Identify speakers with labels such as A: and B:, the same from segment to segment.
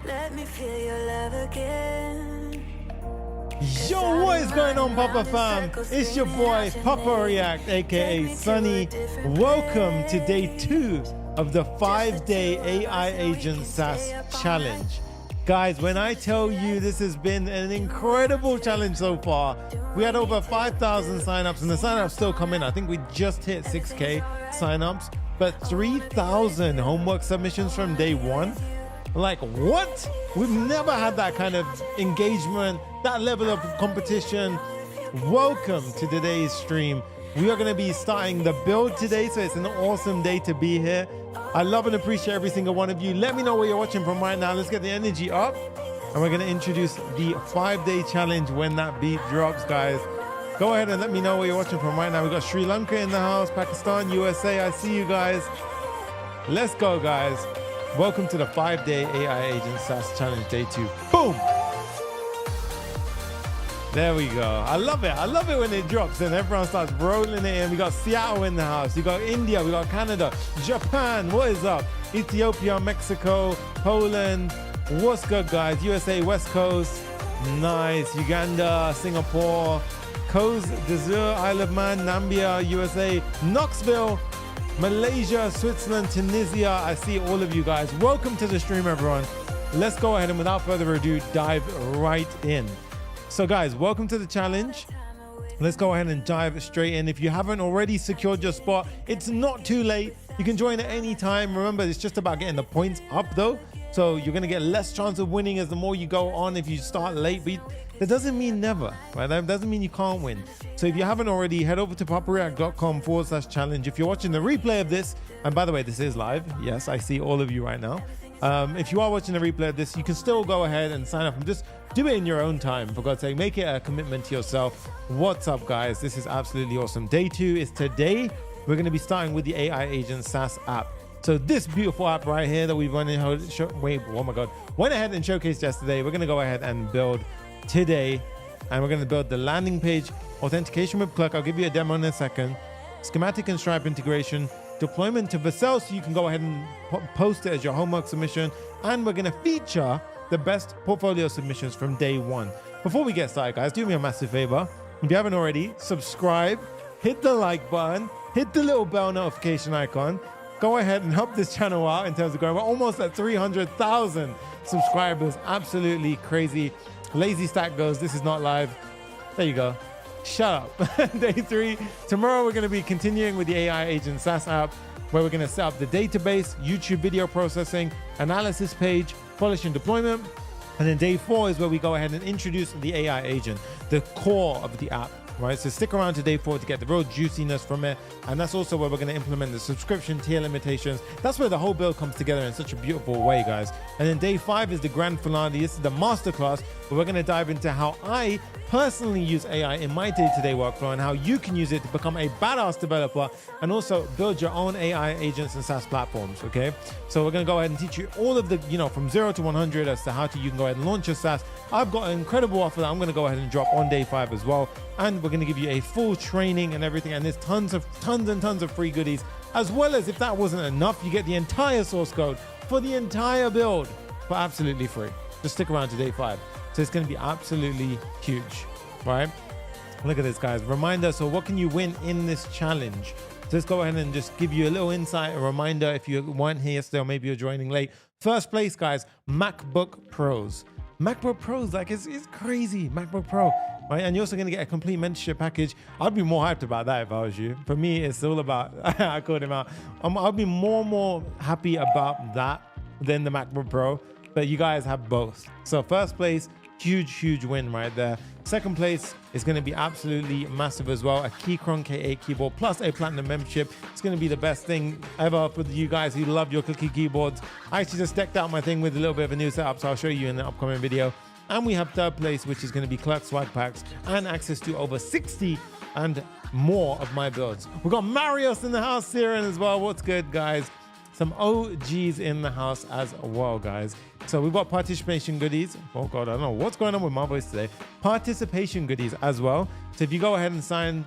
A: Let me feel your love again.
B: Yo, what is going on, Papa fam? It's your boy, Papa React, aka Sonny. Welcome to day 2 of the 5-day AI Agent SaaS Challenge. Guys, when I tell you this has been an incredible challenge so far, we had over 5,000 signups and the signups still come in. I think we just hit 6K signups, but 3,000 homework submissions from day 1. Like, what? We've never had that kind of engagement, that level of competition. Welcome to today's stream. We are going to be starting the build today, so it's an awesome day to be here. I love and appreciate every single one of you. Let me know where you're watching from right now. Let's get the energy up. And we're going to introduce the 5-day challenge when that beat drops, guys. Go ahead and let me know where you're watching from right now. We've got Sri Lanka in the house, Pakistan, USA. I see you guys. Let's go, guys. Welcome to the 5-day AI Agent SaaS Challenge, day 2. Boom! There we go. I love it. I love it when it drops and everyone starts rolling it in. We got Seattle in the house. We got India. We got Canada, Japan. What is up? Ethiopia, Mexico, Poland. What's good, guys? USA, West Coast. Nice. Uganda, Singapore, Coast d'Azur, Isle of Man, Nambia, USA, Knoxville, Malaysia, Switzerland, Tunisia. I see all of you guys. Welcome to the stream, everyone. Let's go ahead and without further ado, dive right in. So guys, welcome to the challenge. Let's go ahead and dive straight in. If you haven't already secured your spot, it's not too late. You can join at any time. Remember, it's just about getting the points up though. So you're going to get less chance of winning as the more you go on if you start late. But that doesn't mean never, right? That doesn't mean you can't win. So if you haven't already, head over to papareact.com/challenge. If you're watching the replay of this, and by the way, this is live. Yes, I see all of you right now. If you are watching the replay of this, you can still go ahead and sign up and just do it in your own time. For God's sake, make it a commitment to yourself. What's up, guys? This is absolutely awesome. Day 2 is today. We're going to be starting with the AI Agent SaaS app. So this beautiful app right here that we went ahead and showcased yesterday, we're going to go ahead and build today. And we're going to build the landing page, authentication with Clerk. I'll give you a demo in a second. Schematic and Stripe integration, deployment to Vercel, so you can go ahead and post it as your homework submission. And we're going to feature the best portfolio submissions from day 1. Before we get started, guys, do me a massive favor. If you haven't already, subscribe, hit the like button, hit the little bell notification icon. Go ahead and help this channel out in terms of growing. We're almost at 300,000 subscribers. Absolutely crazy. Lazy Stack goes, this is not live. There you go. Shut up. Day 3. Tomorrow we're going to be continuing with the AI Agent SaaS app, where we're going to set up the database, YouTube video processing, analysis page, polish and deployment. And then day 4 is where we go ahead and introduce the AI agent, the core of the app, right? So stick around to day 4 to get the real juiciness from it. And that's also where we're going to implement the subscription tier limitations. That's where the whole build comes together in such a beautiful way, guys. And then day 5 is the grand finale. This is the masterclass, where we're going to dive into how I personally use AI in my day-to-day workflow and how you can use it to become a badass developer and also build your own AI agents and SaaS platforms, okay? So we're going to go ahead and teach you all of the, from 0 to 100 as to how you can go ahead and launch your SaaS. I've got an incredible offer that I'm going to go ahead and drop on day 5 as well. And we're going to give you a full training and everything. And there's tons and tons of free goodies, as well as, if that wasn't enough, you get the entire source code for the entire build for absolutely free. Just stick around to day 5. So it's going to be absolutely huge, right? Look at this, guys. Reminder, so what can you win in this challenge? So let's go ahead and just give you a little insight, a reminder if you weren't here yesterday or maybe you're joining late. First place, guys, MacBook Pros. MacBook Pros, like it's crazy, MacBook Pro, right? And you're also going to get a complete mentorship package. I'd be more hyped about that if I was you. For me, it's all about, I called him out. I'd be more happy about that than the MacBook Pro, but you guys have both. So first place, huge win right there. Second place is going to be absolutely massive as well. A Keychron K8 keyboard plus a platinum membership. It's going to be the best thing ever for you guys who love your clicky keyboards. I actually just decked out my thing with a little bit of a new setup, so I'll show you in the upcoming video. And we have third place, which is going to be Clerk swag packs and access to over 60 and more of my builds. We've got Marius in the house, Siren as well. What's good, guys? Some OGs in the house as well, guys. So we've got participation goodies. Oh God, I don't know what's going on with my voice today. Participation goodies as well. So if you go ahead and sign,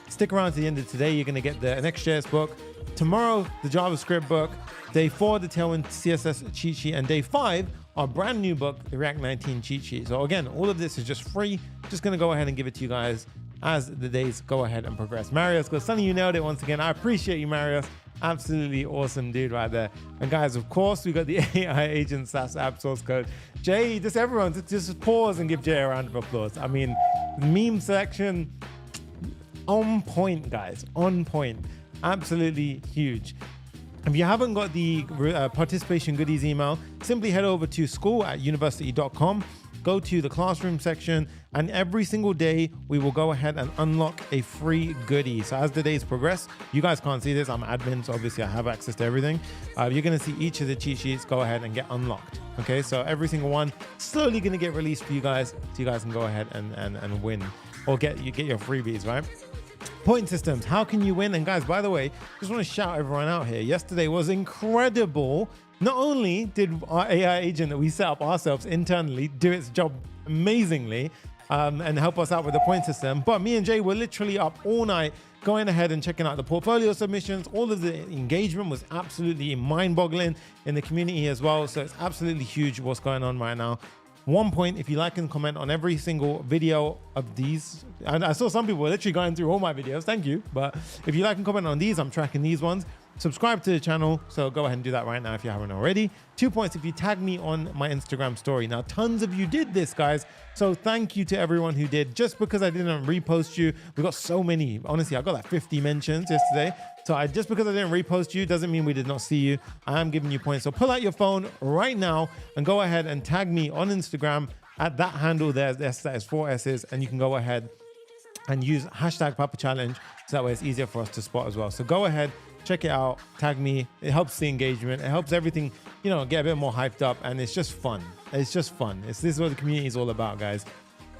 B: stick around to the end of today, you're gonna get the Next.js book. Tomorrow, the JavaScript book. Day 4, the Tailwind CSS cheat sheet. And day 5, our brand new book, the React 19 cheat sheet. So again, all of this is just free. Just going to go ahead and give it to you guys as the days go ahead and progress. Marius goes, Sonny, you nailed it once again. I appreciate you, Marius. Absolutely awesome dude right there. And guys, of course, we got the AI agent SaaS app source code. Jay, just everyone, just pause and give Jay a round of applause. I mean, meme selection on point, guys, on point. Absolutely huge. If you haven't got the participation goodies email, simply head over to school@university.com, go to the classroom section, and every single day we will go ahead and unlock a free goodie. So as the days progress, you guys can't see this, I'm admin, so obviously I have access to everything. You're gonna see each of the cheat sheets go ahead and get unlocked. Okay, so every single one slowly gonna get released for you guys, so you guys can go ahead and win, or get your freebies, right? Point systems, how can you win? And guys, by the way, just want to shout everyone out here. Yesterday was incredible. Not only did our AI agent that we set up ourselves internally do its job amazingly and help us out with the point system, but me and Jay were literally up all night going ahead and checking out the portfolio submissions. All of the engagement was absolutely mind-boggling in the community as well. So it's absolutely huge what's going on right now. 1 point, if you like and comment on every single video of these, and I saw some people were literally going through all my videos, thank you. But if you like and comment on these, I'm tracking these ones. Subscribe to the channel, so go ahead and do that right now if you haven't already. 2 points if you tag me on my Instagram story. Now, tons of you did this, guys, so thank you to everyone who did. Just because I didn't repost you, we got so many. Honestly, I got like 50 mentions yesterday. So just because I didn't repost you doesn't mean we did not see you. I am giving you points. So pull out your phone right now and go ahead and tag me on Instagram at that handle there. That is 4 S's, and you can go ahead and use hashtag Papa Challenge, so that way it's easier for us to spot as well. So go ahead, check it out, tag me. It helps the engagement. It helps everything, you know, get a bit more hyped up, and it's just fun. It's just fun. This is what the community is all about, guys.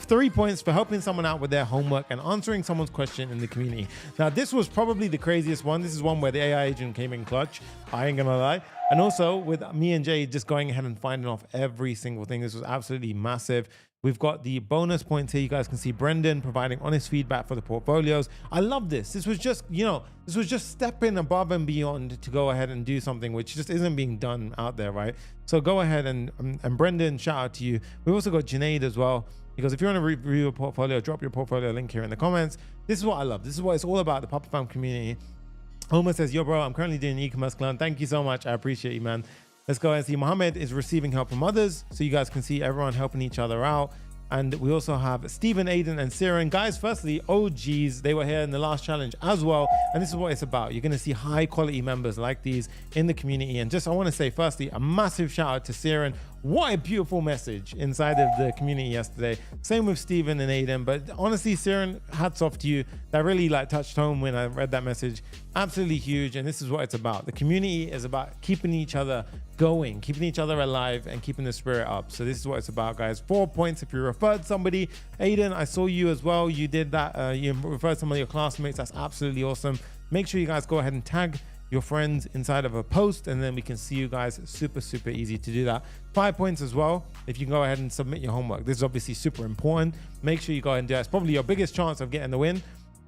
B: 3 points for helping someone out with their homework and answering someone's question in the community. Now, this was probably the craziest one. This is one where the AI agent came in clutch. I ain't gonna lie. And also with me and Jay just going ahead and finding off every single thing. This was absolutely massive. We've got the bonus points here. You guys can see Brendan providing honest feedback for the portfolios. I love this. This was just, you know, this was just stepping above and beyond to go ahead and do something which just isn't being done out there, right? So go ahead and Brendan, shout out to you. We've also got Junaid as well. Because if you want to review your portfolio, drop your portfolio link here in the comments. This is what I love. This is what it's all about, the Papa Fam community. Homer says, yo, bro, I'm currently doing an e-commerce clone. Thank you so much. I appreciate you, man. Let's go ahead and see. Mohammed is receiving help from others. So you guys can see everyone helping each other out. And we also have Stephen, Aiden, and Siren. Guys, firstly, OGs, they were here in the last challenge as well. And this is what it's about. You're going to see high quality members like these in the community. And just, I want to say, firstly, a massive shout out to Siren. What a beautiful message inside of the community yesterday. Same with Stephen and Aiden. But honestly, Siren, hats off to you. That really touched home when I read that message. Absolutely huge. And this is what it's about. The community is about keeping each other going, keeping each other alive, and keeping the spirit up. So this is what it's about, guys. 4 points if you referred somebody. Aiden, I saw you as well. You did that. You referred some of your classmates. That's absolutely awesome. Make sure you guys go ahead and tag your friends inside of a post, and then we can see you guys. Super easy to do that. 5 points as well if you can go ahead and submit your homework. This is obviously super important. Make sure you go ahead and do that. It's probably your biggest chance of getting the win.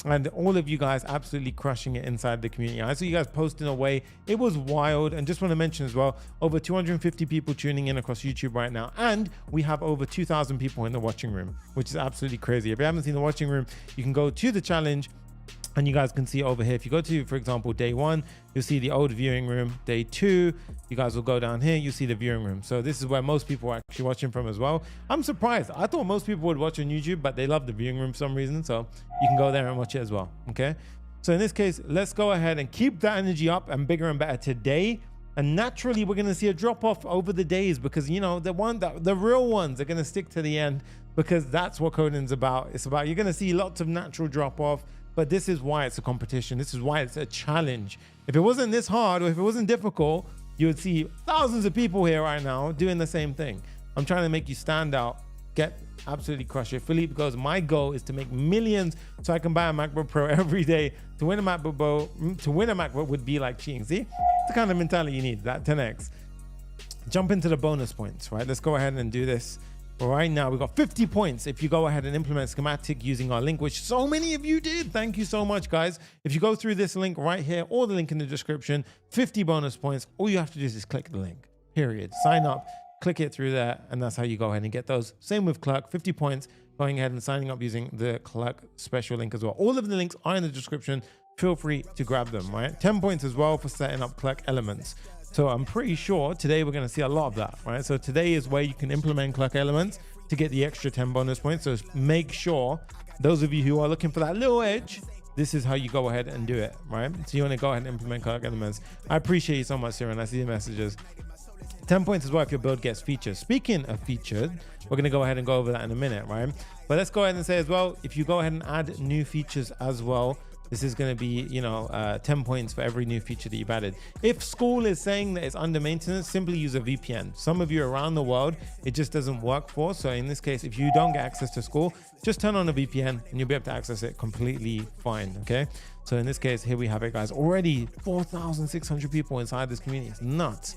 B: And all of you guys absolutely crushing it inside the community. I saw you guys posting away. It was wild. And just want to mention as well, over 250 people tuning in across YouTube right now. And we have over 2,000 people in the watching room, which is absolutely crazy. If you haven't seen the watching room, you can go to the challenge, and you guys can see over here. If you go to, for example, day 1, you'll see the old viewing room. Day 2, you guys will go down here, you see the viewing room. So this is where most people are actually watching from as well. I'm surprised. I thought most people would watch on YouTube, but they love the viewing room for some reason. So you can go there and watch it as well. Okay. So in this case, let's go ahead and keep that energy up and bigger and better today. And naturally, we're going to see a drop off over the days, because, you know, the real ones are going to stick to the end, because that's what coding's about. It's about, you're going to see lots of natural drop off. But this is why it's a competition. This is why it's a challenge. If it wasn't this hard, or if it wasn't difficult, you would see thousands of people here right now doing the same thing. I'm trying to make you stand out, get absolutely crush it. Philippe goes, my goal is to make millions so I can buy a MacBook Pro every day. To win a MacBook would be like cheating. See, it's the kind of mentality you need, that 10x. Jump into the bonus points, right? Let's go ahead and do this. Right now, we've got 50 points if you go ahead and implement Schematic using our link, which so many of you did. Thank you so much, guys. If you go through this link right here, or the link in the description, 50 bonus points. All you have to do is just click the link, period. Sign up, click it through there, and that's how you go ahead and get those. Same with Clerk, 50 points, going ahead and signing up using the Clerk special link as well. All of the links are in the description. Feel free to grab them, right? 10 points as well for setting up Clerk Elements. So I'm pretty sure today we're going to see a lot of that, right? So today is where you can implement Clerk Elements to get the extra 10 bonus points. So make sure those of you who are looking for that little edge, this is how you go ahead and do it, right? So you want to go ahead and implement Clerk Elements. I appreciate you so much, Siren. I see the messages. 10 points as well if your build gets featured. Speaking of featured, we're going to go ahead and go over that in a minute, right? But let's go ahead and say as well, if you go ahead and add new features as well, this is going to be, 10 points for every new feature that you've added. If school is saying that it's under maintenance, simply use a VPN. Some of you around the world, it just doesn't work for. So in this case, if you don't get access to school, just turn on a VPN and you'll be able to access it completely fine, okay? So in this case, here we have it, guys. Already 4,600 people inside this community. It's nuts,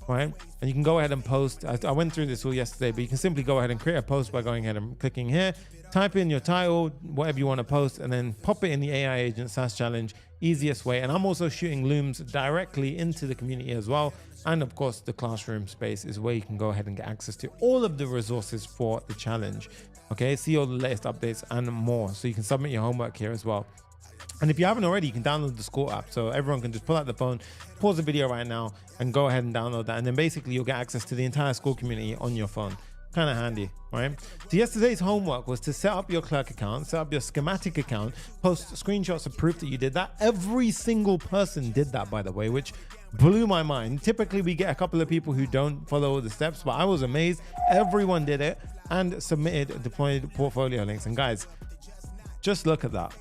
B: right? And you can go ahead and post. I went through this all yesterday, but you can simply go ahead and create a post by going ahead and clicking here. Type in your title, whatever you want to post, and then pop it in the AI Agent SaaS Challenge, easiest way. And I'm also shooting looms directly into the community as well. And of course, the classroom space is where you can go ahead and get access to all of the resources for the challenge. Okay, see all the latest updates and more. So you can submit your homework here as well. And if you haven't already, you can download the school app. So everyone can just pull out the phone, pause the video right now, and go ahead and download that. And then basically you'll get access to the entire school community on your phone. Kind of handy, right? So yesterday's homework was to set up your Clerk account, set up your Schematic account, post screenshots of proof that you did that. Every single person did that, by the way, which blew my mind. Typically we get a couple of people who don't follow the steps, but I was amazed. Everyone did it and submitted deployed portfolio links. And guys, just look at that.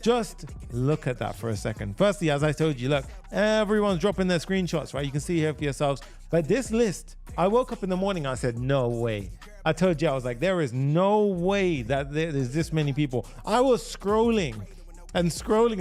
B: Just look at that for a second. Firstly, as I told you, look, everyone's dropping their screenshots, right? You can see here for yourselves. But this list, I woke up in the morning, I said, no way. I told you, I was like, there is no way that there's this many people. I was scrolling, and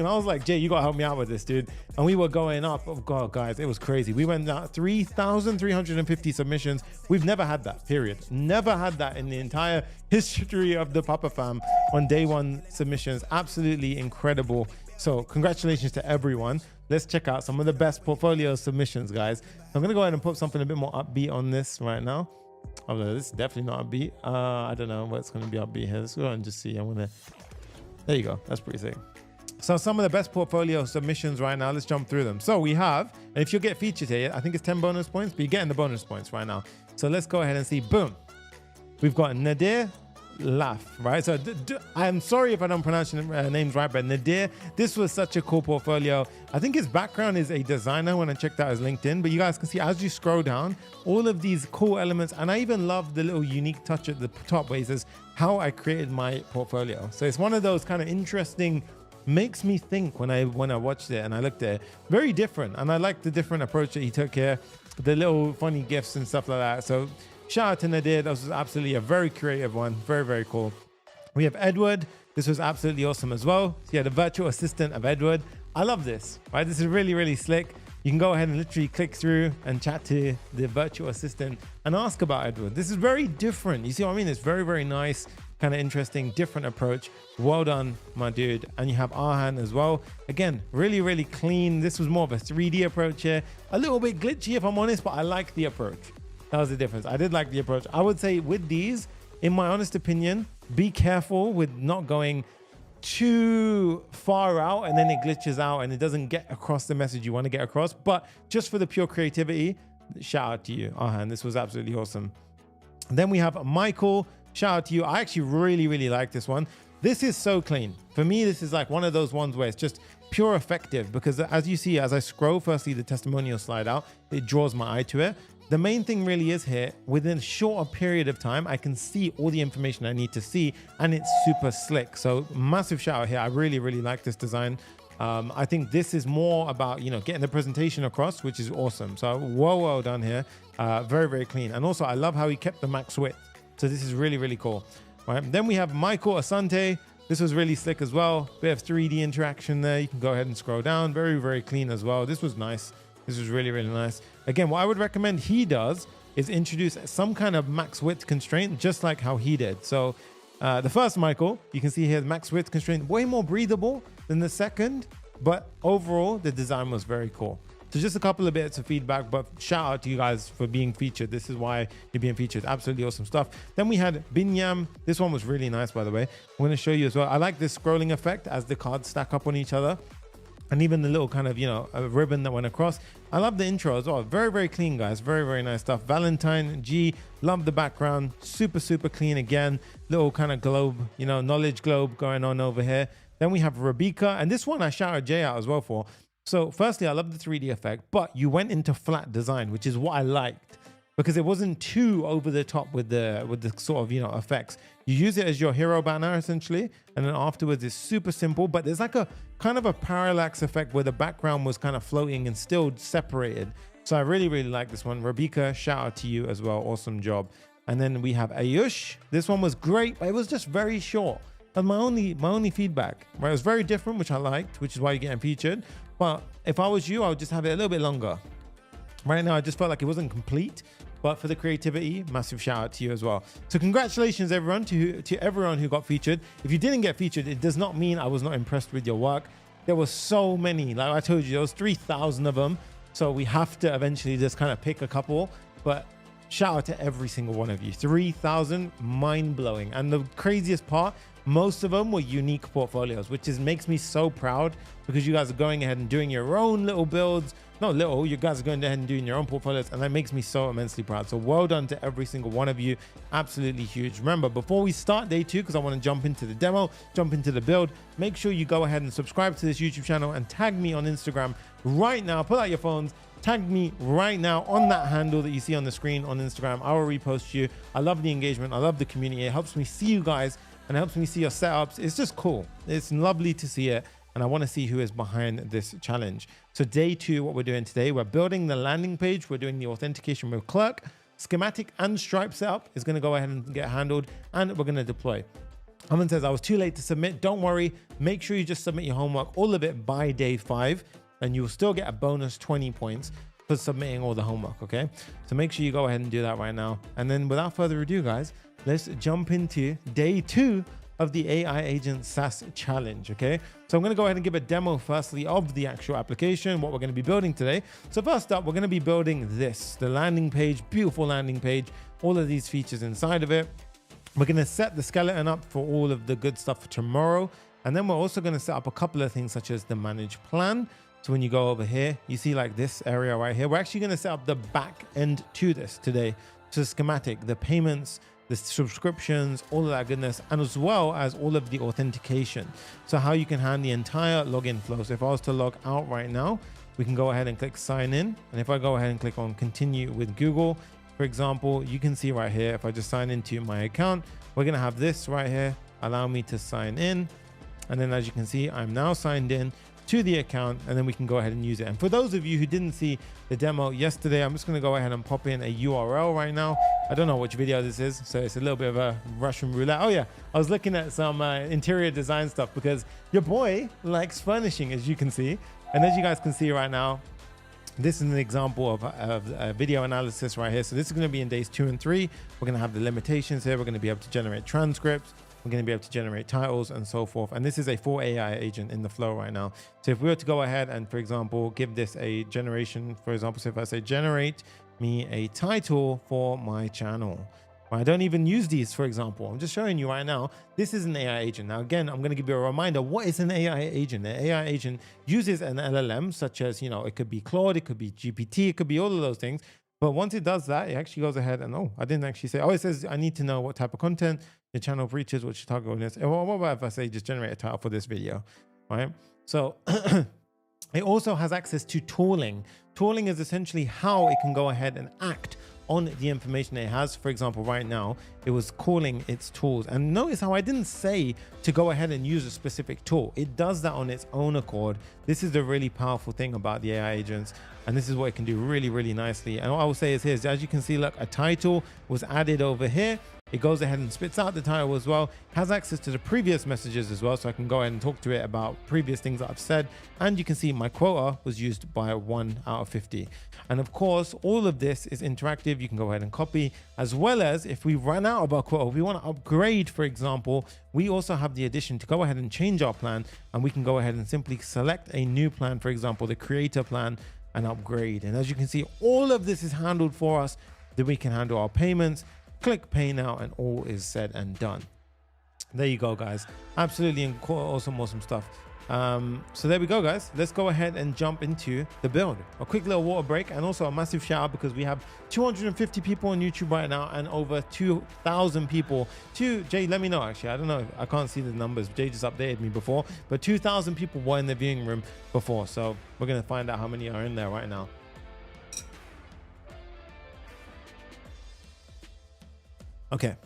B: I was like, Jay, you gotta help me out with this, dude. And we were going up. Oh God, guys, it was crazy. We went down 3,350 submissions. We've never had that, period. Never had that in the entire history of the Papa Fam on day one submissions. Absolutely incredible. So congratulations to everyone. Let's check out some of the best portfolio submissions, guys. I'm gonna go ahead and put something a bit more upbeat on this right now. Although this is definitely not upbeat. I don't know what's gonna be upbeat here. Let's go ahead and just see. There you go. That's pretty sick. So some of the best portfolio submissions right now, let's jump through them. So we have, and if you get featured here, I think it's 10 bonus points, but you're getting the bonus points right now. So let's go ahead and see, boom. We've got Nadir Laf, right? So I'm sorry if I don't pronounce your names right, but Nadir, this was such a cool portfolio. I think his background is a designer when I checked out his LinkedIn, but you guys can see as you scroll down, all of these cool elements. And I even love the little unique touch at the top where he says, how I created my portfolio. So it's one of those kind of interesting, makes me think when I watched it and I looked at it. Very different, and I like the different approach that he took here, the little funny gifts and stuff like that. So shout out to Nadir. This was absolutely a very creative one. Very, very cool. We have Edward. This was absolutely awesome as well. So yeah, the virtual assistant of Edward. I love this, right? This is really, really slick. You can go ahead and literally click through and chat to the virtual assistant and ask about Edward. This is very different. You see what I mean? It's very, very nice, kind of interesting, different approach. Well done, my dude. And you have Arhan as well. Again, really, really clean. This was more of a 3D approach here. A little bit glitchy, if I'm honest, but I like the approach. That was the difference. I did like the approach. I would say with these, in my honest opinion, be careful with not going too far out and then it glitches out and it doesn't get across the message you want to get across. But just for the pure creativity, shout out to you, Arhan. This was absolutely awesome. And then we have Michael. Shout out to you. I actually really, really like this one. This is so clean. For me, this is like one of those ones where it's just pure effective, because as you see, as I scroll, firstly, the testimonial slide out, it draws my eye to it. The main thing really is here, within a shorter period of time, I can see all the information I need to see, and it's super slick. So massive shout out here. I really, really like this design. I think this is more about, getting the presentation across, which is awesome. So well done here. Very, very clean. And also I love how he kept the max width. So this is really, really cool. All right. Then we have Michael Asante. This was really slick as well. Bit of 3D interaction there. You can go ahead and scroll down. Very, very clean as well. This was nice. This was really, really nice. Again, what I would recommend he does is introduce some kind of max width constraint, just like how he did. So the first Michael, you can see here, the max width constraint, way more breathable than the second, but overall the design was very cool. So just a couple of bits of feedback, but shout out to you guys for being featured. This is why you're being featured. Absolutely awesome stuff. Then we had Binyam. This one was really nice, by the way. I'm going to show you as well. I like this scrolling effect as the cards stack up on each other. And even the little kind of, a ribbon that went across. I love the intro as well. Very, very clean, guys. Very, very nice stuff. Valentine G, love the background. Super, super clean again. Little kind of globe, knowledge globe going on over here. Then we have Rebecca. And this one I shouted Jay out as well for. So firstly, I love the 3D effect, but you went into flat design, which is what I liked, because it wasn't too over the top with the sort of, effects. You use it as your hero banner essentially, and then afterwards it's super simple, but there's like a kind of a parallax effect where the background was kind of floating and still separated. So I really, really like this one. Rebecca, shout out to you as well. Awesome job. And then we have Ayush. This one was great, but it was just very short. That's my only feedback, right? It was very different, which I liked, which is why you're getting featured. But if I was you, I would just have it a little bit longer. Right now, I just felt like it wasn't complete, but for the creativity, massive shout out to you as well. So congratulations everyone to everyone who got featured. If you didn't get featured, it does not mean I was not impressed with your work. There were so many, like I told you, there was 3,000 of them. So we have to eventually just kind of pick a couple, but shout out to every single one of you. 3,000, mind blowing. And the craziest part, most of them were unique portfolios, which makes me so proud, because you guys are going ahead and doing your own little builds. Not little, you guys are going ahead and doing your own portfolios, and that makes me so immensely proud. So well done to every single one of you. Absolutely huge. Remember, before we start day 2, because I want to jump into the demo, jump into the build, make sure you go ahead and subscribe to this YouTube channel and tag me on Instagram right now. Pull out your phones, tag me right now on that handle that you see on the screen on Instagram. I will repost you. I love the engagement. I love the community. It helps me see you guys and it helps me see your setups. It's just cool. It's lovely to see it. And I want to see who is behind this challenge. So day 2, what we're doing today, we're building the landing page. We're doing the authentication with Clerk. Schematic and Stripe setup is going to go ahead and get handled, and we're going to deploy. Someone says, I was too late to submit. Don't worry. Make sure you just submit your homework, all of it by day 5, and you will still get a bonus 20 points for submitting all the homework, okay? So make sure you go ahead and do that right now. And then without further ado, guys, let's jump into day 2 of the AI Agent SaaS challenge, okay? So I'm gonna go ahead and give a demo firstly of the actual application, what we're gonna be building today. So first up, we're gonna be building this, the landing page, beautiful landing page, all of these features inside of it. We're gonna set the skeleton up for all of the good stuff for tomorrow. And then we're also gonna set up a couple of things such as the manage plan. So when you go over here, you see like this area right here, we're actually gonna set up the back end to this today. So schematic, the payments, the subscriptions, all of that goodness, and as well as all of the authentication. So how you can handle the entire login flow. So if I was to log out right now, we can go ahead and click sign in. And if I go ahead and click on continue with Google, for example, you can see right here, if I just sign into my account, we're gonna have this right here, allow me to sign in. And then as you can see, I'm now signed in to the account, and then we can go ahead and use it. And for those of you who didn't see the demo yesterday, I'm just going to go ahead and pop in a URL right now. I don't know which video this is, so it's a little bit of a Russian roulette. Oh yeah, I was looking at some interior design stuff because your boy likes furnishing, as you can see. And as you guys can see right now, this is an example of a video analysis right here. So this is going to be in days 2 and 3. We're going to have the limitations here. We're going to be able to generate transcripts. We're going to be able to generate titles and so forth. And this is a full AI agent in the flow right now. So if we were to go ahead and, for example, give this a generation, for example, so if I say generate me a title for my channel, I don't even use these, for example. I'm just showing you right now, this is an AI agent. Now, again, I'm going to give you a reminder. What is an AI agent? An AI agent uses an LLM, such as, it could be Claude, it could be GPT, it could be all of those things. But once it does that, it actually goes ahead and, I didn't actually say, it says, I need to know what type of content your channel reaches, what's your target audience. And what about if I say, just generate a title for this video, right? So it also has access to tooling. Tooling is essentially how it can go ahead and act on the information it has. For example, right now, it was calling its tools. And notice how I didn't say to go ahead and use a specific tool. It does that on its own accord. This is the really powerful thing about the AI agents. And this is what it can do really, really nicely. And what I will say is here, as you can see, look, a title was added over here. It goes ahead and spits out the title as well, has access to the previous messages as well. So I can go ahead and talk to it about previous things that I've said. And you can see my quota was used by 1 out of 50. And of course, all of this is interactive. You can go ahead and copy, as well as if we run out of our quota, we want to upgrade, for example, we also have the addition to go ahead and change our plan. And we can go ahead and simply select a new plan, for example, the creator plan. and upgrade. And as you can see, all of this is handled for us. Then we can handle our payments, click pay now, and all is said and done. There you go, guys. Absolutely awesome stuff. So there we go, guys. Let's go ahead and jump into the build. A quick little water break, and also a massive shout out because we have 250 people on YouTube right now and over 2,000 people. Jay, let me know. Actually, I don't know. I can't see the numbers. Jay just updated me before, but 2,000 people were in the viewing room before. So we're going to find out how many are in there right now. Okay.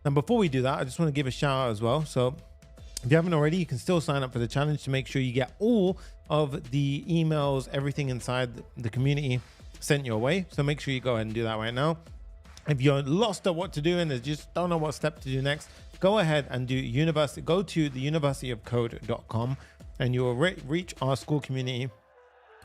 B: And before we do that, I just want to give a shout out as well. So if you haven't already, you can still sign up for the challenge to make sure you get all of the emails, everything inside the community sent your way. So make sure you go ahead and do that right now. If you're lost at what to do and just don't know what step to do next, go ahead and go to the universityofcode.com and you will reach our school community.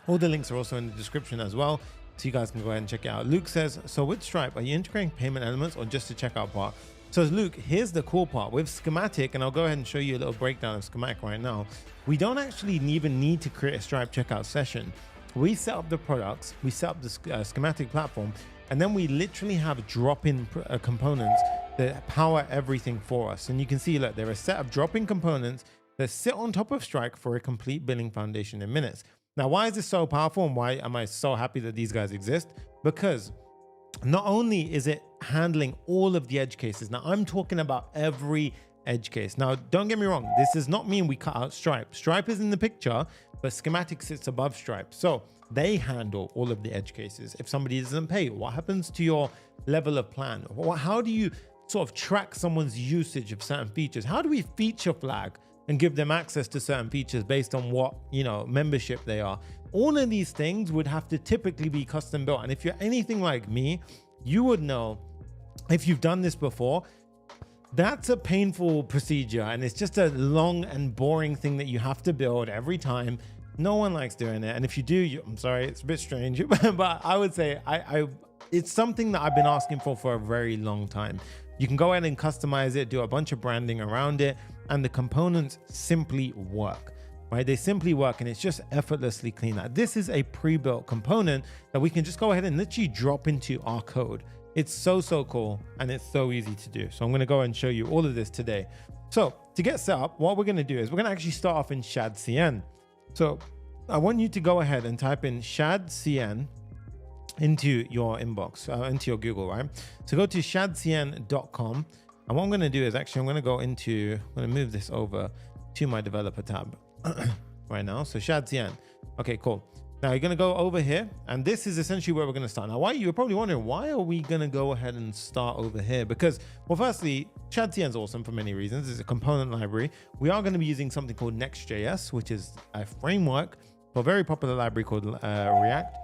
B: All the links are also in the description as well, so you guys can go ahead and check it out. Luke says, so with Stripe, are you integrating payment elements or just the checkout part? So Luke, here's the cool part with Schematic, and I'll go ahead and show you a little breakdown of Schematic right now. We don't actually even need to create a Stripe checkout session. We set up the products, we set up the Schematic platform, and then we literally have drop-in components that power everything for us. And you can see, look, there are a set of drop-in components that sit on top of Stripe for a complete billing foundation in minutes. Now, why is this so powerful and why am I so happy that these guys exist? Because not only is it handling all of the edge cases. Now, I'm talking about every edge case. Now, don't get me wrong. This does not mean we cut out Stripe. Stripe is in the picture, but Schematic sits above Stripe. So they handle all of the edge cases. If somebody doesn't pay, what happens to your level of plan? How do you sort of track someone's usage of certain features? How do we feature flag and give them access to certain features based on what, membership they are? All of these things would have to typically be custom built. And if you're anything like me, you would know, if you've done this before, that's a painful procedure and it's just a long and boring thing that you have to build every time. No one likes doing it. And if you do, I'm sorry, it's a bit strange, but I would say it's something that I've been asking for a very long time. You can go ahead and customize it, do a bunch of branding around it, and the components simply work, right? They simply work and it's just effortlessly clean. Now, this is a pre-built component that we can just go ahead and literally drop into our code. It's so cool and it's so easy to do. So I'm going to go ahead and show you all of this today. So to get set up, what we're going to do is we're going to actually start off in Shadcn. So I want you to go ahead and type in Shadcn into your inbox, into your Google, right? So go to shadcn.com. And what I'm going to do is actually, I'm going to move this over to my developer tab right now. So Shadcn. Okay, cool. Now you're going to go over here, and this is essentially where we're going to start. Now, you're probably wondering, why are we going to go ahead and start over here? Because, well, firstly, Shadcn is awesome for many reasons. It's a component library. We are going to be using something called Next.js, which is a framework for a very popular library called React.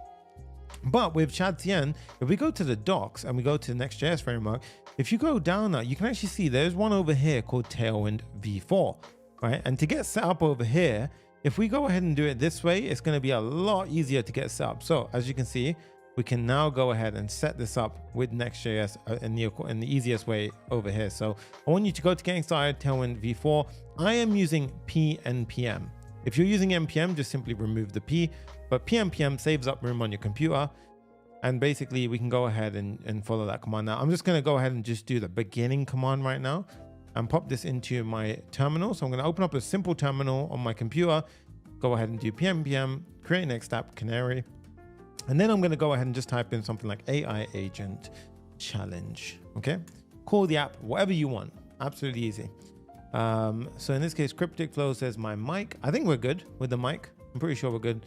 B: But with Shadcn, if we go to the docs and we go to the Next.js framework, if you go down now, you can actually see there's one over here called Tailwind V4, right? And to get set up over here, if we go ahead and do it this way, it's going to be a lot easier to get set up. So as you can see, we can now go ahead and set this up with Next.js in the easiest way over here. So I want you to go to Getting Started, Tailwind V4. I am using PNPM. If you're using NPM, just simply remove the P, but PNPM saves up room on your computer. And basically we can go ahead and follow that command. Now I'm just going to go ahead and just do the beginning command right now and pop this into my terminal. So I'm going to open up a simple terminal on my computer, go ahead and do PNPM, create next app, Canary. And then I'm going to go ahead and just type in something like AI agent challenge. Okay. Call the app whatever you want. Absolutely easy. So in this case, Cryptic Flow says my mic. I think we're good with the mic. I'm pretty sure we're good.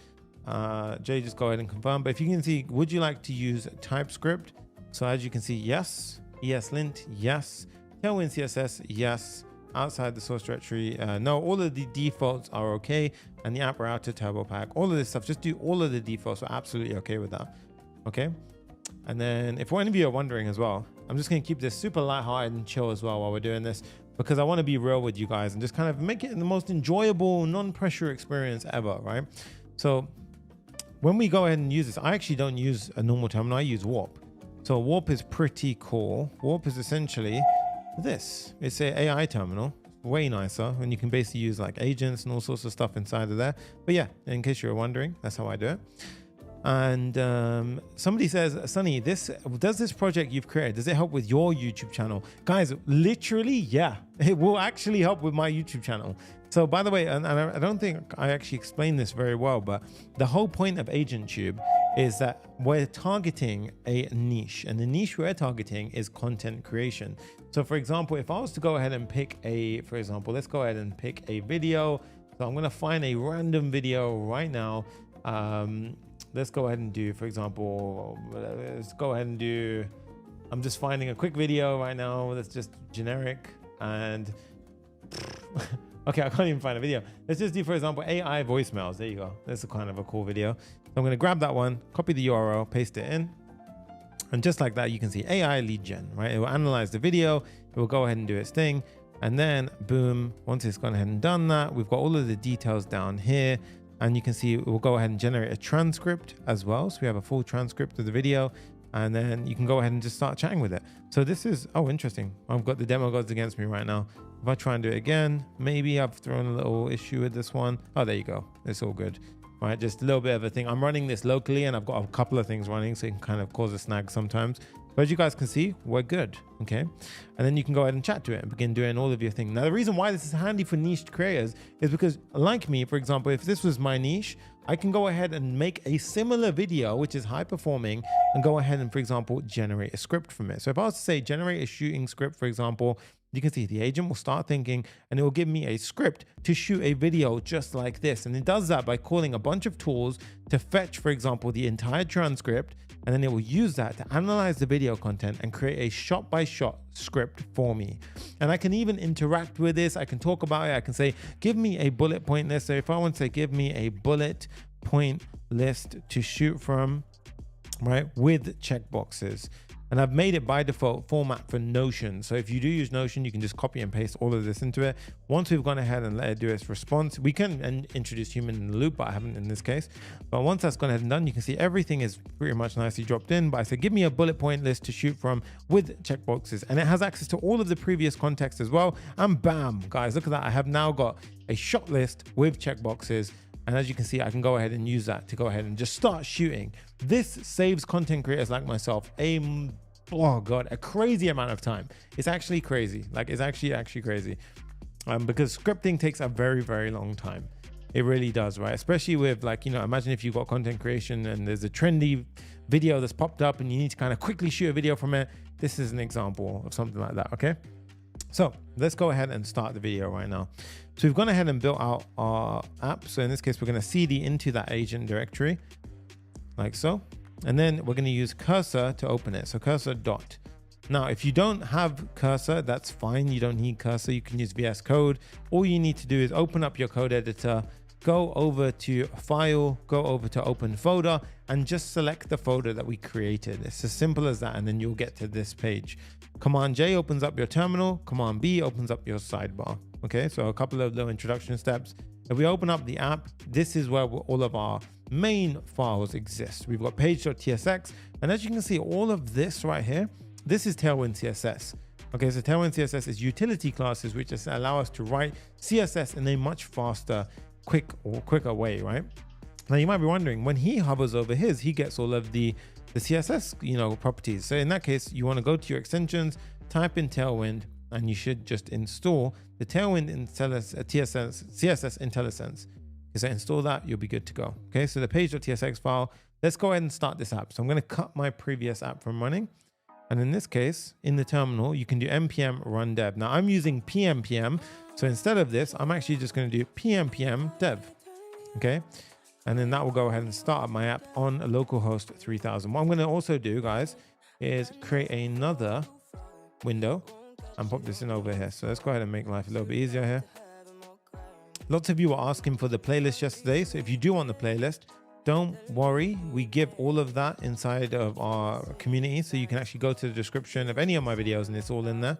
B: Jay, just go ahead and confirm. But if you can see, would you like to use TypeScript? So as you can see, yes. ESLint, yes. Tailwind CSS, yes. Outside the source directory, no. All of the defaults are okay. And the app router, turbo pack, all of this stuff, just do all of the defaults. We're absolutely okay with that. Okay. And then if any of you are wondering as well, I'm just going to keep this super lighthearted and chill as well while we're doing this, because I want to be real with you guys and just kind of make it the most enjoyable, non-pressure experience ever, right? So when we go ahead and use this, I actually don't use a normal terminal. I use Warp. So Warp is pretty cool. Warp is essentially this. It's an AI terminal. way nicer, and you can basically use like agents and all sorts of stuff inside of there. But yeah, in case you're wondering, that's how I do it. And somebody says, Sonny, does this project you've created, does it help with your YouTube channel? Guys, literally, yeah, it will actually help with my YouTube channel. So by the way, and I don't think I actually explained this very well, but the whole point of AgentTube is that we're targeting a niche, and the niche we're targeting is content creation. So for example, if I was to go ahead and pick let's go ahead and pick a video. So I'm going to find a random video right now. Let's go ahead and do, for example, I'm just finding a quick video right now that's just generic and okay, I can't even find a video. Let's just do, for example, AI voicemails. There you go. That's a kind of a cool video. So I'm going to grab that one, copy the URL, paste it in. And just like that, you can see AI lead gen, right? It will analyze the video. It will go ahead and do its thing. And then boom, once it's gone ahead and done that, we've got all of the details down here. And you can see it will go ahead and generate a transcript as well. So we have a full transcript of the video, and then you can go ahead and just start chatting with it. So this is, oh, interesting. I've got the demo gods against me right now. If I try and do it again, maybe I've thrown a little issue with this one. Oh, there you go. It's all good. Right, just a little bit of a thing. I'm running this locally and I've got a couple of things running, so it can kind of cause a snag sometimes. But as you guys can see, we're good, okay? And then you can go ahead and chat to it and begin doing all of your thing. Now, the reason why this is handy for niche creators is because, like me, for example, if this was my niche, I can go ahead and make a similar video, which is high performing, and go ahead and, for example, generate a script from it. So if I was to say generate a shooting script, for example, you can see the agent will start thinking and it will give me a script to shoot a video just like this. And it does that by calling a bunch of tools to fetch, for example, the entire transcript. And then it will use that to analyze the video content and create a shot-by-shot script for me. And I can even interact with this. I can talk about it. I can say, give me a bullet point list. So if I want to say, give me a bullet point list to shoot from, right, with checkboxes. And I've made it by default format for Notion. So if you do use Notion, you can just copy and paste all of this into it. Once we've gone ahead and let it do its response, we can introduce human in the loop, but I haven't in this case. But once that's gone ahead and done, you can see everything is pretty much nicely dropped in. But I said, give me a bullet point list to shoot from with checkboxes. And it has access to all of the previous context as well. And bam, guys, look at that. I have now got a shot list with checkboxes. And as you can see, I can go ahead and use that to go ahead and just start shooting. This saves content creators like myself a crazy amount of time. It's actually crazy. Like, it's actually crazy. Because scripting takes a very, very long time. It really does, right? Especially with, like, you know, imagine if you've got content creation and there's a trendy video that's popped up and you need to kind of quickly shoot a video from it. This is an example of something like that, okay? So let's go ahead and start the video right now. So we've gone ahead and built out our app. So in this case, we're going to cd into that agent directory like so. And then we're going to use cursor to open it. So cursor dot. Now, if you don't have cursor, that's fine. You don't need cursor. You can use VS Code. All you need to do is open up your code editor, go over to file, go over to open folder, and just select the folder that we created. It's as simple as that. And then you'll get to this page. Command J opens up your terminal. Command B opens up your sidebar. Okay, so a couple of little introduction steps. If we open up the app, this is where all of our main files exist. We've got page.tsx. And as you can see, all of this right here, this is Tailwind CSS. Okay, so Tailwind CSS is utility classes, which just allow us to write CSS in a much faster, quicker way, right? Now you might be wondering, when he hovers over his, he gets all of the CSS, you know, properties. So in that case, you want to go to your extensions, type in Tailwind, and you should just install the Tailwind CSS IntelliSense. So install that, you'll be good to go. Okay, so the page.tsx file, let's go ahead and start this app. So I'm going to cut my previous app from running. And in this case, in the terminal, you can do npm run dev. Now I'm using pnpm. So instead of this, I'm actually just going to do pnpm dev. Okay. And then that will go ahead and start up my app on localhost 3000. What I'm going to also do, guys, is create another window and pop this in over here. So let's go ahead and make life a little bit easier here. Lots of you were asking for the playlist yesterday. So if you do want the playlist, don't worry. We give all of that inside of our community. So you can actually go to the description of any of my videos and it's all in there.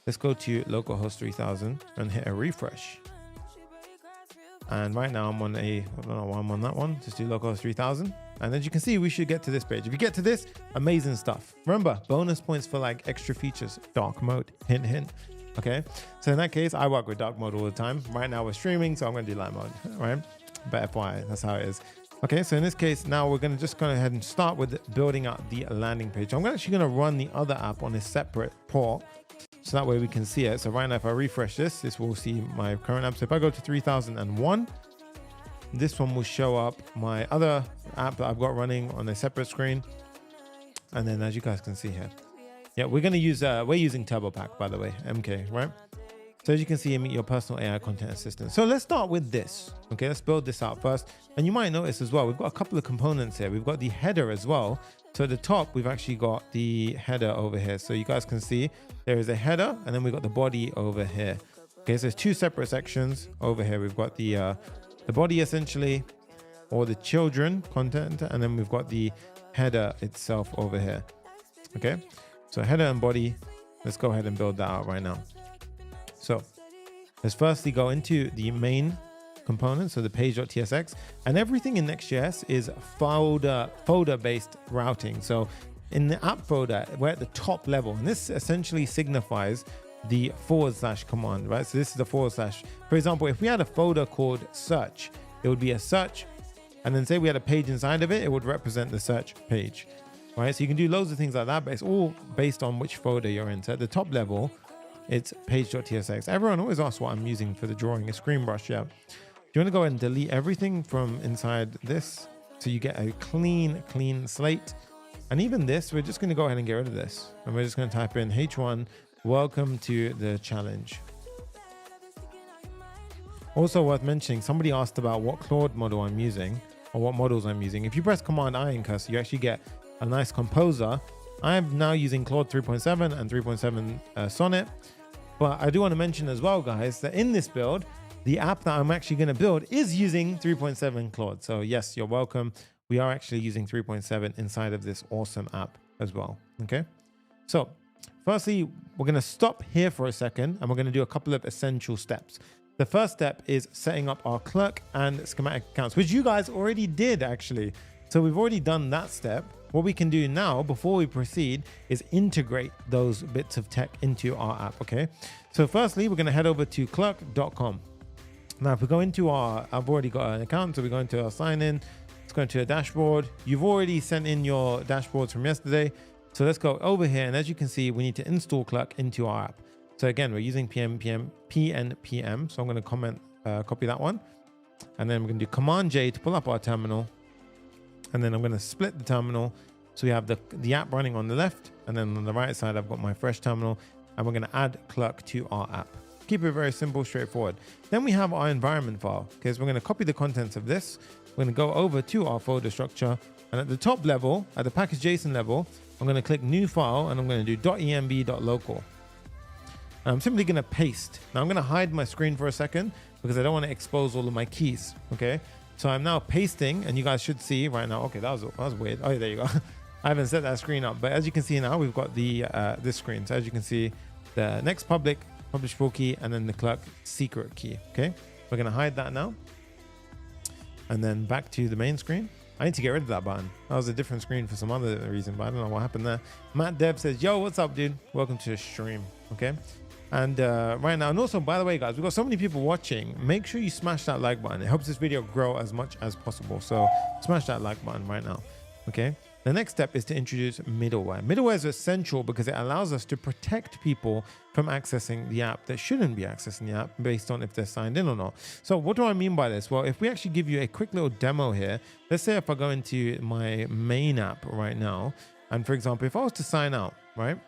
B: Let's go to localhost 3000 and hit a refresh. And right now I'm on I don't know why I'm on that one. Just do localhost 3000. And as you can see, we should get to this page. If you get to this, amazing stuff. Remember, bonus points for like extra features, dark mode, hint, hint. Okay, so in that case, I work with dark mode all the time. Right now we're streaming, so I'm going to do light mode, right? But FYI, that's how it is. Okay, so in this case, now we're going to just go ahead and start with building out the landing page. I'm actually going to run the other app on a separate port, so that way we can see it. So right now, if I refresh this will see my current app. So if I go to 3001, this one will show up my other app that I've got running on a separate screen. And then as you guys can see here, yeah, we're going to use, we're using TurboPack, by the way, MK, right? So as you can see, your personal AI content assistant. So let's start with this. Okay, let's build this out first. And you might notice as well, we've got a couple of components here. We've got the header as well. So at the top, we've actually got the header over here. So you guys can see there is a header and then we've got the body over here. Okay, so there's two separate sections over here. We've got the body essentially, or the children content, and then we've got the header itself over here. Okay, so header and body, let's go ahead and build that out right now. So let's firstly go into the main component, so the page.tsx, and everything in Next.js is folder-based routing. So in the app folder, we're at the top level, and this essentially signifies the / command, right? So this is the /. For example, if we had a folder called search, it would be a search, and then say we had a page inside of it, it would represent the search page, right? So you can do loads of things like that, but it's all based on which folder you're in. So at the top level, it's page.tsx. Everyone always asks what I'm using for the drawing, a screen brush, yeah. You want to go ahead and delete everything from inside this, so you get a clean slate. And even this, we're just going to go ahead and get rid of this. And we're just going to type in H1, welcome to the challenge. Also worth mentioning, somebody asked about what Claude model I'm using, or what models I'm using. If you press Command I in Cursor, you actually get a nice composer. I'm now using Claude 3.7 and 3.7 Sonnet. But I do want to mention as well, guys, that in this build, the app that I'm actually going to build is using 3.7 Claude. So yes, you're welcome. We are actually using 3.7 inside of this awesome app as well. Okay. So firstly, we're going to stop here for a second and we're going to do a couple of essential steps. The first step is setting up our Clerk and Schematic accounts, which you guys already did actually. So we've already done that step. What we can do now before we proceed is integrate those bits of tech into our app. Okay. So firstly, we're going to head over to clerk.com. Now, if we go into I've already got an account, so we go into our sign in, let's go into a dashboard. You've already sent in your dashboards from yesterday. So let's go over here. And as you can see, we need to install Clerk into our app. So again, we're using PNPM. So I'm going to copy that one. And then we're going to do Command J to pull up our terminal. And then I'm going to split the terminal. So we have the app running on the left. And then on the right side, I've got my fresh terminal. And we're going to add Clerk to our app. Keep it very simple, straightforward. Then we have our environment file. Okay, so we're going to copy the contents of this. We're going to go over to our folder structure. And at the top level, at the package.json level, I'm going to click new file and I'm going to do .env.local. And I'm simply going to paste. Now I'm going to hide my screen for a second because I don't want to expose all of my keys. Okay, so I'm now pasting and you guys should see right now. Okay, that was weird. Oh, there you go. I haven't set that screen up, but as you can see now, we've got the this screen. So as you can see, the next publish full key, and then the Clerk secret key. Okay, we're going to hide that now. And then back to the main screen. I need to get rid of that button. That was a different screen for some other reason, but I don't know what happened there. Matt Dev says, yo, what's up, dude? Welcome to the stream. Okay. And right now, and also, by the way, guys, we've got so many people watching. Make sure you smash that like button. It helps this video grow as much as possible. So smash that like button right now. Okay. The next step is to introduce middleware. Middleware is essential because it allows us to protect people from accessing the app that shouldn't be accessing the app based on if they're signed in or not. So what do I mean by this? Well, if we actually give you a quick little demo here, let's say if I go into my main app right now, and for example, if I was to sign out, right?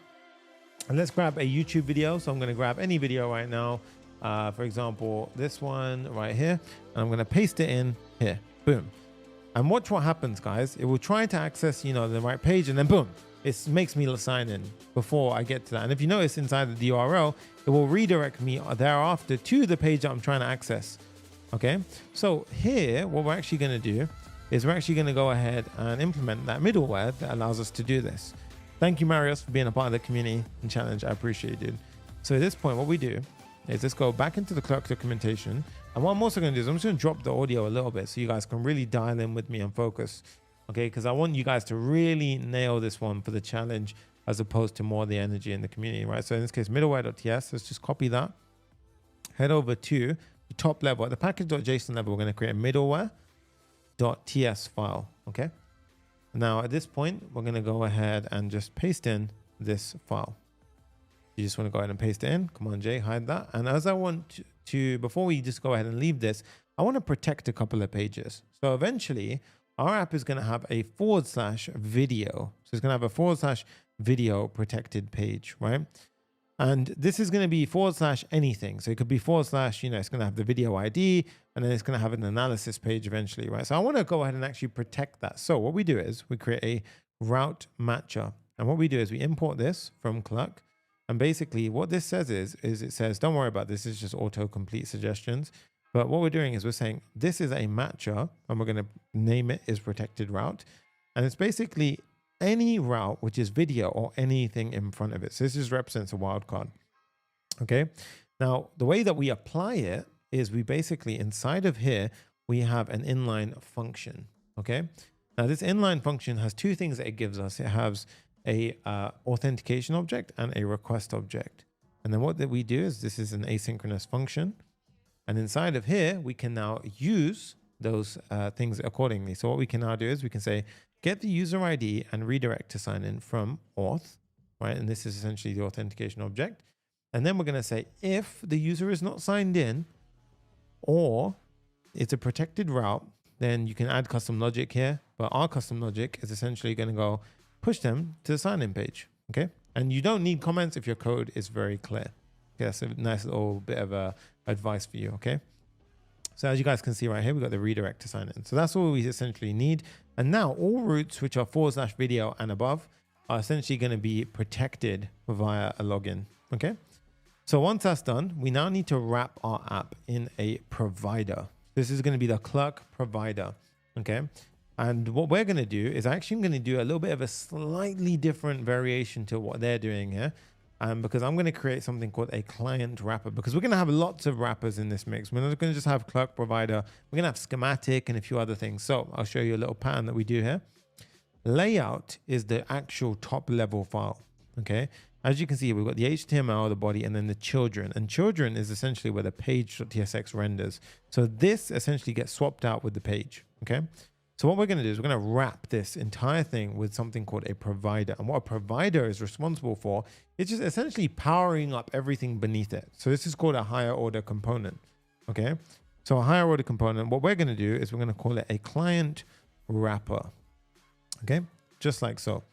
B: And let's grab a YouTube video. So I'm going to grab any video right now. For example, this one right here, and I'm going to paste it in here. Boom. And watch what happens, guys. It will try to access, the right page, and then boom, it makes me sign in before I get to that. And if you notice inside the URL, it will redirect me thereafter to the page that I'm trying to access. Okay. So here, what we're actually going to do is we're actually going to go ahead and implement that middleware that allows us to do this. Thank you, Marius, for being a part of the community and challenge. I appreciate it, dude. So at this point, what we do is let's go back into the Clerk documentation. And what I'm also going to do is I'm just going to drop the audio a little bit so you guys can really dial in with me and focus. Okay, because I want you guys to really nail this one for the challenge as opposed to more the energy in the community, right? So in this case, middleware.ts, let's just copy that. Head over to the top level. At the package.json level, we're going to create a middleware.ts file, okay? Now, at this point, we're going to go ahead and just paste in this file. You just want to go ahead and paste it in. Command J, hide that. And as I want to, before we just go ahead and leave this, I want to protect a couple of pages. So eventually, our app is going to have a /video. So it's going to have a /video protected page, right? And this is going to be / anything. So it could be / it's going to have the video ID, and then it's going to have an analysis page eventually, right? So I want to go ahead and actually protect that. So what we do is we create a route matcher. And what we do is we import this from Clerk. And basically what this says is it says, don't worry about this. It's just autocomplete suggestions. But what we're doing is we're saying this is a matcher, and we're going to name it is protected route. And it's basically any route which is video or anything in front of it. So this just represents a wildcard. Okay. Now, the way that we apply it is we basically, inside of here, we have an inline function. Okay. Now, this inline function has two things that it gives us. It has a authentication object and a request object. And then what that we do is this is an asynchronous function. And inside of here, we can now use those things accordingly. So what we can now do is we can say, get the user ID and redirect to sign in from auth, right? And this is essentially the authentication object. And then we're going to say, if the user is not signed in or it's a protected route, then you can add custom logic here. But our custom logic is essentially going to go push them to the sign-in page, okay? And you don't need comments if your code is very clear. Okay, that's a nice little bit of advice for you, okay? So as you guys can see right here, we've got the redirect to sign in. So that's all we essentially need. And now all routes which are / video and above are essentially going to be protected via a login, okay? So once that's done, we now need to wrap our app in a provider. This is going to be the Clerk provider, okay? And what we're going to do is actually going to do a little bit of a slightly different variation to what they're doing here. Because I'm going to create something called a client wrapper, because we're going to have lots of wrappers in this mix. We're not going to just have Clerk provider. We're going to have schematic and a few other things. So I'll show you a little pattern that we do here. Layout is the actual top level file. Okay. As you can see, we've got the HTML, the body, and then the children. And children is essentially where the page.tsx renders. So this essentially gets swapped out with the page. Okay. So what we're going to do is we're going to wrap this entire thing with something called a provider. And what a provider is responsible for, it's just essentially powering up everything beneath it. So this is called a higher order component. Okay. So a higher order component, what we're going to do is we're going to call it a client wrapper. Okay. Just like so.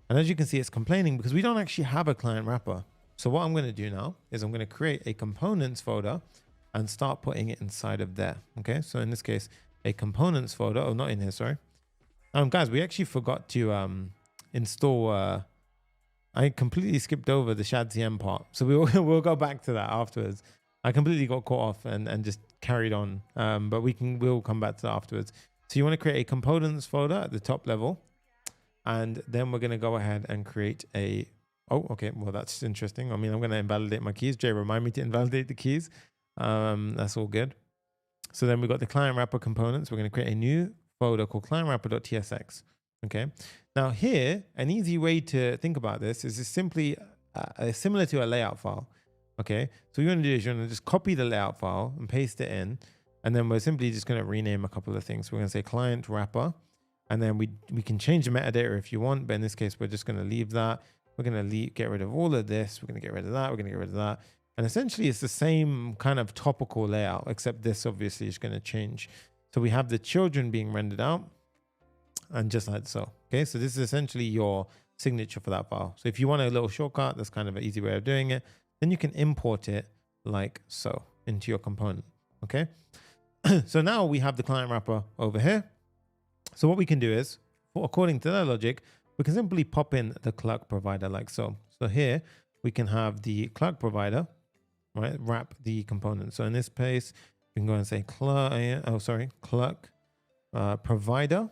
B: And as you can see, it's complaining because we don't actually have a client wrapper. So what I'm going to do now is I'm going to create a components folder and start putting it inside of there. Okay. So in this case, a components folder. Oh, not in here, sorry. Guys, we actually forgot to install. I completely skipped over the Shadcn part, so we'll go back to that afterwards. I completely got caught off and just carried on, but we'll come back to that afterwards. So you want to create a components folder at the top level, and then we're going to go ahead and create a. Oh, okay. Well, that's interesting. I mean, I'm going to invalidate my keys. Jay, remind me to invalidate the keys. That's all good. So then we've got the client wrapper components. We're going to create a new folder called client wrapper.tsx. Okay. Now here, an easy way to think about this is simply similar to a layout file. Okay. So what you want to do is you're going to just copy the layout file and paste it in. And then we're simply just going to rename a couple of things. We're going to say client wrapper. And then we can change the metadata if you want. But in this case, we're just going to leave that. We're going to get rid of all of this. We're going to get rid of that. We're going to get rid of that. And essentially, it's the same kind of topical layout, except this obviously is going to change. So we have the children being rendered out, and just like so. Okay, so this is essentially your signature for that file. So if you want a little shortcut, that's kind of an easy way of doing it. Then you can import it like so into your component. Okay, so now we have the client wrapper over here. So what we can do is, according to that logic, we can simply pop in the Clerk provider like so. So here we can have the Clerk provider. Right, wrap the component. So in this case, we can go and say Clerk provider.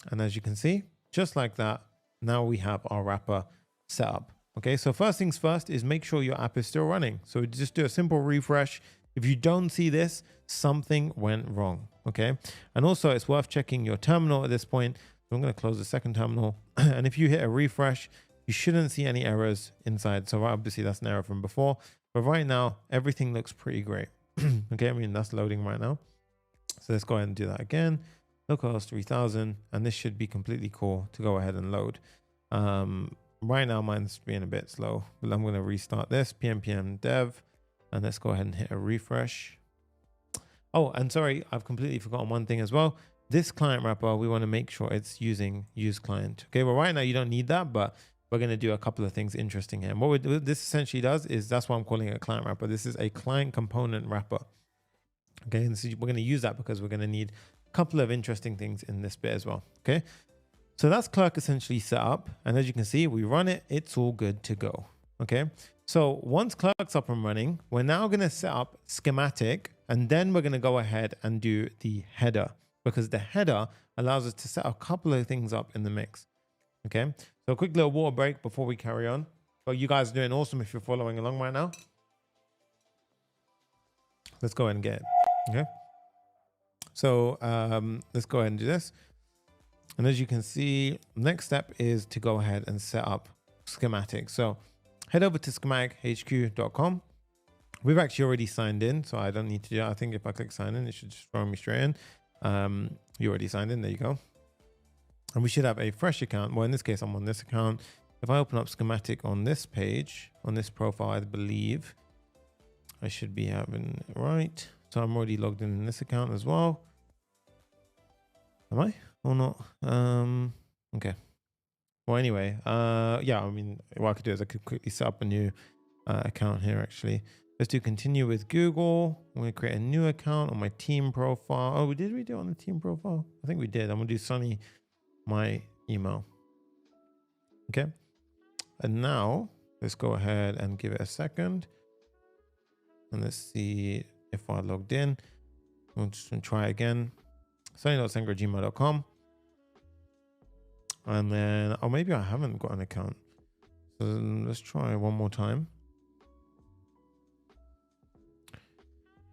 B: And as you can see, just like that, now we have our wrapper set up. Okay, so first things first is make sure your app is still running. So just do a simple refresh. If you don't see this, something went wrong. Okay, and also it's worth checking your terminal at this point. So I'm going to close the second terminal. And if you hit a refresh, You shouldn't see any errors inside. So obviously that's an error from before, but right now everything looks pretty great. Okay, I mean, that's loading right now. So let's go ahead and do that again. Localhost 3000, and this should be completely cool to go ahead and load. Right now mine's being a bit slow, but I'm going to restart this pm dev, and let's go ahead and hit a refresh. Oh, and sorry, I've completely forgotten one thing as well. This client wrapper, we want to make sure it's using use client. Okay, well, right now you don't need that, but we're going to do a couple of things interesting here. And what this essentially does is, that's why I'm calling it a client wrapper. This is a client component wrapper. Okay, and so we're going to use that because we're going to need a couple of interesting things in this bit as well. Okay, so that's Clerk essentially set up. And as you can see, we run it, it's all good to go. Okay, so once Clerk's up and running, we're now going to set up schematic, and then we're going to go ahead and do the header, because the header allows us to set a couple of things up in the mix. Okay, so a quick little water break before we carry on. But you guys are doing awesome if you're following along right now. Let's go ahead and get it. Okay, so let's go ahead and do this. And as you can see, next step is to go ahead and set up schematic. So head over to schematichq.com. We've actually already signed in, so I don't need to do it. I think if I click sign in, it should just throw me straight in. You already signed in, there you go. And we should have a fresh account. Well, in this case, I'm on this account. If I open up schematic on this page, on this profile, I believe I should be having it right. So I'm already logged in this account as well. Am I or not? Okay. Well, anyway, yeah, I mean, what I could do is I could quickly set up a new account here, actually. Let's do continue with Google. I'm going to create a new account on my team profile. Oh, did we do it on the team profile? I think we did. I'm going to do Sonny, my email. Okay. And now let's go ahead and give it a second. And let's see if I logged in. We'll just try again. Sonny.sangha@gmail.com. And then, oh, maybe I haven't got an account. So let's try one more time.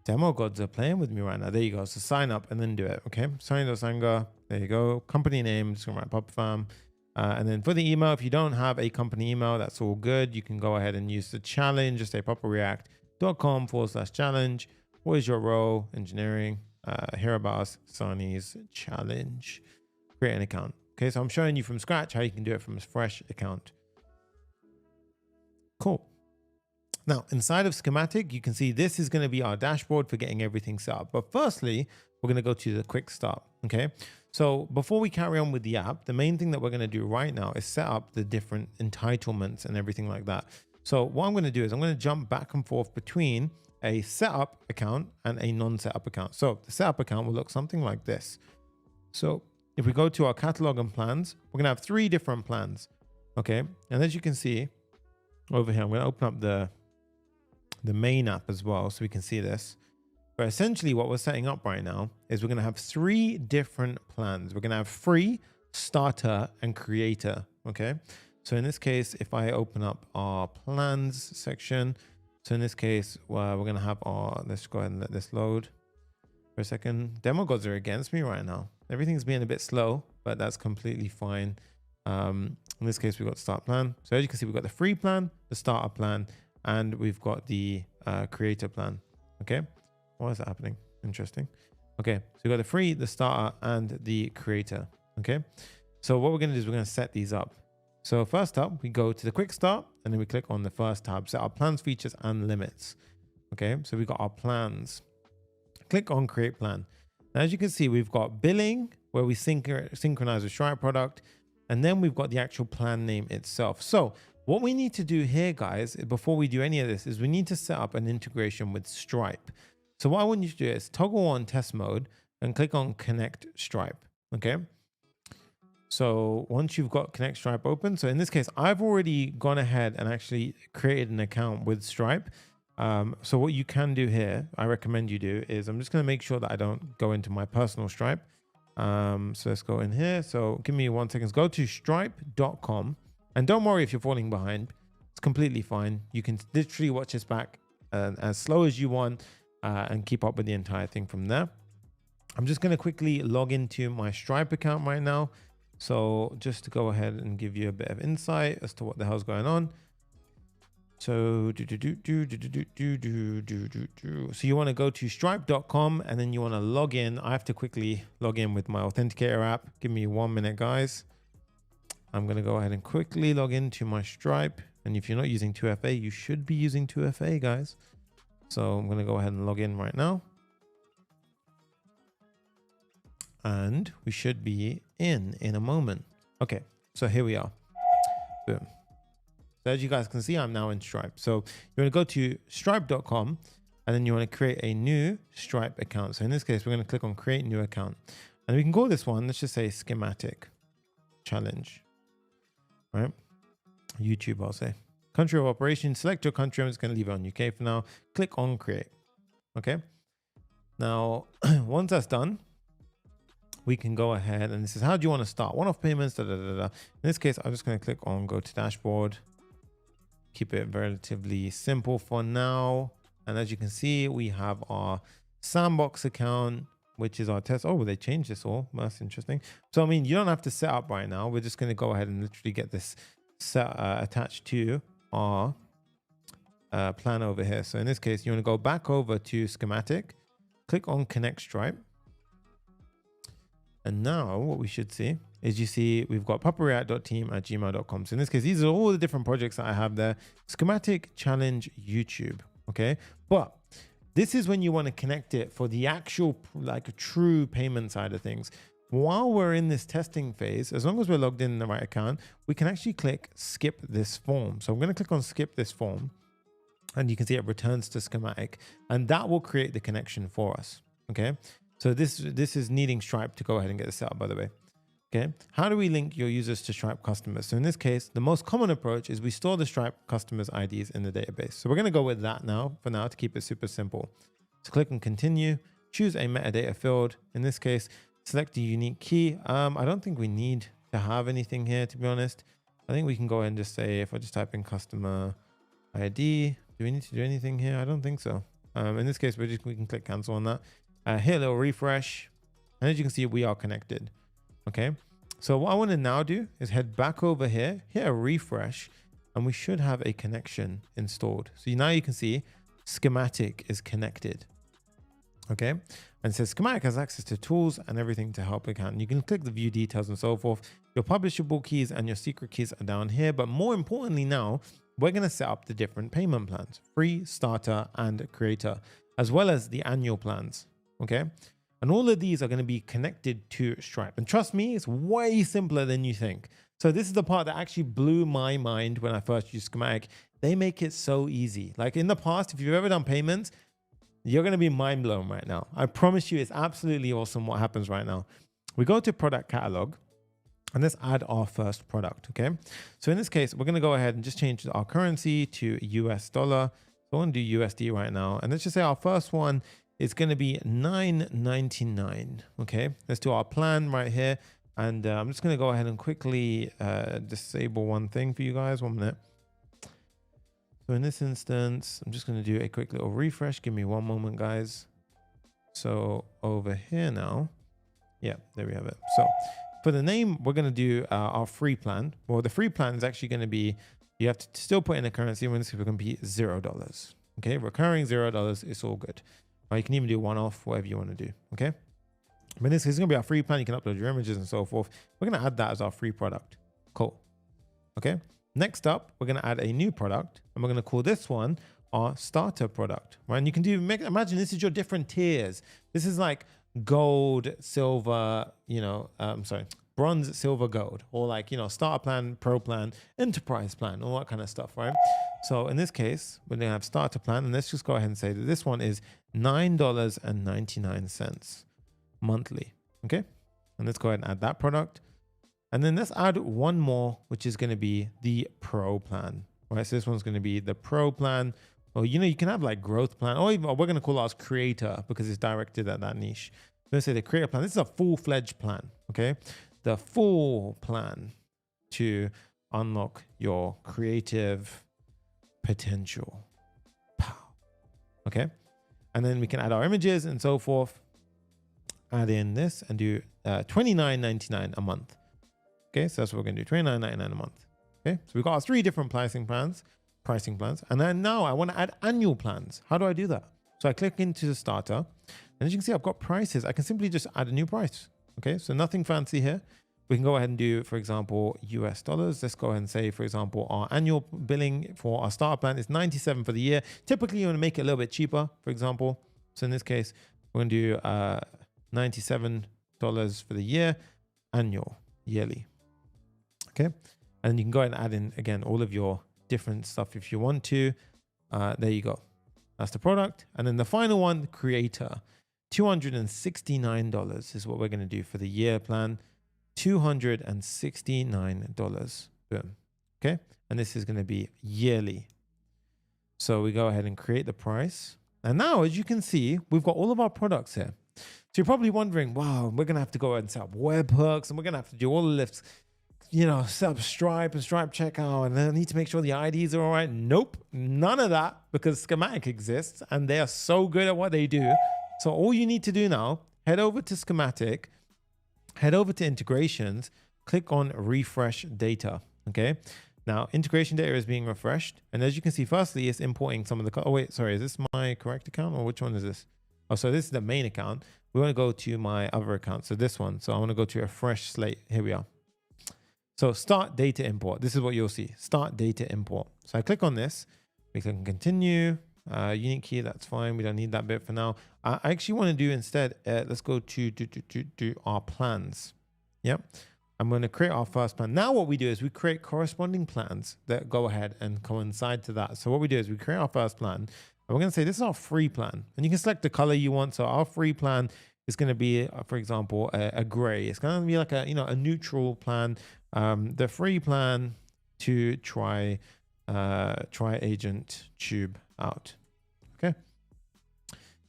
B: Demo gods are playing with me right now. There you go. So sign up and then do it. Okay. Sonny.sangha. There you go. Company name. Just gonna write PubFam. And then for the email, if you don't have a company email, that's all good. You can go ahead and use the challenge. Just say properreact.com/challenge. What is your role? Engineering. Hear about us. Sonny's challenge. Create an account. Okay. So I'm showing you from scratch how you can do it from a fresh account. Cool. Now, inside of schematic, you can see this is going to be our dashboard for getting everything set up. But firstly, we're going to go to the quick start. Okay. So before we carry on with the app, the main thing that we're going to do right now is set up the different entitlements and everything like that. So what I'm going to do is I'm going to jump back and forth between a setup account and a non-setup account. So the setup account will look something like this. So if we go to our catalog and plans, we're going to have 3 different plans. Okay. And as you can see over here, I'm going to open up the main app as well so we can see this. But essentially what we're setting up right now is we're going to have 3 different plans. We're going to have free, starter, and creator. Okay. So in this case, if I open up our plans section, so in this case, we're going to have our, let's go ahead and let this load for a second. Demo gods are against me right now. Everything's being a bit slow, but that's completely fine. In this case, we've got start plan. So as you can see, we've got the free plan, the starter plan, and we've got the creator plan. Okay. Why is that happening? Interesting. Okay. So we've got the free, the starter, and the creator. Okay. So what we're going to do is we're going to set these up. So first up, we go to the quick start and then we click on the first tab, set our plans, features, and limits. Okay. So we've got our plans. Click on create plan. Now, as you can see, we've got billing where we synchronize with Stripe product. And then we've got the actual plan name itself. So what we need to do here, guys, before we do any of this is we need to set up an integration with Stripe. So what I want you to do is toggle on test mode and click on connect Stripe. Okay. So once you've got connect Stripe open, so in this case, I've already gone ahead and actually created an account with Stripe. So what you can do here, I recommend you do, is I'm just going to make sure that I don't go into my personal Stripe. So let's go in here. So give me 1 second. Go to stripe.com. And don't worry if you're falling behind. It's completely fine. You can literally watch this back as slow as you want and keep up with the entire thing from there. I'm just going to quickly log into my Stripe account right now. So just to go ahead and give you a bit of insight as to what the hell's going on. So so you want to go to stripe.com and then you want to log in. I have to quickly log in with my Authenticator app. Give me 1 minute, guys. I'm going to go ahead and quickly log into my Stripe. And if you're not using 2FA, you should be using 2FA, guys. So I'm going to go ahead and log in right now. And we should be in a moment. Okay, so here we are. Boom. So as you guys can see, I'm now in Stripe. So you want to go to stripe.com and then you want to create a new Stripe account. So in this case, we're going to click on create new account. And we can call this one, let's just say Schematic Challenge, right? YouTube, I'll say. Country of operation, select your country. I'm just going to leave it on UK for now. Click on create. Okay. Now, once that's done, we can go ahead and this is how do you want to start? One-off payments, In this case, I'm just going to click on go to dashboard. Keep it relatively simple for now. And as you can see, we have our sandbox account, which is our test. Oh, they changed this all. That's interesting. So, I mean, you don't have to set up right now. We're just going to go ahead and literally get this set, attached to our plan over here. So in this case, you want to go back over to Schematic, click on Connect Stripe. And now what we should see is you see we've got papareact.team@gmail.com. So in this case, these are all the different projects that I have there. Schematic Challenge YouTube. Okay. But this is when you want to connect it for the actual like true payment side of things. While we're in this testing phase, as long as we're logged in the right account, we can actually click skip this form. So I'm going to click on skip this form and you can see it returns to Schematic and that will create the connection for us. Okay. So this is needing Stripe to go ahead and get this set up, by the way. Okay. How do we link your users to Stripe customers? So in this case, the most common approach is we store the Stripe customers IDs in the database. So we're going to go with that now for now to keep it super simple. So click on continue, choose a metadata field. In this case, select a unique key. I don't think we need to have anything here, to be honest. I think we can go ahead and just say, if I just type in customer ID, do we need to do anything here? I don't think so. In this case, we can click cancel on that. Hit a little refresh. And as you can see, we are connected. Okay. So what I want to now do is head back over here, hit a refresh, and we should have a connection installed. So now you can see Schematic is connected. Okay. And it says Schematic has access to tools and everything to help account. You can click the view details and so forth. Your publishable keys and your secret keys are down here. But more importantly now, we're going to set up the different payment plans, free, starter, and creator, as well as the annual plans. Okay. And all of these are going to be connected to Stripe. And trust me, it's way simpler than you think. So this is the part that actually blew my mind when I first used Schematic. They make it so easy. Like in the past, if you've ever done payments, you're going to be mind blown right now. I promise you, it's absolutely awesome what happens right now. We go to product catalog and let's add our first product. Okay. So in this case, we're going to go ahead and just change our currency to US dollar. So I want to do USD right now. And let's just say our first one is going to be $9.99. Okay. Let's do our plan right here. And I'm just going to go ahead and quickly disable one thing for you guys. 1 minute. So in this instance, I'm just going to do a quick little refresh. Give me 1 moment, guys. So over here now. Yeah, there we have it. So for the name, we're going to do our free plan. Well, the free plan is actually going to be, you have to still put in a currency. When this is going to be $0. Okay, recurring $0. It's all good. Or you can even do one-off, whatever you want to do. Okay. But this is going to be our free plan. You can upload your images and so forth. We're going to add that as our free product. Cool. Okay. Next up, we're going to add a new product and we're going to call this one our starter product, right? And you can imagine this is your different tiers. This is like gold, silver, bronze, silver, gold, or like, starter plan, pro plan, enterprise plan, all that kind of stuff, right? So in this case, we're going to have starter plan and let's just go ahead and say that this one is $9.99 monthly. Okay. And let's go ahead and add that product. And then let's add one more, which is going to be the pro plan, right? So this one's going to be the pro plan. Or, you can have like growth plan, or even, we're going to call ours creator because it's directed at that niche. Let's say the creator plan. This is a full-fledged plan. Okay. The full plan to unlock your creative potential. Pow. Okay. And then we can add our images and so forth. Add in this and do $29.99 a month. Okay, so that's what we're going to do, $29.99 a month. Okay, so we've got our 3 different pricing plans. And then now I want to add annual plans. How do I do that? So I click into the starter, and as you can see, I've got prices. I can simply just add a new price. Okay, so nothing fancy here. We can go ahead and do, for example, US dollars. Let's go ahead and say, for example, our annual billing for our starter plan is 97 for the year. Typically, you want to make it a little bit cheaper, for example. So in this case, we're going to do $97 for the year, annual, yearly. Okay, and you can go ahead and add in, again, all of your different stuff if you want to. There you go. That's the product. And then the final one, creator, $269 is what we're going to do for the year plan. $269. Boom. Okay. And this is going to be yearly. So we go ahead and create the price. And now, as you can see, we've got all of our products here. So you're probably wondering, wow, we're going to have to go ahead and set up webhooks, and we're going to have to do all the lifts, you know, set up Stripe and Stripe checkout, and then I need to make sure the IDs are all right. Nope, none of that, because Schematic exists and they are so good at what they do. So all you need to do now, head over to Schematic, head over to integrations, click on refresh data. Okay. Now integration data is being refreshed. And as you can see, firstly, it's importing some of the, oh wait, sorry, is this my correct account or which one is this? Oh, so this is the main account. We want to go to my other account. So this one. So I want to go to a fresh slate. Here we are. So start data import. This is what you'll see. Start data import. So I click on this. We can continue. Unique key, that's fine. We don't need that bit for now. I actually want to do instead, let's go to our plans. Yep. I'm going to create our first plan. Now what we do is we create corresponding plans that go ahead and coincide to that. So what we do is we create our first plan. And we're going to say this is our free plan. And you can select the color you want. So our free plan is going to be, for example, a gray. It's going to be like a, you know, a neutral plan. The free plan to try agent tube out. Okay.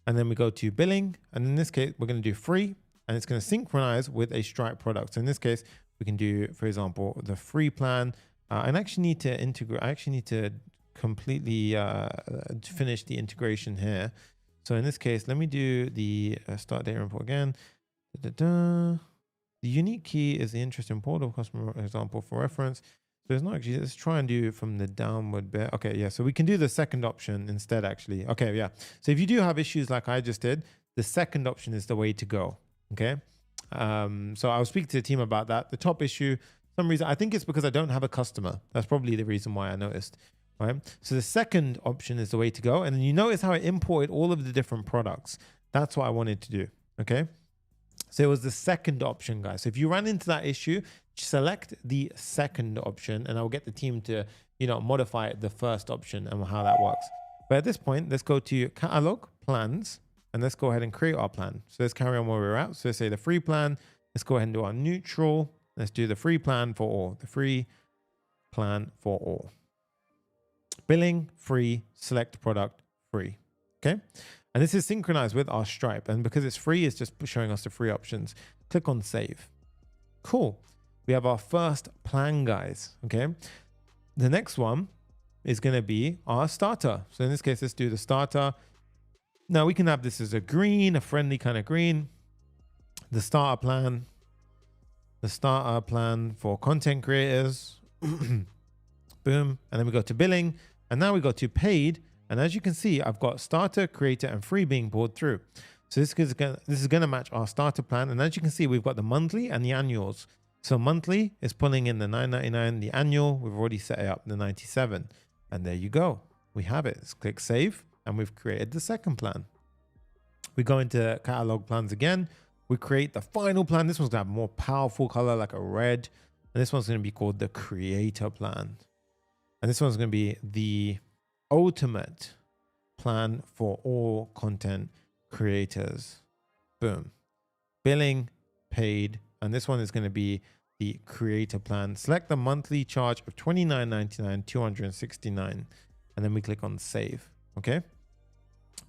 B: And then we go to billing. And in this case, we're going to do free, and it's going to synchronize with a Stripe product. So in this case, we can do, for example, the free plan. And I actually need to integrate. I actually need to completely finish the integration here. So in this case, let me do the start data import again. The unique key is the interest in portal customer example for reference. So it's not actually, let's try and do from the downward bit. Okay, yeah, so we can do the second option instead, actually. Okay, yeah. So if you do have issues like I just did, the second option is the way to go, okay? So I'll speak to the team about that. The top issue, for some reason, I think it's because I don't have a customer. That's probably the reason why I noticed, right? So the second option is the way to go. And then you notice how I imported all of the different products. That's what I wanted to do, okay? So it was the second option, guys. So if you run into that issue, select the second option, and I'll get the team to, you know, modify the first option and how that works. But at this point, let's go to catalog plans, and let's go ahead and create our plan. So let's carry on where we're at. So let's say the free plan. Let's go ahead and do our neutral. Let's do the free plan for all. The free plan for all. Billing, free, select product, free. Okay. And this is synchronized with our Stripe. And because it's free, it's just showing us the free options. Click on save. Cool. We have our first plan, guys. Okay. The next one is going to be our starter. So in this case, let's do the starter. Now we can have this as a green, a friendly kind of green. The starter plan for content creators. Boom. And then we go to billing, and now we go to paid. And as you can see, I've got starter, creator, and free being pulled through. So this is going to match our starter plan. And as you can see, we've got the monthly and the annuals. So monthly is pulling in the $9.99. The annual, we've already set it up, the $97. And there you go. We have it. Let's click save, and we've created the second plan. We go into catalog plans again. We create the final plan. This one's going to have a more powerful color, like a red. And this one's going to be called the creator plan. And this one's going to be the ultimate plan for all content creators. Boom. Billing, paid. And this one is going to be the creator plan. Select the monthly charge of $29.99, $269. And then we click on save. Okay.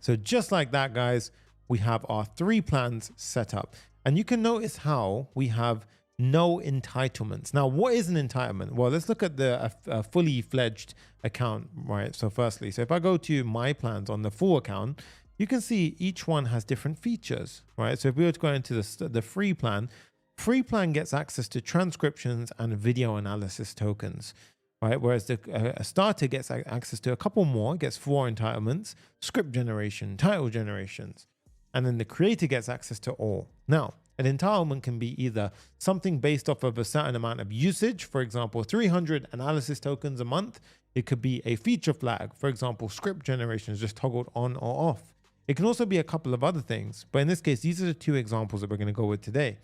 B: So just like that, guys, we have our 3 plans set up. And you can notice how we have no entitlements. Now, what is an entitlement? Well, let's look at the fully fledged account, right? So firstly, so if I go to my plans on the full account, you can see each one has different features, right? So if we were to go into the free plan, Free plan gets access to transcriptions and video analysis tokens, right? Whereas a starter gets access to a couple more, gets 4 entitlements, script generation, title generations, and then the creator gets access to all. Now, an entitlement can be either something based off of a certain amount of usage, for example, 300 analysis tokens a month. It could be a feature flag, for example, script generation is just toggled on or off. It can also be a couple of other things, but in this case, these are the 2 examples that we're going to go with today.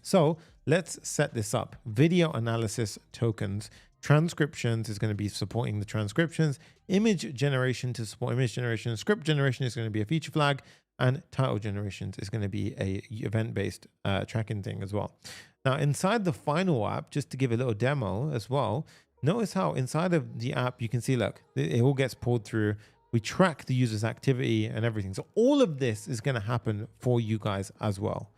B: So let's set this up. Video analysis tokens. Transcriptions is going to be supporting the transcriptions. Image generation to support image generation. Script generation is going to be a feature flag. And title generations is going to be a event-based tracking thing as well. Now, inside the final app, just to give a little demo as well, notice how inside of the app, you can see, look, it all gets pulled through. We track the user's activity and everything. So all of this is going to happen for you guys as well.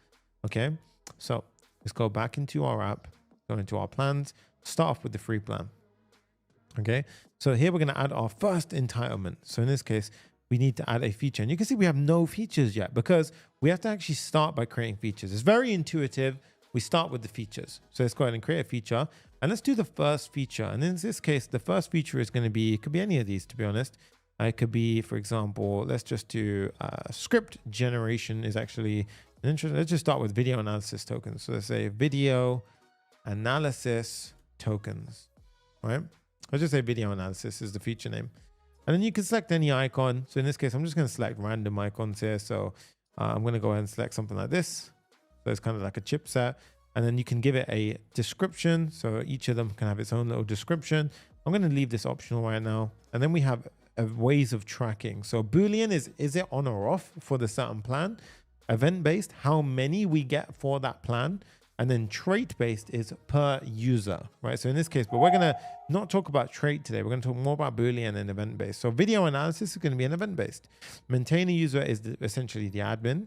B: Okay, so let's go back into our app, go into our plans, start off with the free plan. Okay, so here we're going to add our first entitlement. So in this case, we need to add a feature. And you can see we have no features yet because we have to actually start by creating features. It's very intuitive. We start with the features. So let's go ahead and create a feature. And let's do the first feature. And in this case, the first feature is going to be, it could be any of these, to be honest. It could be, for example, let's just do script generation is actually an interesting. Let's just start with video analysis tokens. So let's say video analysis tokens, right? Let's just say video analysis is the feature name. And then you can select any icon. So in this case, I'm just going to select random icons here. So I'm going to go ahead and select something like this. So it's kind of like a chipset. And then you can give it a description. So each of them can have its own little description. I'm going to leave this optional right now. And then we have ways of tracking. So Boolean is it on or off for the certain plan? Event-based, how many we get for that plan. And then trait-based is per user, right? So in this case, but we're going to not talk about trait today. We're going to talk more about Boolean and event-based. So video analysis is going to be an event-based. Maintainer user is essentially the admin.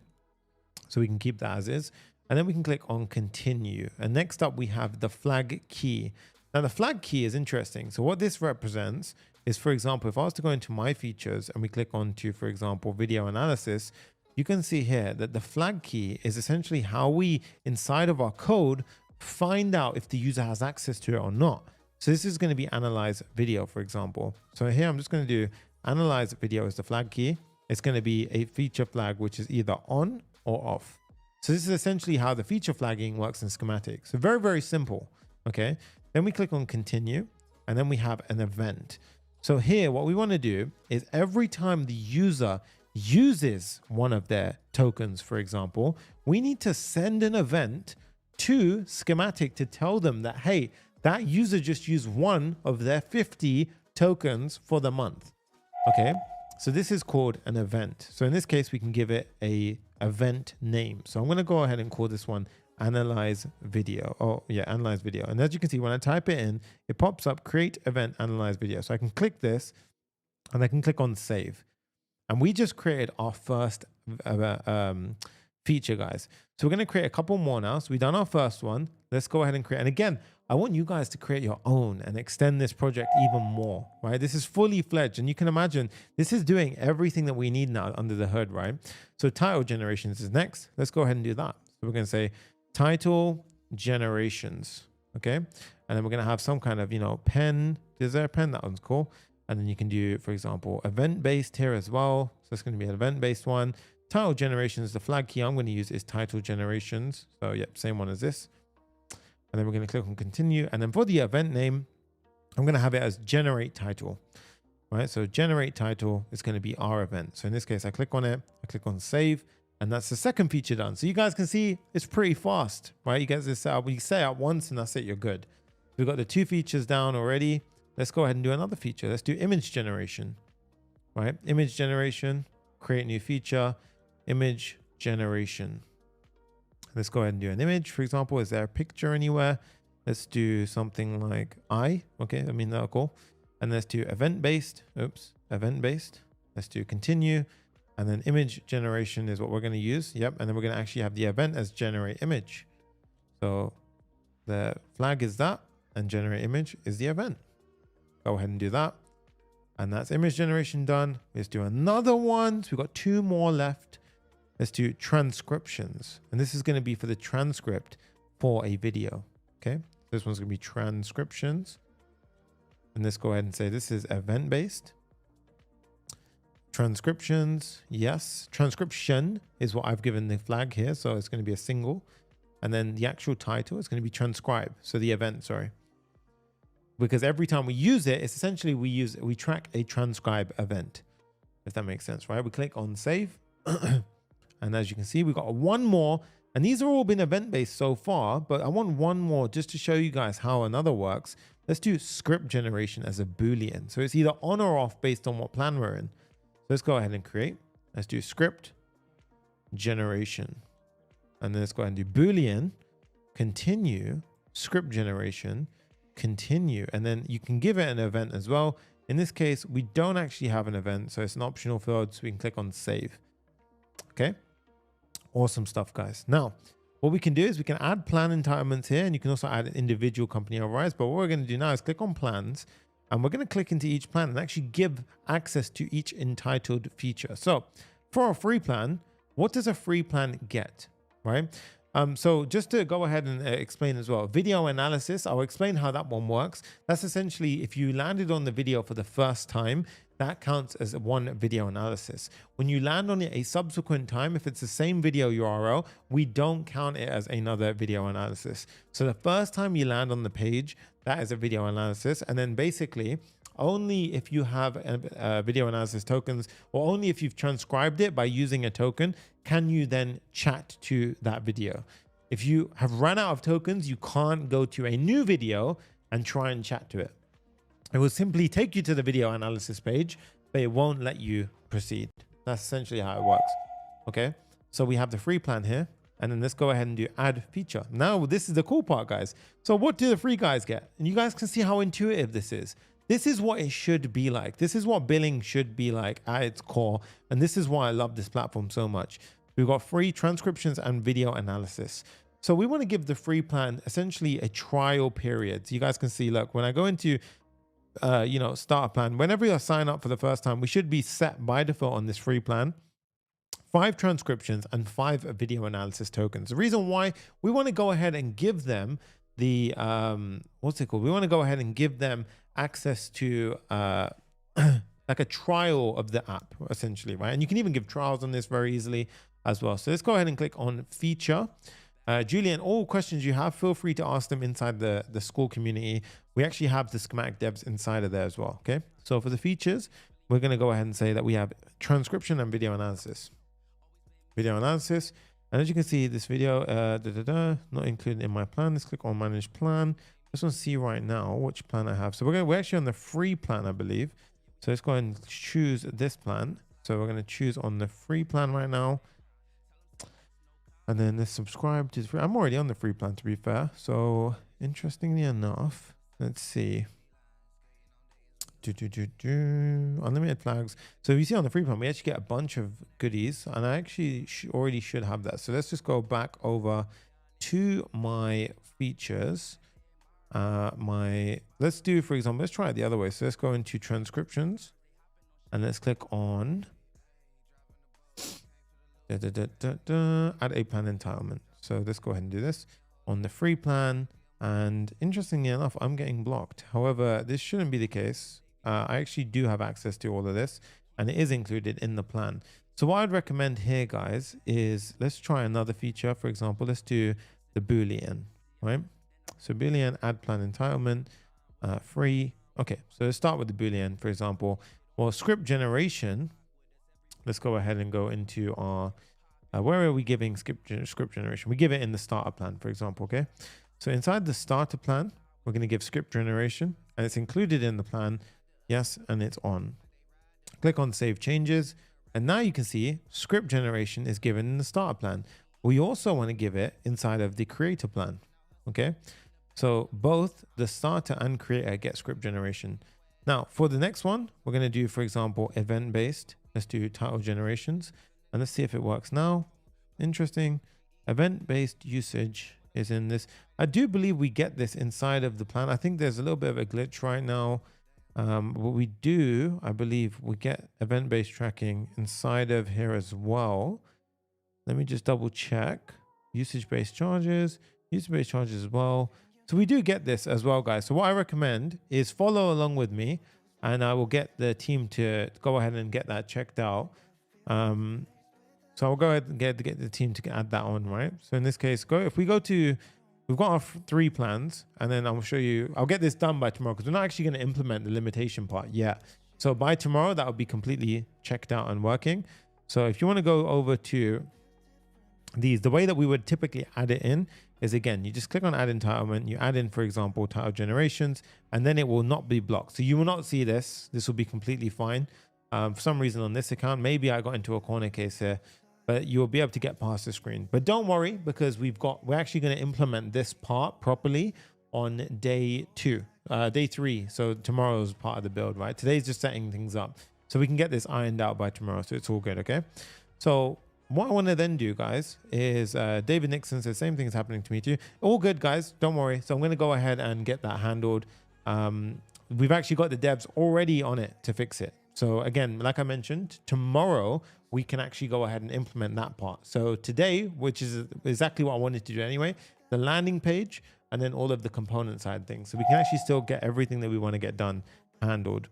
B: So we can keep that as is. And then we can click on continue. And next up, we have the flag key. Now the flag key is interesting. So what this represents is, for example, if I was to go into my features and we click on to, for example, video analysis, you can see here that the flag key is essentially how we, inside of our code, find out if the user has access to it or not. So this is going to be analyze video, for example. So here I'm just going to do analyze video as the flag key. It's going to be a feature flag, which is either on or off. So this is essentially how the feature flagging works in Schematic. So very, very simple. Okay. Then we click on continue, and then we have an event. So here, what we want to do is every time the user uses one of their tokens, for example, we need to send an event to Schematic to tell them that, hey, that user just used one of their 50 tokens for the month. Okay, so this is called an event. So in this case, we can give it a event name. So I'm going to go ahead and call this one analyze video. Oh yeah, analyze video. And as you can see, when I type it in, it pops up create event analyze video. So I can click this and I can click on save. And we just created our first feature, guys. So we're going to create a couple more now. So we've done our first one. Let's go ahead and create. And again, I want you guys to create your own and extend this project even more, right? This is fully fledged. And you can imagine this is doing everything that we need now under the hood, right? So title generations is next. Let's go ahead and do that. So we're going to say title generations. Okay. And then we're going to have some kind of, pen. Is there a pen? That one's cool. And then you can do, for example, event-based here as well. So it's going to be an event-based one. Title generations, the flag key I'm going to use is title generations. So yep, same one as this. And then we're going to click on continue. And then for the event name, I'm going to have it as generate title, right? So generate title is going to be our event. So in this case, I click on it, I click on save, and that's the second feature done. So you guys can see it's pretty fast, right? You guys just set up, you say it once and that's it, you're good. We've got the 2 features down already. Let's go ahead and do another feature. Let's do image generation, right? Image generation, create new feature, image generation. Let's go ahead and do an image. For example, is there a picture anywhere? Let's do something like okay, that'll go. And let's do event-based, event-based. Let's do continue. And then image generation is what we're going to use. Yep. And then we're going to actually have the event as generate image. So the flag is that, and generate image is the event. Go ahead and do that. And that's image generation done. Let's do another one. So we've got 2 more left. Let's do transcriptions. And this is going to be for the transcript for a video. Okay, this one's gonna be transcriptions, and let's go ahead and say this is event based. Transcriptions, yes. Transcription is what I've given the flag here, so it's going to be a single, and then the actual title is going to be transcribe. So the event, sorry, because every time we use it, it's essentially we track a transcribe event, if that makes sense, right? We click on save, and as you can see, we've got one more, and these have all been event based so far, but I want one more just to show you guys how another works. Let's do script generation as a Boolean, so it's either on or off based on what plan we're in. So let's go ahead and create. Let's do script generation. And then let's go ahead and do Boolean, continue, script generation, continue. And then you can give it an event as well. In this case, we don't actually have an event, so it's an optional field, so we can click on save. Okay. Awesome stuff, guys. Now, what we can do is we can add plan entitlements here, and you can also add individual company overrides. But what we're going to do now is click on plans. And we're going to click into each plan and actually give access to each entitled feature. So for a free plan, what does a free plan get, right? So just to go ahead and explain as well, video analysis, I'll explain how that one works. That's essentially if you landed on the video for the first time, that counts as one video analysis. When you land on it a subsequent time, if it's the same video URL, we don't count it as another video analysis. So the first time you land on the page, that is a video analysis. And then basically only if you have a video analysis tokens, or only if you've transcribed it by using a token, can you then chat to that video. If you have run out of tokens, you can't go to a new video and try and chat to it. It will simply take you to the video analysis page, but it won't let you proceed. That's essentially how it works. Okay, so we have the free plan here, and then let's go ahead and do add feature. Now, this is the cool part, guys. So what do the free guys get? And you guys can see how intuitive this is. This is what it should be like. This is what billing should be like at its core. And this is why I love this platform so much. We've got free transcriptions and video analysis. So we want to give the free plan essentially a trial period. So you guys can see, look, when I go into start a plan, whenever you sign up for the first time, we should be set by default on this free plan 5 transcriptions and 5 video analysis tokens. The reason why we want to go ahead and give them the we want to go ahead and give them access to like a trial of the app, essentially, right? And you can even give trials on this very easily as well. So let's go ahead and click on feature. Julian, all questions you have, feel free to ask them inside the school community. We actually have the schematic devs inside of there as well. Okay, so for the features, we're going to go ahead and say that we have transcription and video analysis. Video analysis, and as you can see, this video not included in my plan. Let's click on manage plan. I just want to see right now which plan I have. So we're actually on the free plan, I believe. So let's go ahead and choose this plan. So we're going to choose on the free plan right now. And then let's subscribe to the free. I'm already on the free plan, to be fair. So interestingly enough, let's see. Unlimited flags. So if you see on the free plan, we actually get a bunch of goodies, and I actually already should have that. So let's just go back over to my features. Let's do, for example, let's try it the other way. So let's go into transcriptions and let's click on add a plan entitlement. So let's go ahead and do this on the free plan. And interestingly enough, I'm getting blocked. However, this shouldn't be the case. I actually do have access to all of this, and it is included in the plan. So what I'd recommend here, guys, is let's try another feature. For example, let's do the Boolean, right? So Boolean add plan entitlement, free. Okay, so let's start with the Boolean, for example. Well, script generation, let's go ahead and go into our, where are we giving script generation? We give it in the starter plan, for example, okay? So inside the starter plan, we're going to give script generation, and it's included in the plan. Yes, and it's on. Click on save changes, and now you can see script generation is given in the starter plan. We also want to give it inside of the creator plan. Okay, so both the starter and creator get script generation. Now for the next one, we're going to do, for example, event based. Let's do title generations, and let's see if it works now. Interesting. Event based usage is in this. I do believe we get this inside of the plan. I think there's a little bit of a glitch right now. What we do, I believe we get event-based tracking inside of here as well. Let me just double check. Usage-based charges. user-based charges as well. So we do get this as well, guys. So what I recommend is follow along with me, and I will get the team to go ahead and get that checked out. So I'll go ahead and get the team to add that on, right? So in this case, if we go to, we've got our 3 plans, and then I'll show you, I'll get this done by tomorrow because we're not actually going to implement the limitation part yet. So by tomorrow, that will be completely checked out and working. So if you want to go over to these, the way that we would typically add it in is, again, you just click on add entitlement, you add in, for example, title generations, and then it will not be blocked. So you will not see this. This will be completely fine. For some reason on this account, maybe I got into a corner case here, but you'll be able to get past the screen. But don't worry, because we're actually going to implement this part properly on day 3. So tomorrow's part of the build, right? Today's just setting things up so we can get this ironed out by tomorrow. So it's all good. Okay. So what I want to then do, guys, is David Nixon says same thing is happening to me too. All good, guys. Don't worry. So I'm going to go ahead and get that handled. We've actually got the devs already on it to fix it. So again, like I mentioned, tomorrow we can actually go ahead and implement that part. So today, which is exactly what I wanted to do anyway, the landing page and then all of the component side things. So we can actually still get everything that we want to get done handled.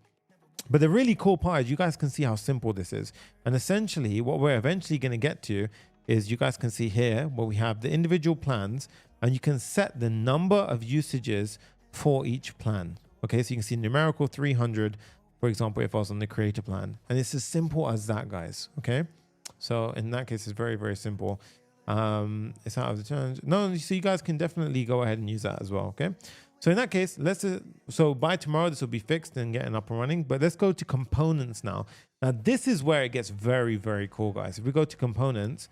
B: But the really cool part is you guys can see how simple this is. And essentially what we're eventually going to get to is, you guys can see here where we have the individual plans, and you can set the number of usages for each plan. Okay, so you can see numerical 300, for example, if I was on the creator plan. And it's as simple as that, guys. Okay, so in that case, it's very, very simple. It's out of the challenge. No, so you guys can definitely go ahead and use that as well. Okay, so in that case, so by tomorrow, this will be fixed and getting up and running. But let's go to components now. Now, this is where it gets very, very cool, guys. If we go to components,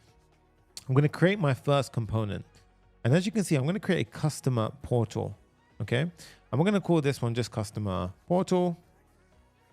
B: I'm going to create my first component. And as you can see, I'm going to create a customer portal. Okay, and we're going to call this one just customer portal.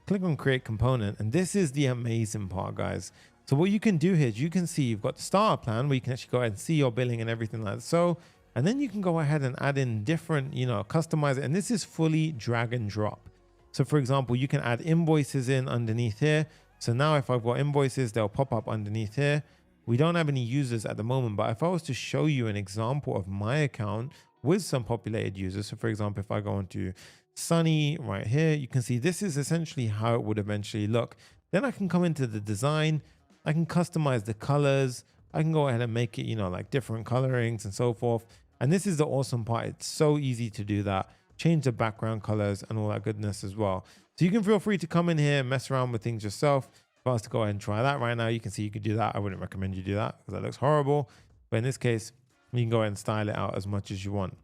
B: Click on create component, and this is the amazing part, guys. So what you can do here is you can see you've got the starter plan where you can actually go ahead and see your billing and everything like that. So, and then you can go ahead and add in different, customize it. And this is fully drag and drop. So for example, you can add invoices in underneath here. So now if I've got invoices, they'll pop up underneath here. We don't have any users at the moment, but if I was to show you an example of my account with some populated users. So for example, if I go into Sonny right here, you can see this is essentially how it would eventually look. Then I can come into the design. I can customize the colors. I can go ahead and make it, like different colorings and so forth. And this is the awesome part. It's so easy to do that. Change the background colors and all that goodness as well. So you can feel free to come in here and mess around with things yourself. If I was to go ahead and try that right now, you can see you could do that. I wouldn't recommend you do that because that looks horrible. But in this case, you can go ahead and style it out as much as you want.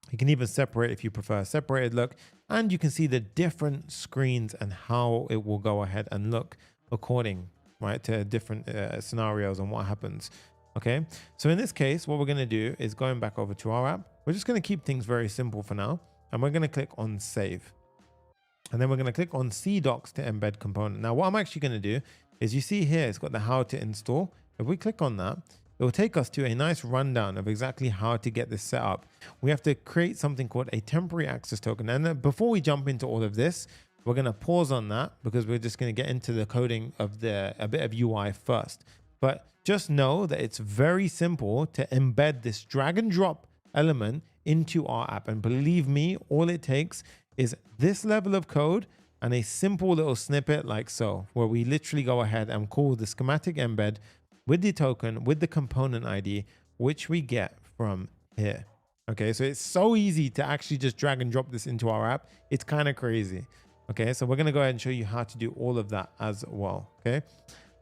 B: You can even separate if you prefer a separated look, and you can see the different screens and how it will go ahead and look according, right, to different scenarios and what happens. Okay, so in this case, what we're going to do is going back over to our app. We're just going to keep things very simple for now, and we're going to click on save. And then we're going to click on CDocs to embed component. Now, what I'm actually going to do is, you see here, it's got the how to install. If we click on that, it will take us to a nice rundown of exactly how to get this set up. We have to create something called a temporary access token. And before we jump into all of this, we're going to pause on that because we're just going to get into the coding of a bit of UI first. But just know that it's very simple to embed this drag and drop element into our app. And believe me, all it takes is this level of code and a simple little snippet like so, where we literally go ahead and call the schematic embed with the token, with the component ID, which we get from here. Okay, so it's so easy to actually just drag and drop this into our app. It's kind of crazy. Okay, so we're going to go ahead and show you how to do all of that as well. Okay,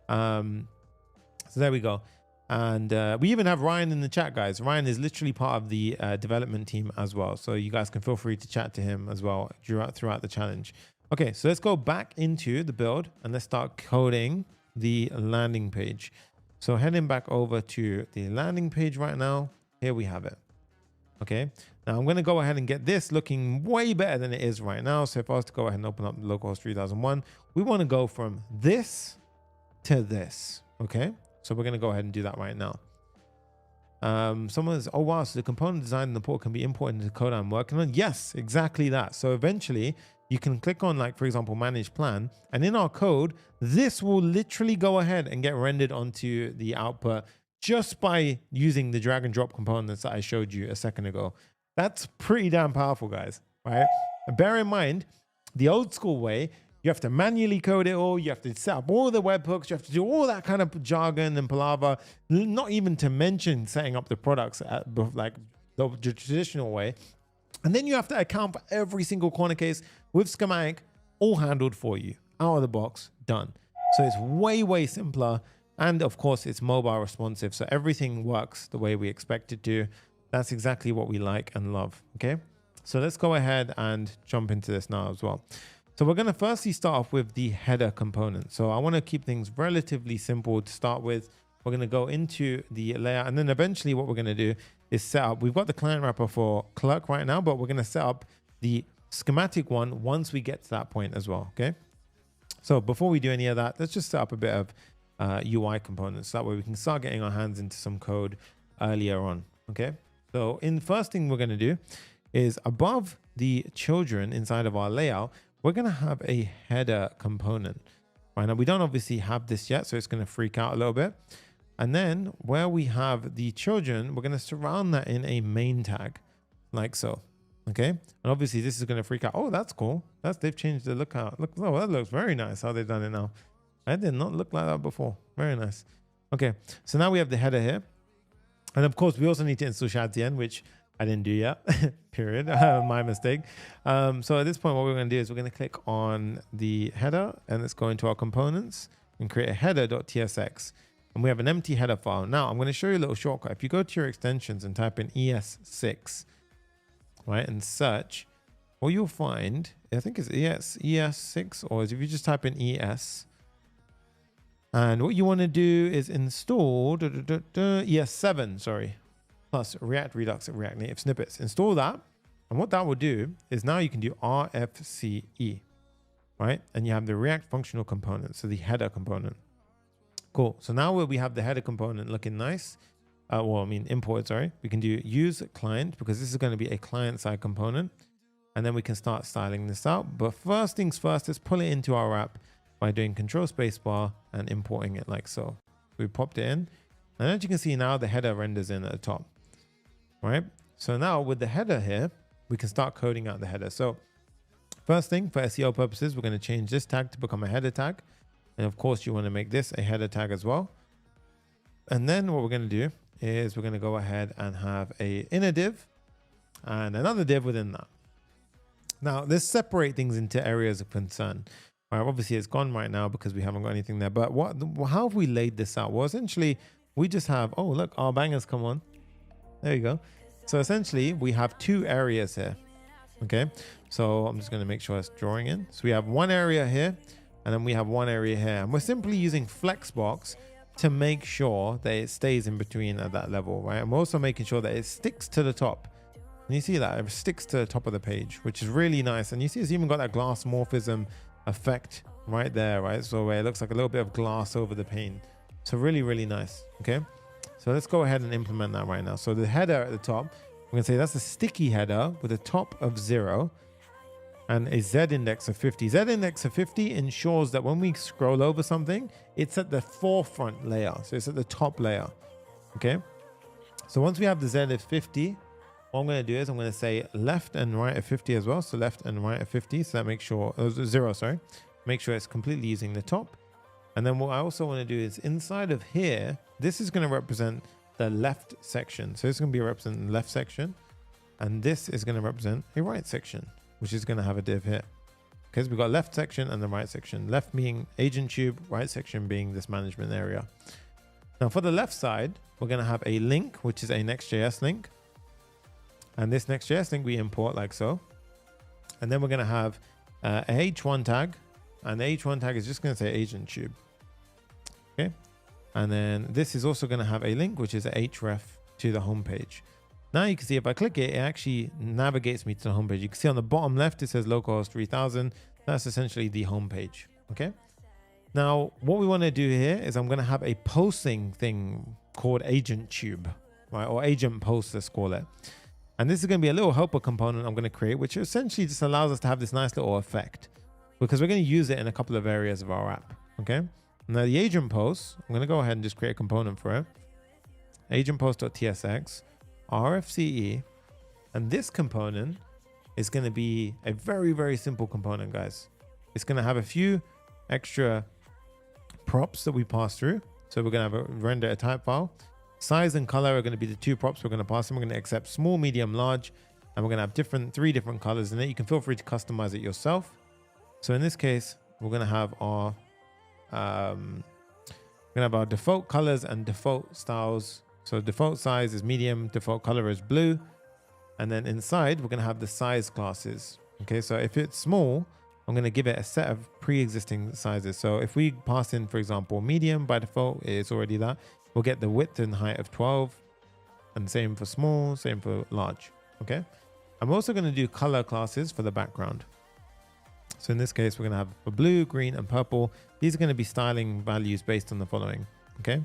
B: so there we go. And we even have Ryan in the chat, guys. Ryan is literally part of the development team as well. So you guys can feel free to chat to him as well throughout the challenge. Okay, so let's go back into the build and let's start coding the landing page. So heading back over to the landing page right now, here we have it. Okay, now I'm going to go ahead and get this looking way better than it is right now. So if I was to go ahead and open up localhost 3001, we want to go from this to this. Okay, so we're going to go ahead and do that right now. Someone says, oh wow, so the component design in the port can be imported into the code I'm working on. Yes, exactly that. So eventually you can click on, like, for example, manage plan, and in our code, this will literally go ahead and get rendered onto the output just by using the drag and drop components that I showed you a second ago. That's pretty damn powerful, guys, right? And bear in mind, the old school way, you have to manually code it all. You have to set up all the webhooks. You have to do all that kind of jargon and palaver, not even to mention setting up the products like the traditional way. And then you have to account for every single corner case with Schematic, all handled for you, out of the box, done. So it's way, way simpler. And of course, it's mobile responsive. So everything works the way we expect it to. That's exactly what we like and love. Okay. So let's go ahead and jump into this now as well. So we're going to firstly start off with the header component. So I want to keep things relatively simple to start with. We're going to go into the layout, and then eventually what we're going to do is set up. We've got the client wrapper for Clerk right now, but we're going to set up the schematic one once we get to that point as well. Okay. So before we do any of that, let's just set up a bit of UI components. That way we can start getting our hands into some code earlier on. Okay. So in the first thing we're going to do is above the children inside of our layout, we're going to have a header component. Right now, we don't obviously have this yet, so it's going to freak out a little bit. And then where we have the children, we're going to surround that in a main tag like so. Okay. And obviously this is going to freak out. Oh, that's cool. They've changed the lookout. Look, oh, that looks very nice how they've done it now. I did not look like that before. Very nice. Okay. So now we have the header here. And of course, we also need to install Shadcn, which I didn't do yet, period. My mistake. So at this point, what we're going to do is we're going to click on the header, and let's go into our components and create a header.tsx. And we have an empty header file. Now I'm going to show you a little shortcut. If you go to your extensions and type in ES6, right, and search, what you'll find, I think it's ES6, or if you just type in ES, and what you want to do is install ES7, sorry, plus React Redux and React Native snippets. Install that. And what that will do is now you can do RFCE, right? And you have the React functional component, so the header component. Cool. So now we have the header component looking nice. Imported, sorry. We can do use client because this is going to be a client side component. And then we can start styling this out. But first things first, let's pull it into our app by doing Control Spacebar and importing it like so. We popped it in. And as you can see now, the header renders in at the top. Right. So now with the header here, we can start coding out the header. So first thing, for SEO purposes, we're going to change this tag to become a header tag. And of course, you want to make this a header tag as well. And then what we're going to do is we're going to go ahead and have a inner div and another div within that. Now, let's separate things into areas of concern. Right, obviously, it's gone right now because we haven't got anything there. But how have we laid this out? Well, essentially, we just have, oh, look, our bangers come on. There you go. So essentially, we have two areas here. Okay, so I'm just going to make sure it's drawing in. So we have one area here, and then we have one area here. And we're simply using Flexbox to make sure that it stays in between at that level, right? And we're also making sure that it sticks to the top. And you see that it sticks to the top of the page, which is really nice. And you see it's even got that glass morphism effect right there, right? So where it looks like a little bit of glass over the pane. So really, really nice. Okay. So let's go ahead and implement that right now. So the header at the top, we're going to say that's a sticky header with a top of 0 and a Z index of 50. Z index of 50 ensures that when we scroll over something, it's at the forefront layer. So it's at the top layer. Okay. So once we have the Z of 50, what I'm going to do is I'm going to say left and right of 50 as well. So left and right of 50. So that makes sure, 0, sorry. Make sure it's completely using the top. And then what I also want to do is inside of here, this is going to represent the left section. So it's going to be representing the left section. And this is going to represent a right section, which is going to have a div here. Okay, so we've got left section and the right section. Left being agent tube, right section being this management area. Now for the left side, we're going to have a link, which is a Next.js link. And this Next.js link we import like so. And then we're going to have a H1 tag. And the H1 tag is just going to say agent tube. Okay. And then this is also going to have a link, which is a href to the home page. Now you can see if I click it, it actually navigates me to the home page. You can see on the bottom left, it says localhost 3000. That's essentially the home page. Okay. Now, what we want to do here is I'm going to have a posting thing called agent tube, right? Or agent post, let's call it. And this is going to be a little helper component I'm going to create, which essentially just allows us to have this nice little effect because we're going to use it in a couple of areas of our app. Okay. Now the agent post, I'm going to go ahead and just create a component for it. agent post.tsx, RFCE, and this component is going to be a very, very simple component, guys. It's going to have a few extra props that we pass through. So we're going to have a render a type file. Size and color are going to be the two props we're going to pass in. We're going to accept small, medium, large, and we're going to have three different colors in it. You can feel free to customize it yourself. So in this case, we're going to have our default colors and default styles. So default size is medium, default color is blue. And then inside, we're going to have the size classes. Okay, so if it's small, I'm going to give it a set of pre-existing sizes. So if we pass in, for example, medium by default, it's already that. We'll get the width and height of 12. And same for small, same for large. Okay. I'm also going to do color classes for the background. So in this case, we're going to have for blue, green, and purple. These are going to be styling values based on the following. Okay.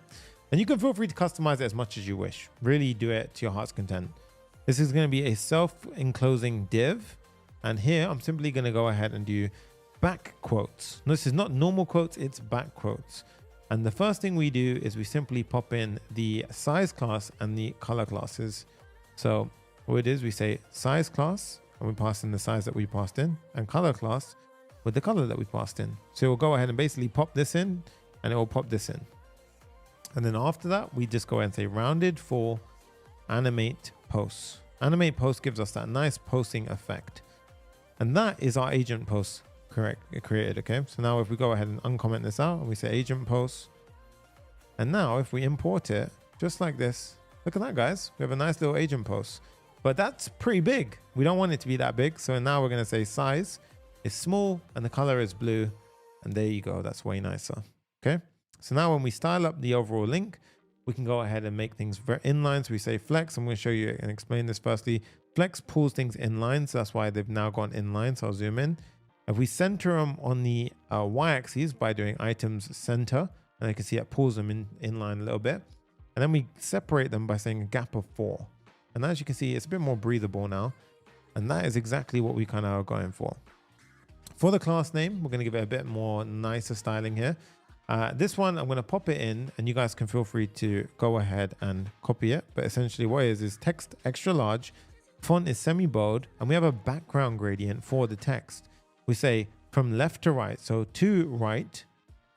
B: And you can feel free to customize it as much as you wish. Really do it to your heart's content. This is going to be a self-enclosing div. And here I'm simply going to go ahead and do back quotes. No, this is not normal quotes, it's back quotes. And the first thing we do is we simply pop in the size class and the color classes. So what it is, we say size class, and we pass in the size that we passed in, and color class with the color that we passed in. So we'll go ahead and basically pop this in, and it will pop this in. And then after that, we just go ahead and say rounded for animate posts. Animate post gives us that nice posting effect. And that is our agent post created. Okay. So now if we go ahead and uncomment this out and we say agent post, and now if we import it just like this, look at that, guys, we have a nice little agent post, but that's pretty big. We don't want it to be that big. So now we're going to say size is small and the color is blue. And there you go. That's way nicer. Okay. So now when we style up the overall link, we can go ahead and make things very inline. So we say flex. I'm going to show you and explain this firstly. Flex pulls things inline. So that's why they've now gone inline. So I'll zoom in. If we center them on the y-axis by doing items center, and you can see it pulls them inline a little bit. And then we separate them by saying a gap of 4. And as you can see, it's a bit more breathable now. And that is exactly what we kind of are going for. For the class name, we're going to give it a bit more nicer styling here. This one, I'm going to pop it in, and you guys can feel free to go ahead and copy it. But essentially what it is text extra large, font is semi-bold, and we have a background gradient for the text. We say from left to right. So to right,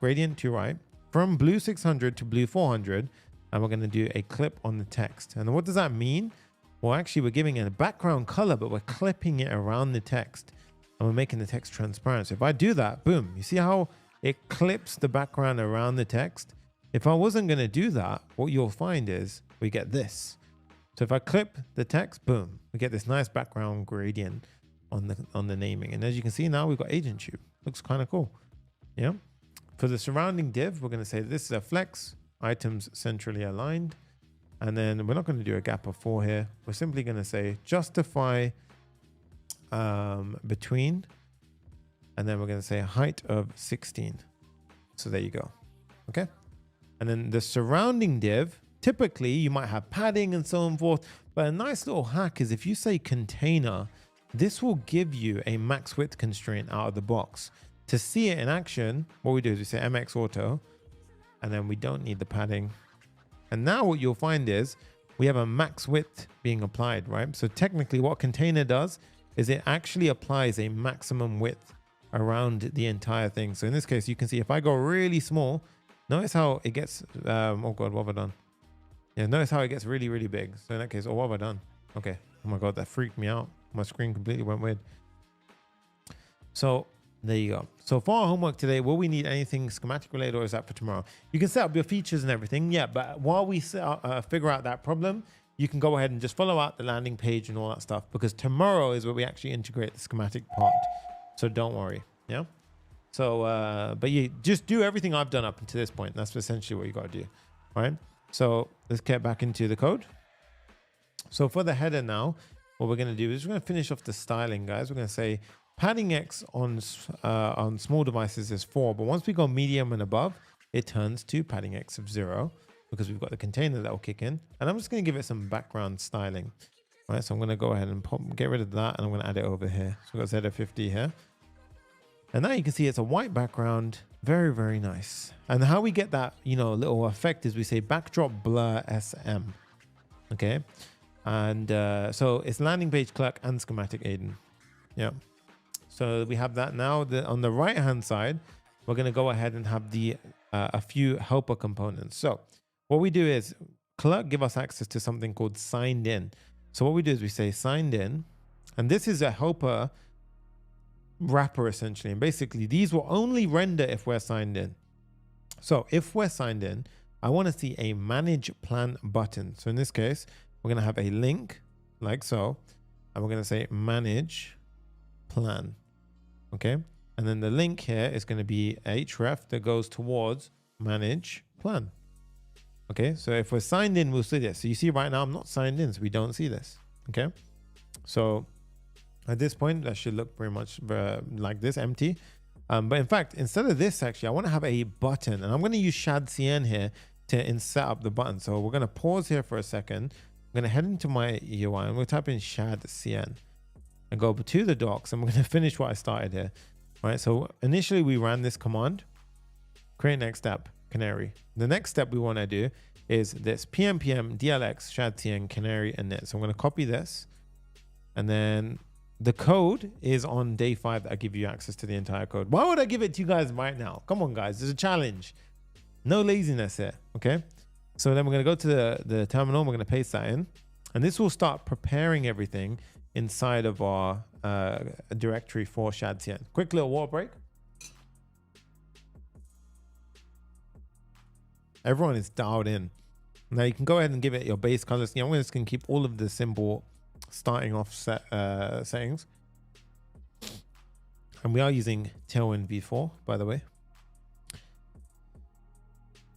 B: gradient to right, from blue 600 to blue 400. And we're going to do a clip on the text. And what does that mean? Well, actually, we're giving it a background color, but we're clipping it around the text. And we're making the text transparent. So if I do that, boom, you see how it clips the background around the text? If I wasn't going to do that, what you'll find is we get this. So if I clip the text, boom, we get this nice background gradient on the naming. And as you can see now, we've got agent tube. Looks kind of cool. Yeah. For the surrounding div, we're going to say this is a flex, items centrally aligned. And then we're not going to do a gap of 4 here. We're simply going to say justify between, and then we're going to say height of 16. So there you go. Okay. And then the surrounding div, typically you might have padding and so on forth, but a nice little hack is if you say container, this will give you a max width constraint out of the box. To see it in action, what we do is we say MX auto, and then we don't need the padding. And now what you'll find is we have a max width being applied, right? So technically what container does is it actually applies a maximum width around the entire thing. So in this case, you can see if I go really small, notice how it gets, oh God, what have I done? Yeah, notice how it gets really, really big. So in that case, oh, what have I done? Okay. Oh my God, that freaked me out. My screen completely went weird. So there you go. So for our homework today, will we need anything schematic related, or is that for tomorrow? You can set up your features and everything. Yeah, but while we figure out that problem, you can go ahead and just follow out the landing page and all that stuff, because tomorrow is where we actually integrate the schematic part. So don't worry. Yeah. So, but you just do everything I've done up until this point. That's essentially what you got to do. All right. So let's get back into the code. So for the header now, what we're going to do is we're going to finish off the styling, guys. We're going to say padding X on small devices is 4, but once we go medium and above, it turns to padding X of 0, because we've got the container that will kick in. And I'm just going to give it some background styling. All right, so I'm going to go ahead and get rid of that, and I'm going to add it over here. So we've got Z50 here. And now you can see it's a white background. Very, very nice. And how we get that, little effect is we say backdrop blur SM. Okay. And so it's landing page clerk and schematic Aiden. Yeah. So we have that now. On the right hand side, we're going to go ahead and have a few helper components. So what we do is Clerk give us access to something called signed in. So what we do is we say signed in, and this is a helper wrapper essentially. And basically these will only render if we're signed in. So if we're signed in, I want to see a manage plan button. So in this case, we're going to have a link like so, and we're going to say manage plan. Okay. And then the link here is going to be href that goes towards manage plan. Okay. So if we're signed in, we'll see this. So you see right now, I'm not signed in, so we don't see this. Okay. So at this point, that should look pretty much like this, empty. But in fact, instead of this, actually, I want to have a button, and I'm going to use Shadcn here to set up the button. So we're going to pause here for a second. I'm going to head into my UI and we'll type in Shadcn and go to the docs, and we're going to finish what I started here. All right. So initially we ran this command, create next step, canary. The next step we want to do is this pmpm dlx Shadcn canary init. So I'm going to copy this, and then the code is on day 5 that I give you access to the entire code. Why would I give it to you guys right now? Come on, guys. There's a challenge. No laziness here. Okay. So then we're going to go to the terminal. We're going to paste that in. And this will start preparing everything inside of our directory for Shadcn. Quick little water break. Everyone is dialed in. Now you can go ahead and give it your base colors. I'm just going to keep all of the simple starting off settings, and we are using Tailwind v4, by the way.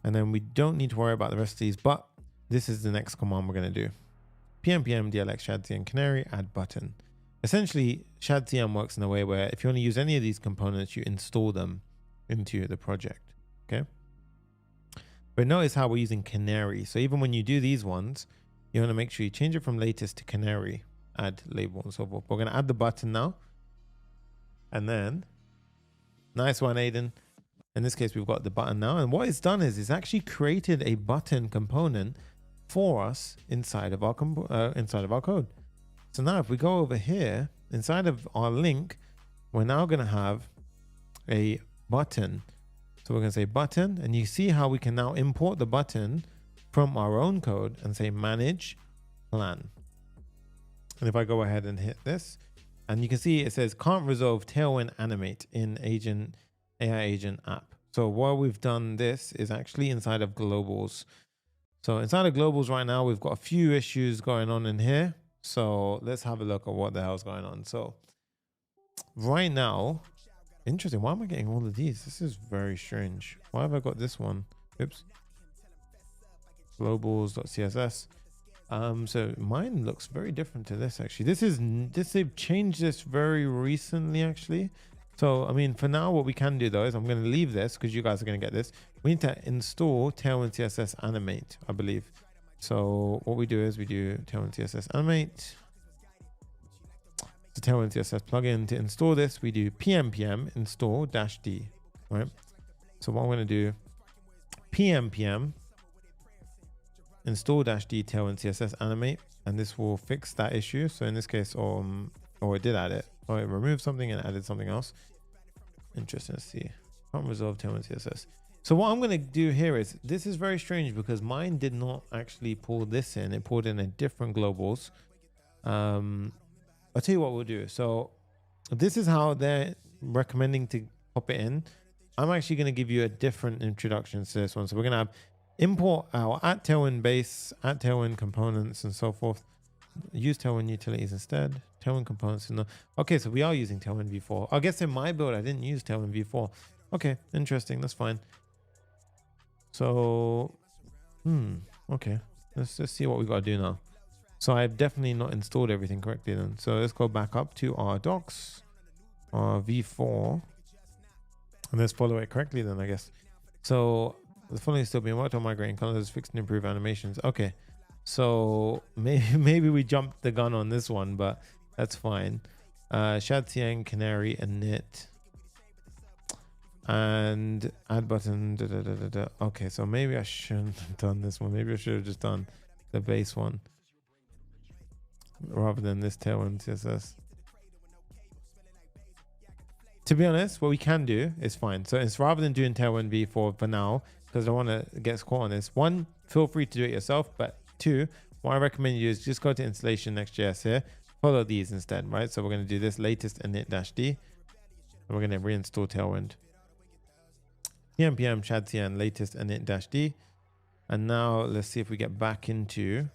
B: And then we don't need to worry about the rest of these, but this is the next command we're going to do. pmpm dlx Shadcn canary add button. Essentially, Shadcn works in a way where if you want to use any of these components, you install them into the project. Okay. But notice how we're using canary. So even when you do these ones, you want to make sure you change it from latest to canary, add label and so forth. We're going to add the button now. And then, nice one, Aiden. In this case, we've got the button now. And what it's done is it's actually created a button component for us inside of our code. So now if we go over here, inside of our link, we're now going to have a button. So we're going to say button, and you see how we can now import the button from our own code and say manage plan. And if I go ahead and hit this, and you can see it says can't resolve Tailwind animate in AI agent app. So while we've done this is actually inside of globals. So inside of globals right now, we've got a few issues going on in here. So let's have a look at what the hell's going on. So right now, interesting. Why am I getting all of these? This is very strange. Why have I got this one? Oops. Globals.css. So mine looks very different to this actually. They've changed this very recently actually. So I mean, for now, what we can do though is I'm going to leave this because you guys are going to get this. We need to install Tailwind CSS animate, I believe. So what we do is we do Tailwind CSS animate. The Tailwind CSS plugin. To install this, we do pmpm install -d, right? So what I'm going to do, pmpm install -d Tailwind CSS animate, and this will fix that issue. So in this case, it did add it, or it removed something and added something else. Interesting to see. Can't resolve Tailwind CSS. So what I'm going to do here is, this is very strange because mine did not actually pull this in. It pulled in a different globals. I'll tell you what we'll do. So this is how they're recommending to pop it in. I'm actually going to give you a different introduction to this one. So we're going to have import our @Tailwind base, @Tailwind components, and so forth. Use Tailwind utilities instead. Tailwind components. Okay, so we are using Tailwind v4. I guess in my build, I didn't use Tailwind v4. Okay, interesting. That's fine. So, okay. Let's see what we got to do now. So I've definitely not installed everything correctly then. So let's go back up to our docs, our v4, and let's follow it correctly then, I guess. So the following is still being worked on, migrating colors, fixed and improved animations. Okay. So maybe we jumped the gun on this one, but that's fine. Shadcn canary init. and add button. Okay, so maybe I shouldn't have done this one. Maybe I should have just done the base one rather than this tailwind CSS. To be honest, what we can do is fine. So it's rather than doing tailwind v for now, because I don't want to get caught on this. One, feel free to do it yourself. But two, what I recommend you is just go to installation Next.js here, follow these instead, right? So we're going to do this latest init-d, and we're going to reinstall tailwind. npm Shadcn latest init-d, and now let's see if we get back into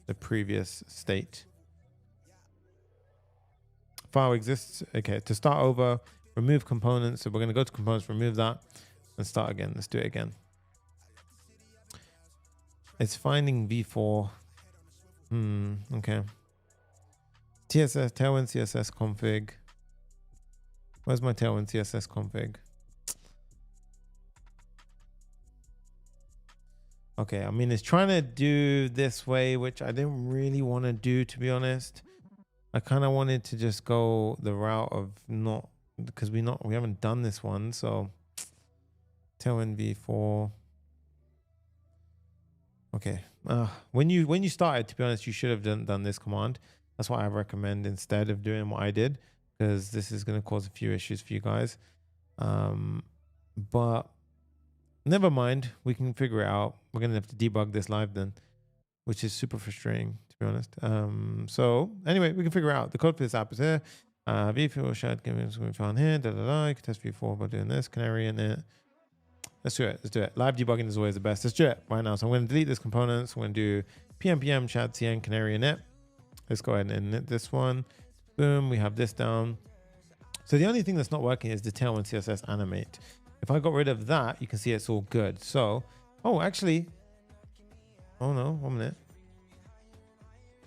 B: the previous state. File exists. Okay, to start over, remove components. So we're going to go to components, remove that, and start again. Let's do it again. It's finding v4. Okay. TSS tailwind CSS config. Where's my tailwind CSS config? Okay, I mean, it's trying to do this way, which I didn't really want to do, to be honest. I kind of wanted to just go the route of not, because we haven't done this one. So tailwind v4. Okay. When you started, to be honest, you should have done this command. That's what I recommend instead of doing what I did, because this is going to cause a few issues for you guys. But never mind, we can figure it out. We're going to have to debug this live then, which is super frustrating, to be honest. So anyway, we can figure out. The code for this app is here. v4 Shadcn is going to be found here. You can test v4 by doing this. Canary in it. Let's do it. Let's do it. Live debugging is always the best. Let's do it right now. So I'm going to delete this component. So I'm going to do pnpm Shadcn canary init. Let's go ahead and init this one. Boom. We have this down. So the only thing that's not working is the tailwind CSS animate. If I got rid of that, you can see it's all good. So, oh, actually, oh no, 1 minute.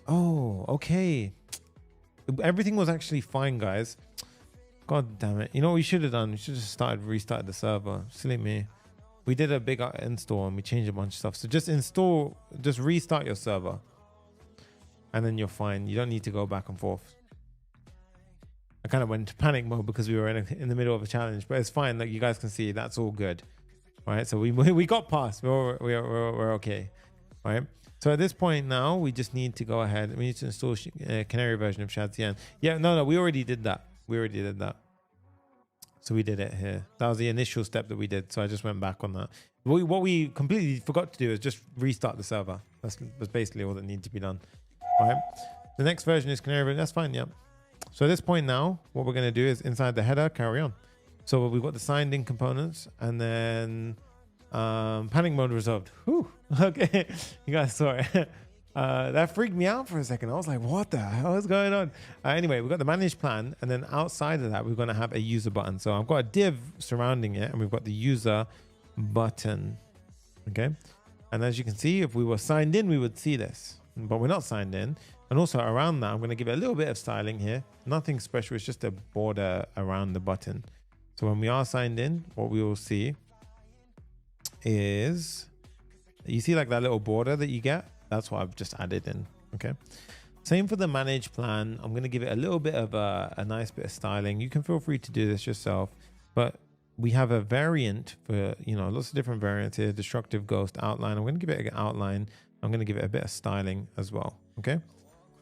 B: Oh, okay. Everything was actually fine, guys. God damn it. You know what we should have done? We should have just restarted the server. Silly me. We did a big install and we changed a bunch of stuff. So just restart your server. And then you're fine. You don't need to go back and forth. I kind of went into panic mode because we were in the middle of a challenge, but it's fine. Like you guys can see, that's all good, right? So we got past. We're okay, right? So at this point now, we just need to go ahead. We need to install Canary version of Shadcn. Yeah, no, we already did that. So we did it here. That was the initial step that we did. So I just went back on that. What we completely forgot to do is just restart the server. That's basically all that needed to be done, right? The next version is Canary version. That's fine. Yeah. So at this point now, what we're going to do is inside the header, carry on. So we've got the signed in components and then panic mode resolved. Whew. Okay, you guys saw it. That freaked me out for a second. I was like, what the hell is going on? Anyway, we've got the manage plan. And then outside of that, we're going to have a user button. So I've got a div surrounding it and we've got the user button. Okay. And as you can see, if we were signed in, we would see this, but we're not signed in. And also around that, I'm going to give it a little bit of styling here. Nothing special. It's just a border around the button. So when we are signed in, what we will see is, you see like that little border that you get? That's what I've just added in. Okay. Same for the manage plan. I'm going to give it a little bit of a nice bit of styling. You can feel free to do this yourself, but we have a variant for, lots of different variants here. Destructive, ghost, outline. I'm going to give it an outline. I'm going to give it a bit of styling as well. Okay.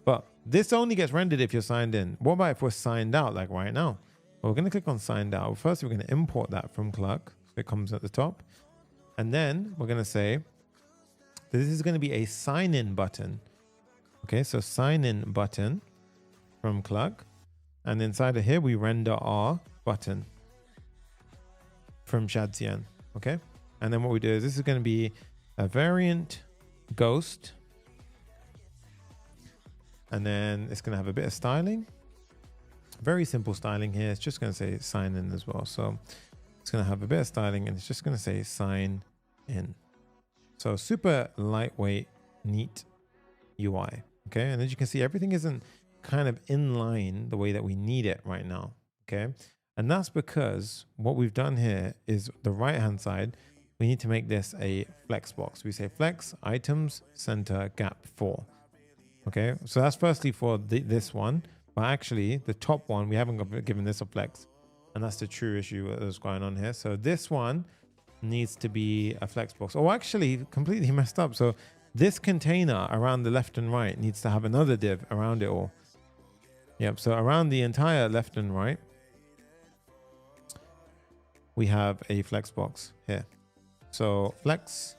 B: But this only gets rendered if you're signed in. What about if we're signed out, like right now? Well, we're going to click on signed out. First, we're going to import that from Clerk. So it comes at the top. And then we're going to say, this is going to be a sign in button. Okay, so sign in button from Clerk. And inside of here, we render our button from Shadcn. Okay. And then what we do is this is going to be a variant ghost. And then it's going to have a bit of styling. Very simple styling here. It's just going to say sign in as well. So it's going to have a bit of styling and it's just going to say sign in. So super lightweight, neat UI. Okay. And as you can see, everything isn't kind of in line the way that we need it right now. Okay. And that's because what we've done here is the right-hand side, we need to make this a flex box. We say flex items center gap 4. Okay, so that's firstly for this one, but actually the top one, we haven't given this a flex. And that's the true issue that was going on here. So this one needs to be a flexbox. Oh, actually completely messed up. So this container around the left and right needs to have another div around it all. Yep. So around the entire left and right, we have a flexbox here. So flex,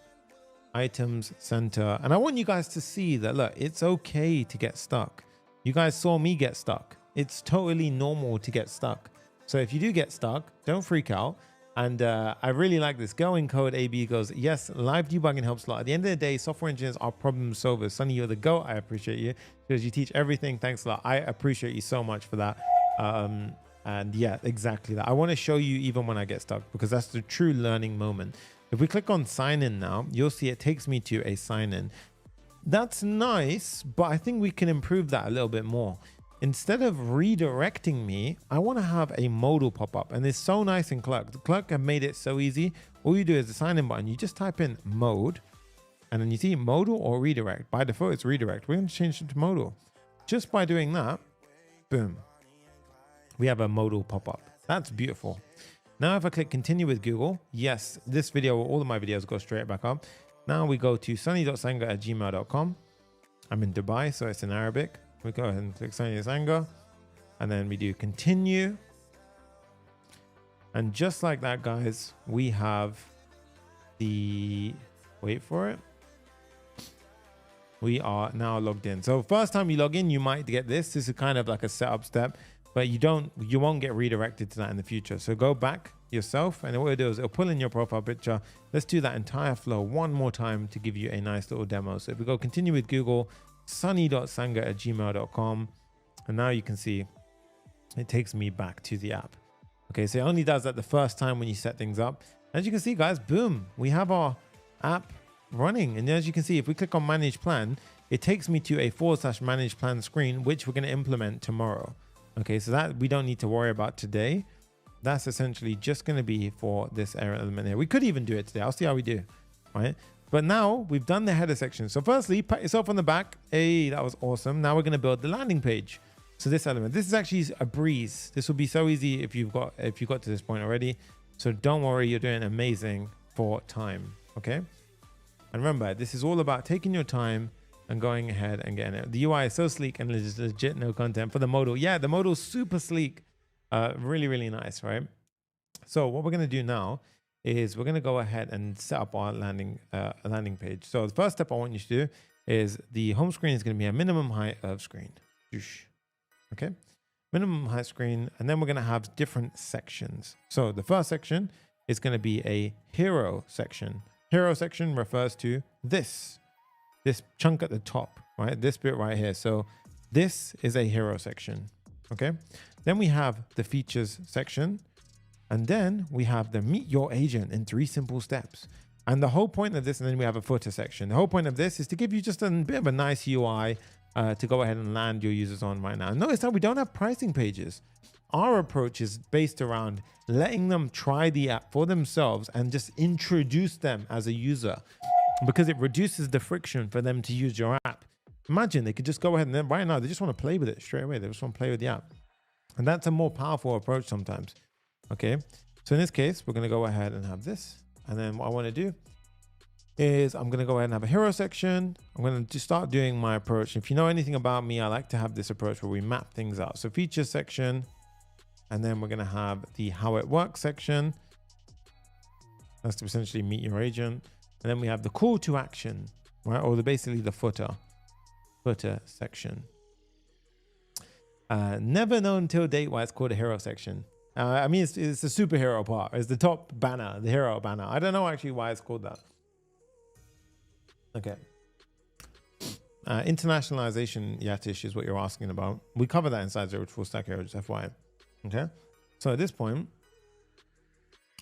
B: items, center. And I want you guys to see that, look, it's okay to get stuck. You guys saw me get stuck. It's totally normal to get stuck. So if you do get stuck, don't freak out. And I really like this. Go in code AB goes, yes, live debugging helps a lot. At the end of the day, software engineers are problem solvers. Sonny, you're the GOAT. I appreciate you because you teach everything. Thanks a lot. I appreciate you so much for that. And yeah, exactly that. I want to show you even when I get stuck because that's the true learning moment. If we click on sign in now, you'll see it takes me to a sign in. That's nice, but I think we can improve that a little bit more. Instead of redirecting me, I want to have a modal pop up, and it's so nice in Clerk. The Clerk have made it so easy. All you do is the sign in button. You just type in mode, and then you see modal or redirect. By default, it's redirect. We're going to change it to modal. Just by doing that, boom, we have a modal pop up. That's beautiful. Now, if I click continue with Google, yes, this video, all of my videos go straight back up. Now we go to sonny.sangha@gmail.com. I'm in Dubai, so it's in Arabic. We go ahead and click Sonny Sangha, and then we do continue. And just like that, guys, we have the, wait for it. We are now logged in. So first time you log in, you might get this. This is kind of like a setup step, but you won't get redirected to that in the future. So go back yourself, and what it'll do is it'll pull in your profile picture. Let's do that entire flow one more time to give you a nice little demo. So if we go continue with Google, sonny.sangha@gmail.com, and now you can see it takes me back to the app. Okay, so it only does that the first time when you set things up. As you can see, guys, boom, we have our app running. And as you can see, if we click on manage plan, it takes me to a /manage plan screen, which we're going to implement tomorrow. Okay, so that we don't need to worry about today. That's essentially just going to be for this error element here. We could even do it today. I'll see how we do, right? But now we've done the header section. So firstly, pat yourself on the back. Hey, that was awesome. Now we're going to build the landing page. So this element, this is actually a breeze. This will be so easy if you got to this point already. So don't worry, you're doing amazing for time. Okay. And remember, this is all about taking your time and going ahead and getting it. The UI is so sleek and legit, no content. For the modal, yeah, the modal is super sleek. Really, really nice, right? So what we're going to do now is we're going to go ahead and set up our landing page. So the first step I want you to do is the home screen is going to be a minimum height of screen. Okay, minimum height screen, and then we're going to have different sections. So the first section is going to be a hero section. Hero section refers to this chunk at the top, right? This bit right here. So this is a hero section. Okay, then we have the features section. And then we have the meet your agent in 3 simple steps. And the whole point of this, and then we have a footer section. The whole point of this is to give you just a bit of a nice UI to go ahead and land your users on right now. Notice that we don't have pricing pages. Our approach is based around letting them try the app for themselves and just introduce them as a user, because it reduces the friction for them to use your app. Imagine they could just go ahead and then right now they just want to play with it straight away. They just want to play with the app. And that's a more powerful approach sometimes. Okay, so in this case, we're going to go ahead and have this. And then what I want to do is I'm going to go ahead and have a hero section. I'm going to just start doing my approach. If you know anything about me, I like to have this approach where we map things out. So features section, and then we're going to have the how it works section. That's to essentially meet your agent. And then we have the call to action, right? Or basically the footer section. Never known till date why it's called a hero section. I mean, it's the superhero part. It's the top banner, the hero banner. I don't know actually why it's called that. Okay. Internationalization, Yatish, is what you're asking about. We cover that inside Zero to Full Stack Hero, just FYI. Okay. So at this point,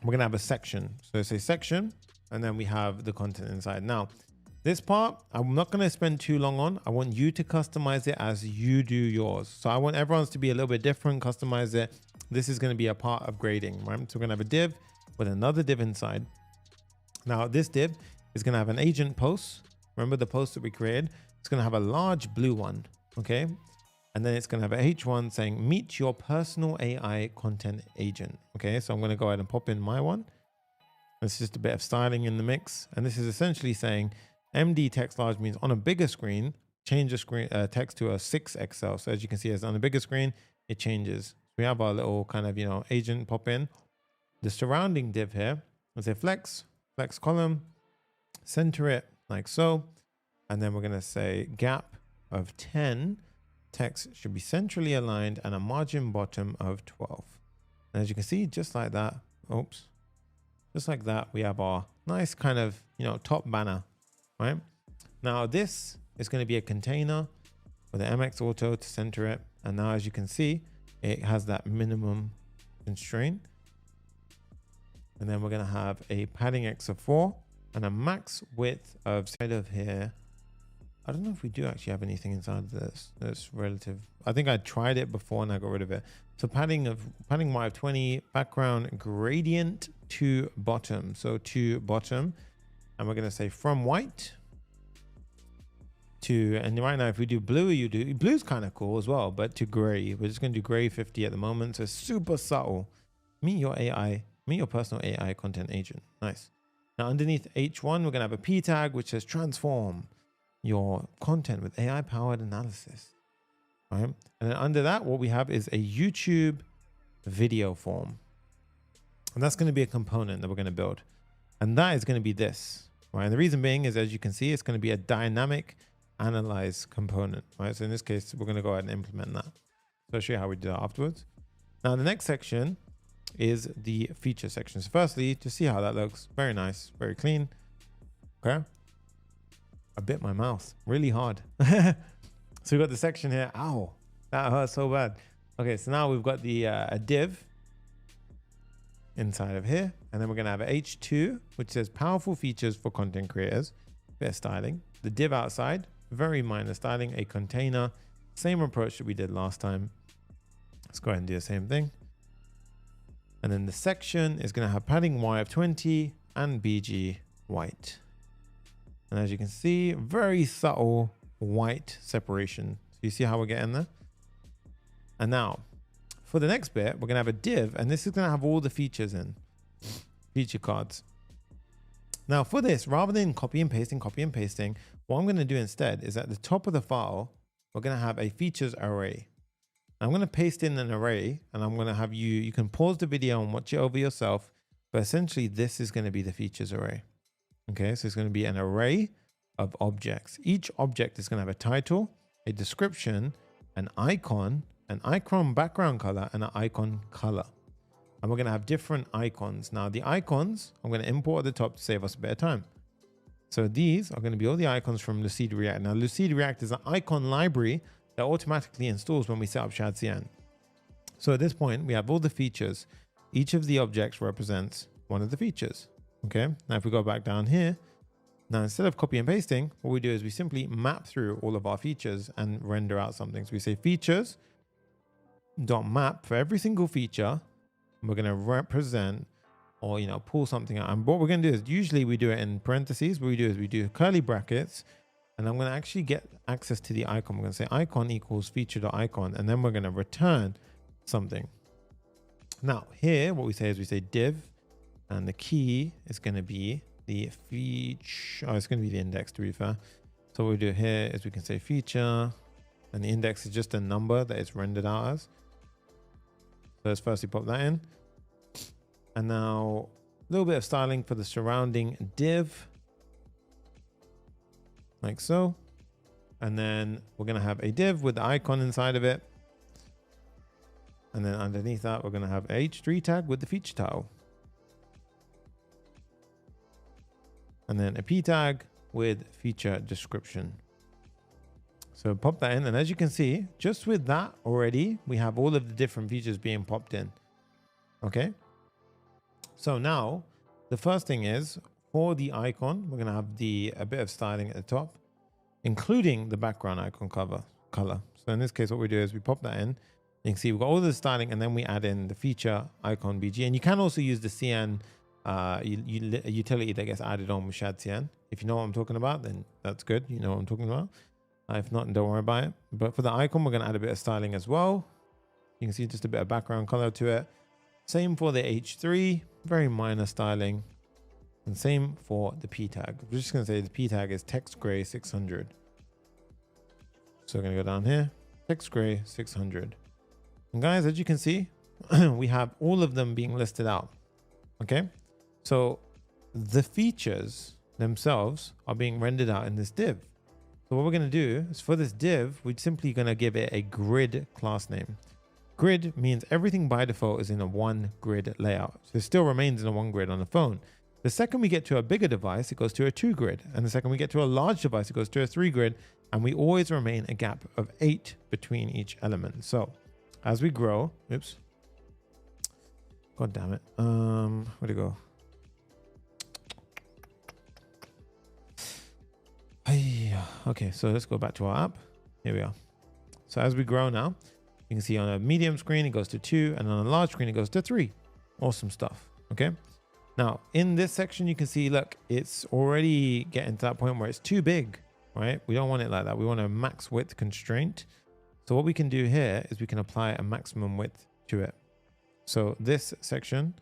B: we're going to have a section. So it's a section, and then we have the content inside. Now, this part, I'm not going to spend too long on. I want you to customize it as you do yours. So I want everyone's to be a little bit different, customize it. This is going to be a part of grading, right? So we're going to have a div with another div inside. Now this div is going to have an agent post. Remember the post that we created? It's going to have a large blue one, okay? And then it's going to have a H1 saying meet your personal AI content agent. Okay, so I'm going to go ahead and pop in my one. It's just a bit of styling in the mix. And this is essentially saying MD text large means on a bigger screen, change the screen text to a 6XL. So as you can see, as on a bigger screen, it changes. We have our little kind of, agent pop in. The surrounding div here, let's say flex column, center it like so. And then we're going to say gap of 10. Text should be centrally aligned and a margin bottom of 12. And as you can see, just like that, just like that, we have our nice kind of, top banner, right? Now this is going to be a container with an MX auto to center it. And now as you can see, it has that minimum constraint. And then we're going to have a padding X of 4 and a max width of side of here. I don't know if we do actually have anything inside of this that's relative. I think I tried it before and I got rid of it. So padding Y of 20, background gradient to bottom. So to bottom, and we're going to say from white to, and right now if we do blue, blue's kind of cool as well, but to gray, we're just going to do gray 50 at the moment. So it's super subtle. Meet your personal AI content agent. Nice. Now underneath H1, we're going to have a P tag, which says transform your content with AI powered analysis, right? And then under that, what we have is a YouTube video form. And that's going to be a component that we're going to build. And that is going to be this, right? And the reason being is, as you can see, it's going to be a dynamic analyze component, right? So in this case, we're going to go ahead and implement that. So I'll show you how we do that afterwards. Now, the next section is the feature section. So firstly, to see how that looks, very nice, very clean. Okay. I bit my mouth really hard. So we've got the section here. Ow, that hurt so bad. Okay, so now we've got the a div inside of here. And then we're going to have a H2, which says powerful features for content creators. Bit of styling. The div outside, very minor styling. A container, same approach that we did last time. Let's go ahead and do the same thing. And then the section is going to have padding Y of 20 and BG white. And as you can see, very subtle white separation. So you see how we're getting there? And now for the next bit, we're going to have a div, and this is going to have all the features in, feature cards. Now for this, rather than copy and pasting, what I'm going to do instead is at the top of the file, we're going to have a features array. I'm going to paste in an array, and I'm going to have you can pause the video and watch it over yourself. But essentially this is going to be the features array. Okay, so it's going to be an array of objects. Each object is going to have a title, a description, an icon background color, and an icon color. And we're going to have different icons. Now the icons, I'm going to import at the top to save us a bit of time. So these are going to be all the icons from Lucid React. Now Lucid React is an icon library that automatically installs when we set up Shadcn. So at this point, we have all the features. Each of the objects represents one of the features. Okay, now if we go back down here, now instead of copy and pasting, what we do is we simply map through all of our features and render out something. So we say features dot map for every single feature. We're going to represent or, pull something out. And what we're going to do is usually we do it in parentheses. What we do is we do curly brackets, and I'm going to actually get access to the icon. We're going to say icon equals feature.icon, and then we're going to return something. Now here, what we say is we say div, and the key is going to be the feature. Oh, it's going to be the index, to be fair. So what we do here is we can say feature, and the index is just a number that it's rendered out as. So let's firstly pop that in. And now a little bit of styling for the surrounding div, like so. And then we're going to have a div with the icon inside of it. And then underneath that, we're going to have a H3 tag with the feature title. And then a P tag with feature description. So pop that in. And as you can see, just with that already, we have all of the different features being popped in. Okay. So now the first thing is for the icon, we're going to have a bit of styling at the top, including the background icon color. So in this case, what we do is we pop that in. You can see we've got all the styling, and then we add in the feature icon BG. And you can also use the CN utility that gets added on with Shadcn. If you know what I'm talking about, then that's good. You know what I'm talking about. If not, don't worry about it. But for the icon, we're going to add a bit of styling as well. You can see just a bit of background color to it. Same for the H3, very minor styling. And same for the P tag. We're just going to say the P tag is text gray 600. So we're going to go down here, text gray 600. And guys, as you can see, we have all of them being listed out. Okay. So the features themselves are being rendered out in this div. So what we're going to do is for this div, we're simply going to give it a grid class name. Grid means everything by default is in a one grid layout. So it still remains in a one grid on the phone. The second we get to a bigger device, it goes to a 2 grid. And the second we get to a large device, it goes to a 3 grid. And we always remain a gap of 8 between each element. So as we grow, oops. God damn it. Where'd it go? Okay, so let's go back to our app. Here we are. So as we grow now, you can see on a medium screen, it goes to 2, and on a large screen, it goes to 3. Awesome stuff. Okay. Now in this section, you can see, look, it's already getting to that point where it's too big, right? We don't want it like that. We want a max width constraint. So what we can do here is we can apply a maximum width to it. So this section,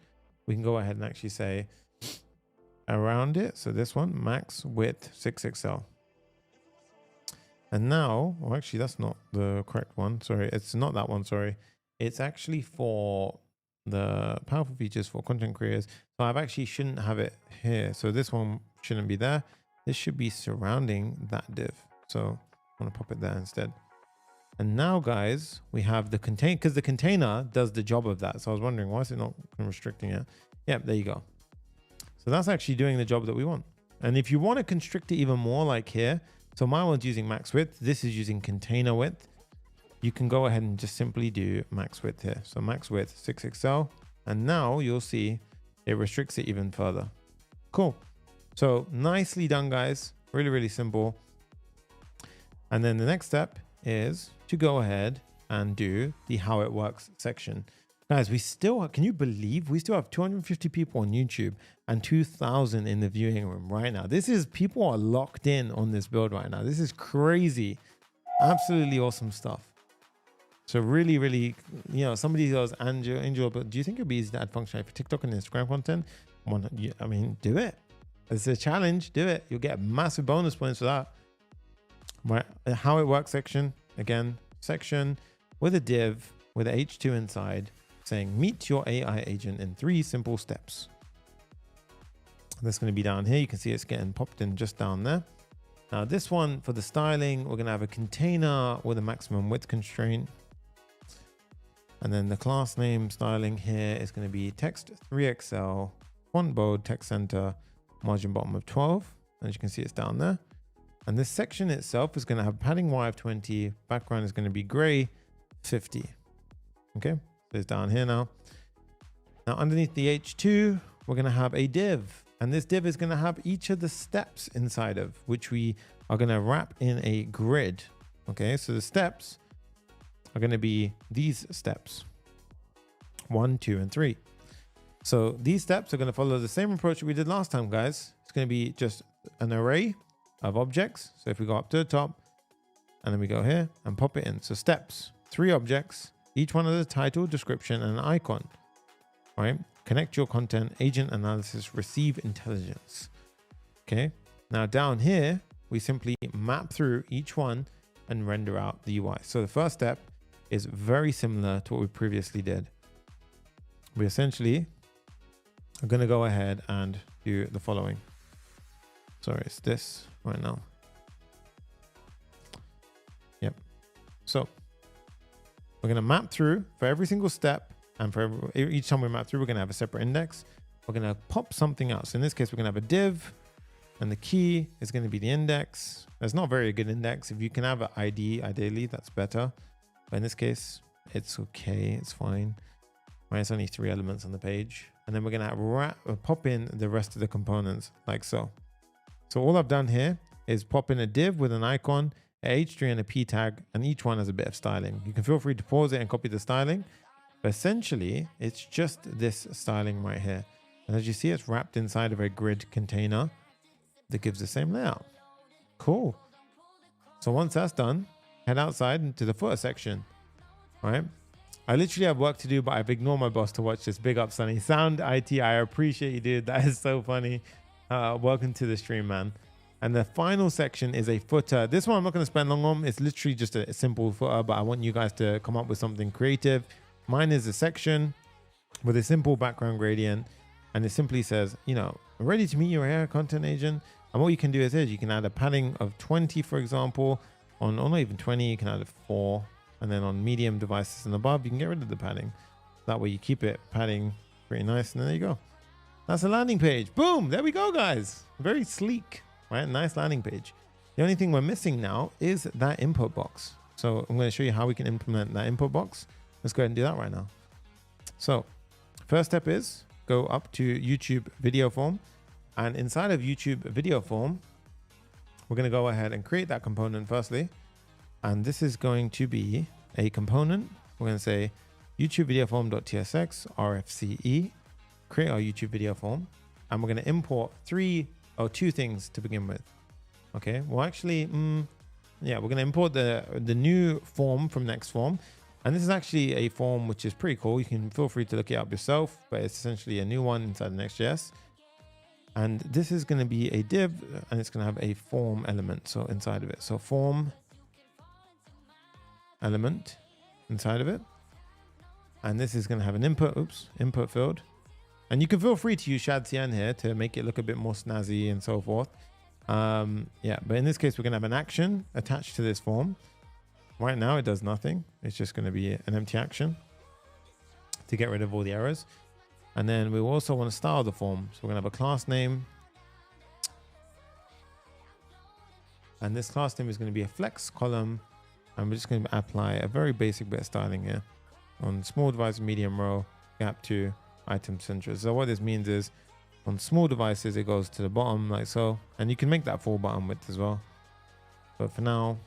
B: we can go ahead and actually say around it. So this one, max width 6XL. And now, well, actually, that's not the correct one. Sorry, it's not that one. Sorry. It's actually for the powerful features for content creators. So I've actually shouldn't have it here. So this one shouldn't be there. This should be surrounding that div. So I'm going to pop it there instead. And now, guys, we have the contain, because the container does the job of that. So I was wondering, why is it not restricting it? Yep, there you go. So that's actually doing the job that we want. And if you want to constrict it even more, like here, so my one's using max width. This is using container width. You can go ahead and just simply do max width here. So max width 6XL. And now you'll see it restricts it even further. Cool. So nicely done, guys. Really, really simple. And then the next step is to go ahead and do the how it works section. Guys, we still, can you believe we still have 250 people on YouTube and 2,000 in the viewing room right now? This is, people are locked in on this build right now. This is crazy. Absolutely awesome stuff. So really, really, you know, somebody goes, Angel, but do you think it'd be easy to add functionality for TikTok and Instagram content? I mean, do it. It's a challenge. Do it. You'll get massive bonus points for that. Right. How it works section. Again, section with a div with a H2 inside, saying meet your AI agent in 3 simple steps. That's going to be down here. You can see it's getting popped in just down there. Now this one for the styling, we're going to have a container with a maximum width constraint. And then the class name styling here is going to be text 3XL, font bold, text center, margin bottom of 12. As you can see, it's down there. And this section itself is going to have padding Y of 20. Background is going to be gray 50. Okay, so it's down here now. Now underneath the H2, we're going to have a div. And this div is going to have each of the steps inside of, which we are going to wrap in a grid. Okay, so the steps are going to be these steps, 1, 2, and 3. So these steps are going to follow the same approach that we did last time, guys. It's going to be just an array of objects. So if we go up to the top and then we go here and pop it in. So steps, 3 objects, each one has a title, description, and an icon, right? Connect your content, agent analysis, receive intelligence. Okay. Now down here, we simply map through each one and render out the UI. So the first step is very similar to what we previously did. We essentially are going to go ahead and do the following. Sorry, it's this right now. Yep. So we're going to map through for every single step, and for each time we map through, we're going to have a separate index. We're going to pop something else. In this case, we're going to have a div, and the key is going to be the index. It's not very good index. If you can have an ID, ideally, that's better. But in this case, it's okay. It's fine. Right, it's only 3 elements on the page. And then we're going to pop in the rest of the components like so. So all I've done here is pop in a div with an icon, a H3 and a P tag, and each one has a bit of styling. You can feel free to pause it and copy the styling. But essentially, it's just this styling right here. And as you see, it's wrapped inside of a grid container that gives the same layout. Cool. So once that's done, head outside into the footer section, right? I literally have work to do, but I've ignored my boss to watch this. Big up, Sonny. Sound IT, I appreciate you, dude. That is so funny. Welcome to the stream, man. And the final section is a footer. This one I'm not going to spend long on. It's literally just a simple footer, but I want you guys to come up with something creative. Mine is a section with a simple background gradient. And it simply says, you know, ready to meet your AI content agent. And what you can do is you can add a padding of 20, for example, or not even 20, you can add a 4. And then on medium devices and above, you can get rid of the padding. That way you keep it padding pretty nice. And there you go. That's a landing page. Boom. There we go, guys. Very sleek, right? Nice landing page. The only thing we're missing now is that input box. So I'm going to show you how we can implement that input box. Let's go ahead and do that right now. So first step is go up to YouTube video form. And inside of YouTube video form, we're going to go ahead and create that component firstly. And this is going to be a component. We're going to say YouTube video form.tsx RFCE, create our YouTube video form. And we're going to import two things to begin with. Okay, well, actually, we're going to import the new form from Next form. And this is actually a form which is pretty cool. You can feel free to look it up yourself, but it's essentially a new one inside of Next.js. And this is going to be a div and it's going to have a form element. So inside of it, so form element inside of it. And this is going to have an input field. And you can feel free to use Shadcn here to make it look a bit more snazzy and so forth. But in this case, we're going to have an action attached to this form. Right now, it does nothing. It's just going to be an empty action to get rid of all the errors. And then we also want to style the form. So we're going to have a class name. And this class name is going to be a flex column. And we're just going to apply a very basic bit of styling here on small device, medium row, gap 2, item center. So what this means is on small devices, it goes to the bottom like so. And you can make that full button width as well. But for now,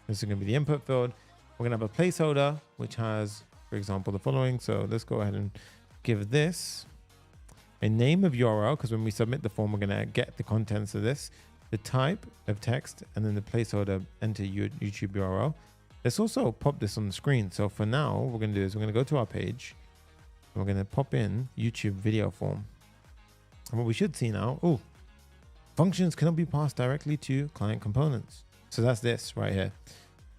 B: this is going to be the input field. We're going to have a placeholder, which has, for example, the following. So let's go ahead and give this a name of URL, because when we submit the form, we're going to get the contents of this, the type of text, and then the placeholder, enter YouTube URL. Let's also pop this on the screen. So for now, what we're going to do is we're going to go to our page and we're going to pop in YouTube video form. And what we should see now, functions cannot be passed directly to client components. So that's this right here.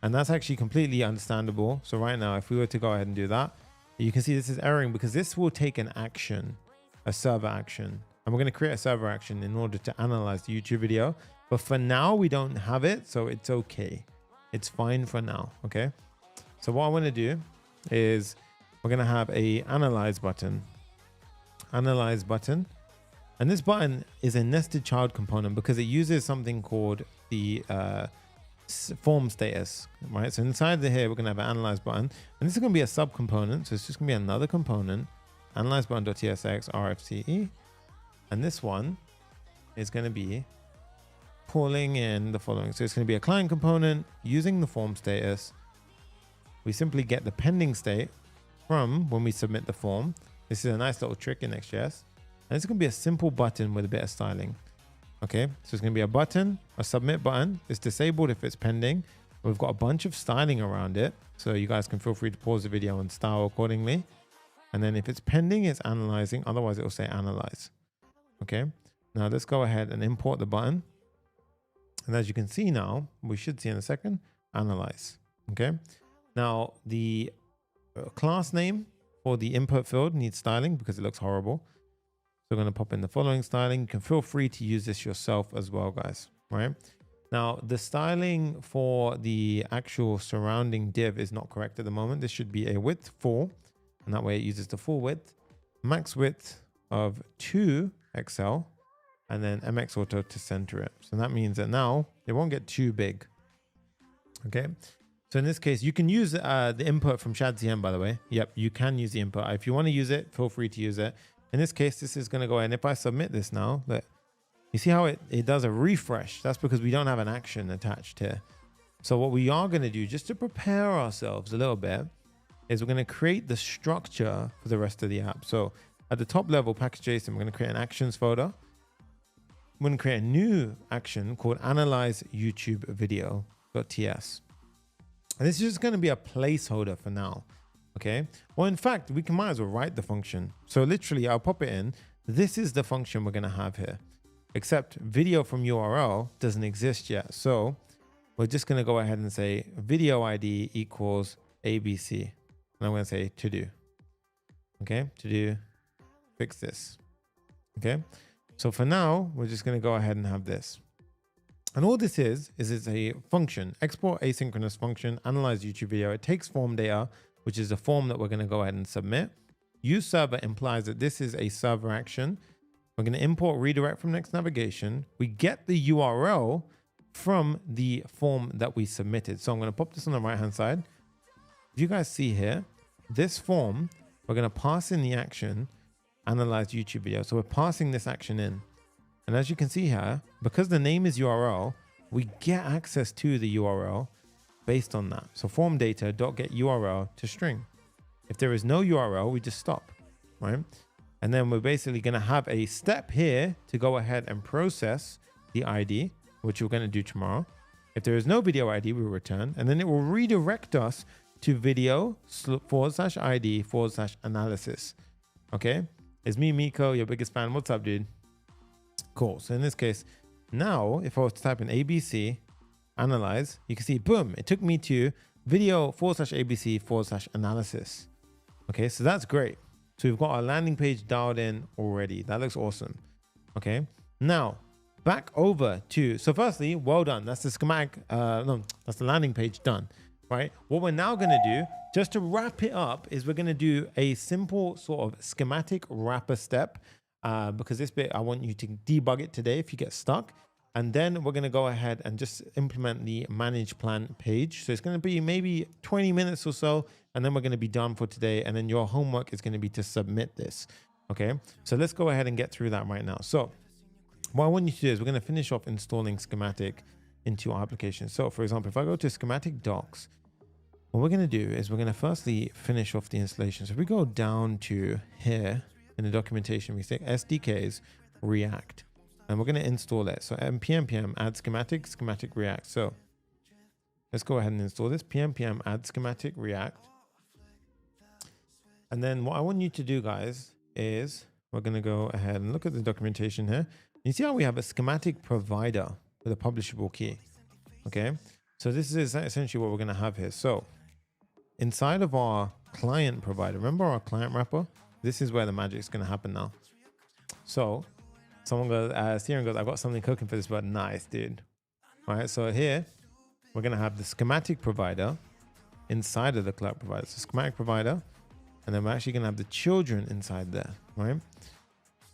B: And that's actually completely understandable. So right now, if we were to go ahead and do that, you can see this is erroring because this will take an action, a server action. And we're going to create a server action in order to analyze the YouTube video. But for now, we don't have it. So it's okay. It's fine for now. Okay. So what I want to do is we're going to have a analyze button. Analyze button. And this button is a nested child component because it uses something called the form status, right? So inside here, we're going to have an analyze button, and this is going to be a sub component. So it's just going to be another component, analyze button.tsx RFCE. And this one is going to be pulling in the following. So it's going to be a client component using the form status. We simply get the pending state from when we submit the form. This is a nice little trick in Next.js. And it's going to be a simple button with a bit of styling. Okay, so it's going to be a button, a submit button. It's disabled if it's pending. We've got a bunch of styling around it. So you guys can feel free to pause the video and style accordingly. And then if it's pending, it's analyzing. Otherwise, it will say analyze. Okay, now let's go ahead and import the button. And as you can see now, we should see in a second, analyze. Okay, now the class name for the input field needs styling because it looks horrible. So we're going to pop in the following styling. You can feel free to use this yourself as well, guys, right? Now, the styling for the actual surrounding div is not correct at the moment. This should be a width 4, and that way it uses the full width, max width of 2 XL, and then MX Auto to center it. So that means that now it won't get too big. Okay. So in this case, you can use the input from Shadcn, by the way. Yep, you can use the input. If you want to use it, feel free to use it. In this case, this is going to go ahead. And if I submit this now, look, you see how it does a refresh? That's because we don't have an action attached here. So what we are going to do, just to prepare ourselves a little bit, is we're going to create the structure for the rest of the app. So at the top level, package.json, we're going to create an actions folder. We're going to create a new action called analyze YouTube video. .ts. And this is just going to be a placeholder for now. Okay. Well, in fact, we might as well write the function. So literally, I'll pop it in. This is the function we're going to have here, except video from URL doesn't exist yet. So we're just going to go ahead and say video ID equals ABC. And I'm going to say to do. Okay. To do, fix this. Okay. So for now, we're just going to go ahead and have this. And all this is it's a function, export asynchronous function, analyze YouTube video. It takes form data, which is the form that we're going to go ahead and submit. Use server implies that this is a server action. We're going to import redirect from Next navigation. We get the URL from the form that we submitted. So I'm going to pop this on the right hand side. If you guys see here, this form, we're going to pass in the action, analyze YouTube video. So we're passing this action in. And as you can see here, because the name is URL, we get access to the URL based on that. So form data dot get URL to string. If there is no URL, we just stop, right? And then we're basically going to have a step here to go ahead and process the ID, which we're going to do tomorrow. If there is no video ID, we will return, and then it will redirect us to video /ID /analysis. Okay. It's me, Miko, your biggest fan. What's up, dude? Cool. So in this case, now if I was to type in ABC, analyze, you can see, boom, it took me to video /ABC /analysis. Okay, so that's great. So we've got our landing page dialed in already. That looks awesome. Okay, now back over to, so firstly, well done. That's the schematic, that's the landing page done, right? What we're now going to do, just to wrap it up, is we're going to do a simple sort of schematic wrapper step. Because this bit, I want you to debug it today if you get stuck. And then we're going to go ahead and just implement the manage plan page. So it's going to be maybe 20 minutes or so, and then we're going to be done for today. And then your homework is going to be to submit this. Okay, so let's go ahead and get through that right now. So what I want you to do is we're going to finish off installing schematic into our application. So for example, if I go to schematic docs, what we're going to do is we're going to firstly finish off the installation. So if we go down to here, in the documentation, we say SDKs React, and we're going to install it. So npm add schematic React. So let's go ahead and install this. npm add schematic React. And then what I want you to do, guys, is we're going to go ahead and look at the documentation here. You see how we have a schematic provider with a publishable key. Okay. So this is essentially what we're going to have here. So inside of our client provider, remember our client wrapper? This is where the magic is going to happen now. So someone goes, Steven goes, I've got something cooking for this, but nice, dude. All right. So here we're going to have the schematic provider inside of the Clerk provider. So schematic provider, and then we're actually going to have the children inside there. Right.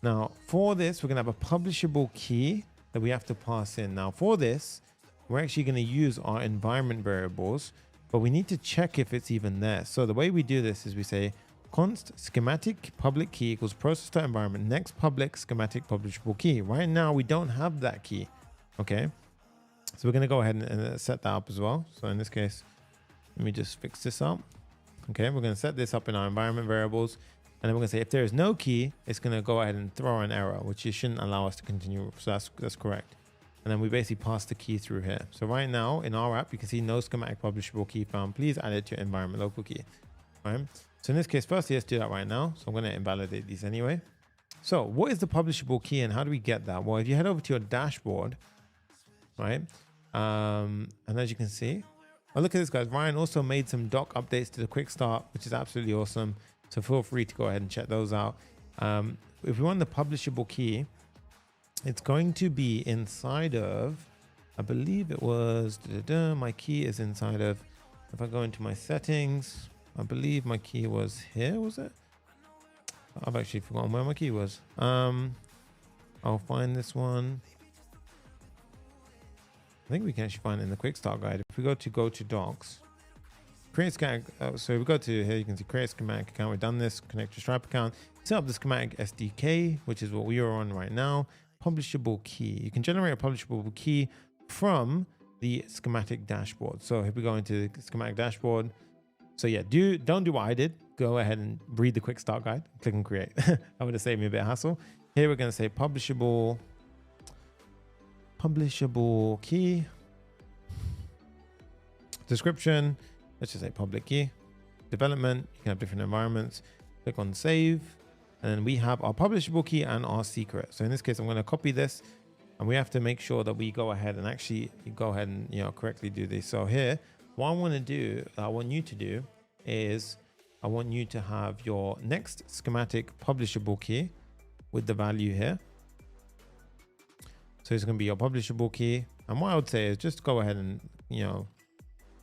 B: Now for this, we're going to have a publishable key that we have to pass in. Now for this, we're actually going to use our environment variables, but we need to check if it's even there. So the way we do this is we say, const schematic public key equals process.environment next public schematic publishable key. Right now we don't have that key. Okay, so we're going to go ahead and set that up as well. So in this case, let me just fix this up. Okay, we're going to set this up in our environment variables, and then we're going to say if there is no key, it's going to go ahead and throw an error, which it shouldn't allow us to continue. So that's correct. And then we basically pass the key through here. So right now in our app, you can see no schematic publishable key found. Please add it to environment local key. All right. So in this case, firstly, let's do that right now. So I'm going to invalidate these anyway. So what is the publishable key and how do we get that? Well, if you head over to your dashboard, right? And as you can see, oh, look at this, guys. Ryan also made some doc updates to the quick start, which is absolutely awesome. So feel free to go ahead and check those out. If we want the publishable key, it's going to be inside of, I believe it was, my key is inside of, if I go into my settings, I believe my key was here, was it? I've actually forgotten where my key was. I'll find this one. I think we can actually find it in the quick start guide. If we go to docs, create schematic. So if we go to here, you can see create schematic account. We've done this, connect your Stripe account, set up the Schematic SDK, which is what we are on right now. Publishable key. You can generate a publishable key from the schematic dashboard. So if we go into the schematic dashboard, so yeah, don't do what I did. Go ahead and read the quick start guide, click and create. That would have saved me a bit of hassle. Here we're going to say publishable key. description, let's just say public key. Development, you can have different environments. Click on save, and then we have our publishable key and our secret. So in this case, I'm going to copy this, and we have to make sure that we go ahead and actually go ahead and correctly do this. So here, what I want to do, I want you to do is I want you to have your next schematic publishable key with the value here. So it's going to be your publishable key. And what I would say is just go ahead and,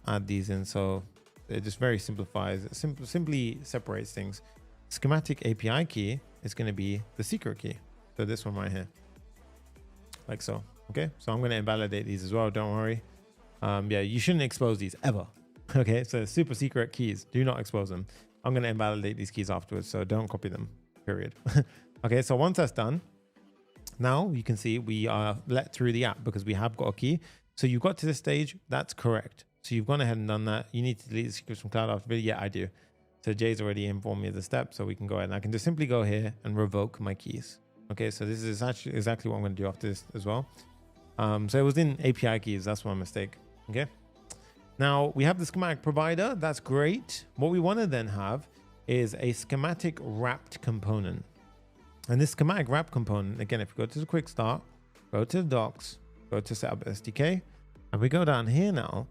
B: add these in. So it just very simplifies, simply separates things. Schematic API key is going to be the secret key. So this one right here, like so. Okay. So I'm going to invalidate these as well. Don't worry. Yeah, you shouldn't expose these ever. Okay. So super secret keys, do not expose them. I'm going to invalidate these keys afterwards. So don't copy them, period. Okay. So once that's done, now you can see we are let through the app because we have got a key. So you got to this stage. That's correct. So you've gone ahead and done that. You need to delete the secrets from cloud after video. Yeah, I do. So Jay's already informed me of the step. So we can go ahead and I can just simply go here and revoke my keys. Okay. So this is actually exactly what I'm going to do after this as well. So it was in API keys. That's my mistake. Okay. Now we have the schematic provider. That's great. What we want to then have is a schematic wrapped component. And this schematic wrap component, again, if you go to the quick start, go to the docs, go to setup SDK, and we go down here now,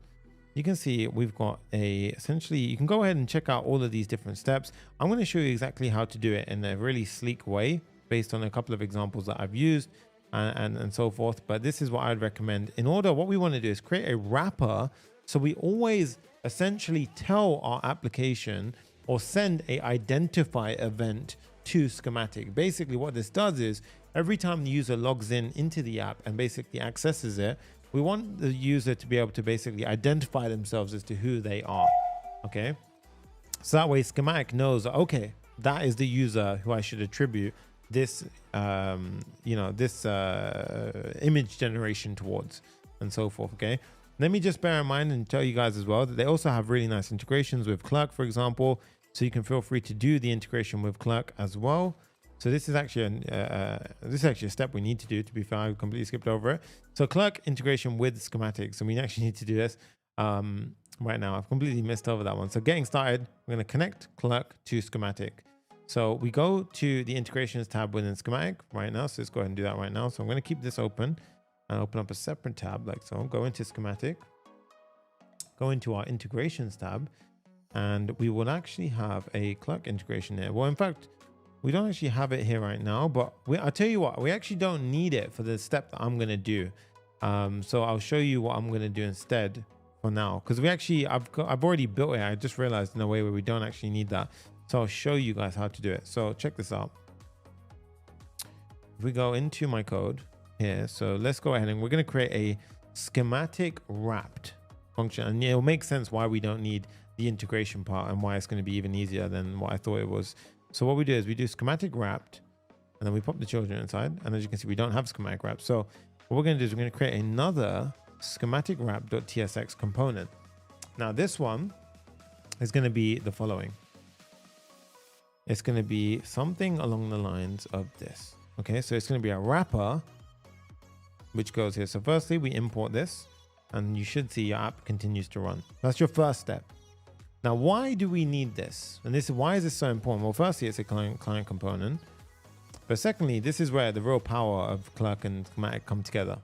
B: you can see we've got essentially, you can go ahead and check out all of these different steps. I'm going to show you exactly how to do it in a really sleek way based on a couple of examples that I've used and so forth. But this is what I'd recommend. In order, what we want to do is create a wrapper. So we always essentially tell our application or send a identify event to schematic. Basically what this does is every time the user logs in into the app and basically accesses it, we want the user to be able to basically identify themselves as to who they are. Okay. So that way schematic knows, okay, that is the user who I should attribute this, image generation towards and so forth. Okay. Let me just bear in mind and tell you guys as well that they also have really nice integrations with Clerk, for example. So you can feel free to do the integration with Clerk as well. So this is actually a step we need to do. To be fair, I completely skipped over it. So Clerk integration with schematics, and we actually need to do this right now. I've completely missed over that one. So getting started, we're going to connect Clerk to schematic. So we go to the integrations tab within schematic right now. So let's go ahead and do that right now. So I'm going to keep this open and open up a separate tab like so. Go into schematic, go into our integrations tab, and we will actually have a Clerk integration here. Well, in fact, we don't actually have it here right now, but I'll tell you what, we actually don't need it for the step that I'm going to do. So I'll show you what I'm going to do instead for now, because I've already built it. I just realized in a way where we don't actually need that. So I'll show you guys how to do it. So check this out. If we go into my code here, so let's go ahead and we're going to create a schematic wrapped function, and it'll make sense why we don't need the integration part and why it's going to be even easier than what I thought it was. So what we do is we do schematic wrapped, and then we pop the children inside. And as you can see, we don't have schematic wrap. So what we're going to do is we're going to create another schematic wrap.tsx component. Now this one is going to be the following. It's going to be something along the lines of this. Okay, so it's going to be a wrapper, which goes here. So firstly, we import this, and you should see your app continues to run. That's your first step. Now, why do we need this? And why is this so important? Well, firstly, it's a client component. But secondly, this is where the real power of Clerk and schematic come together.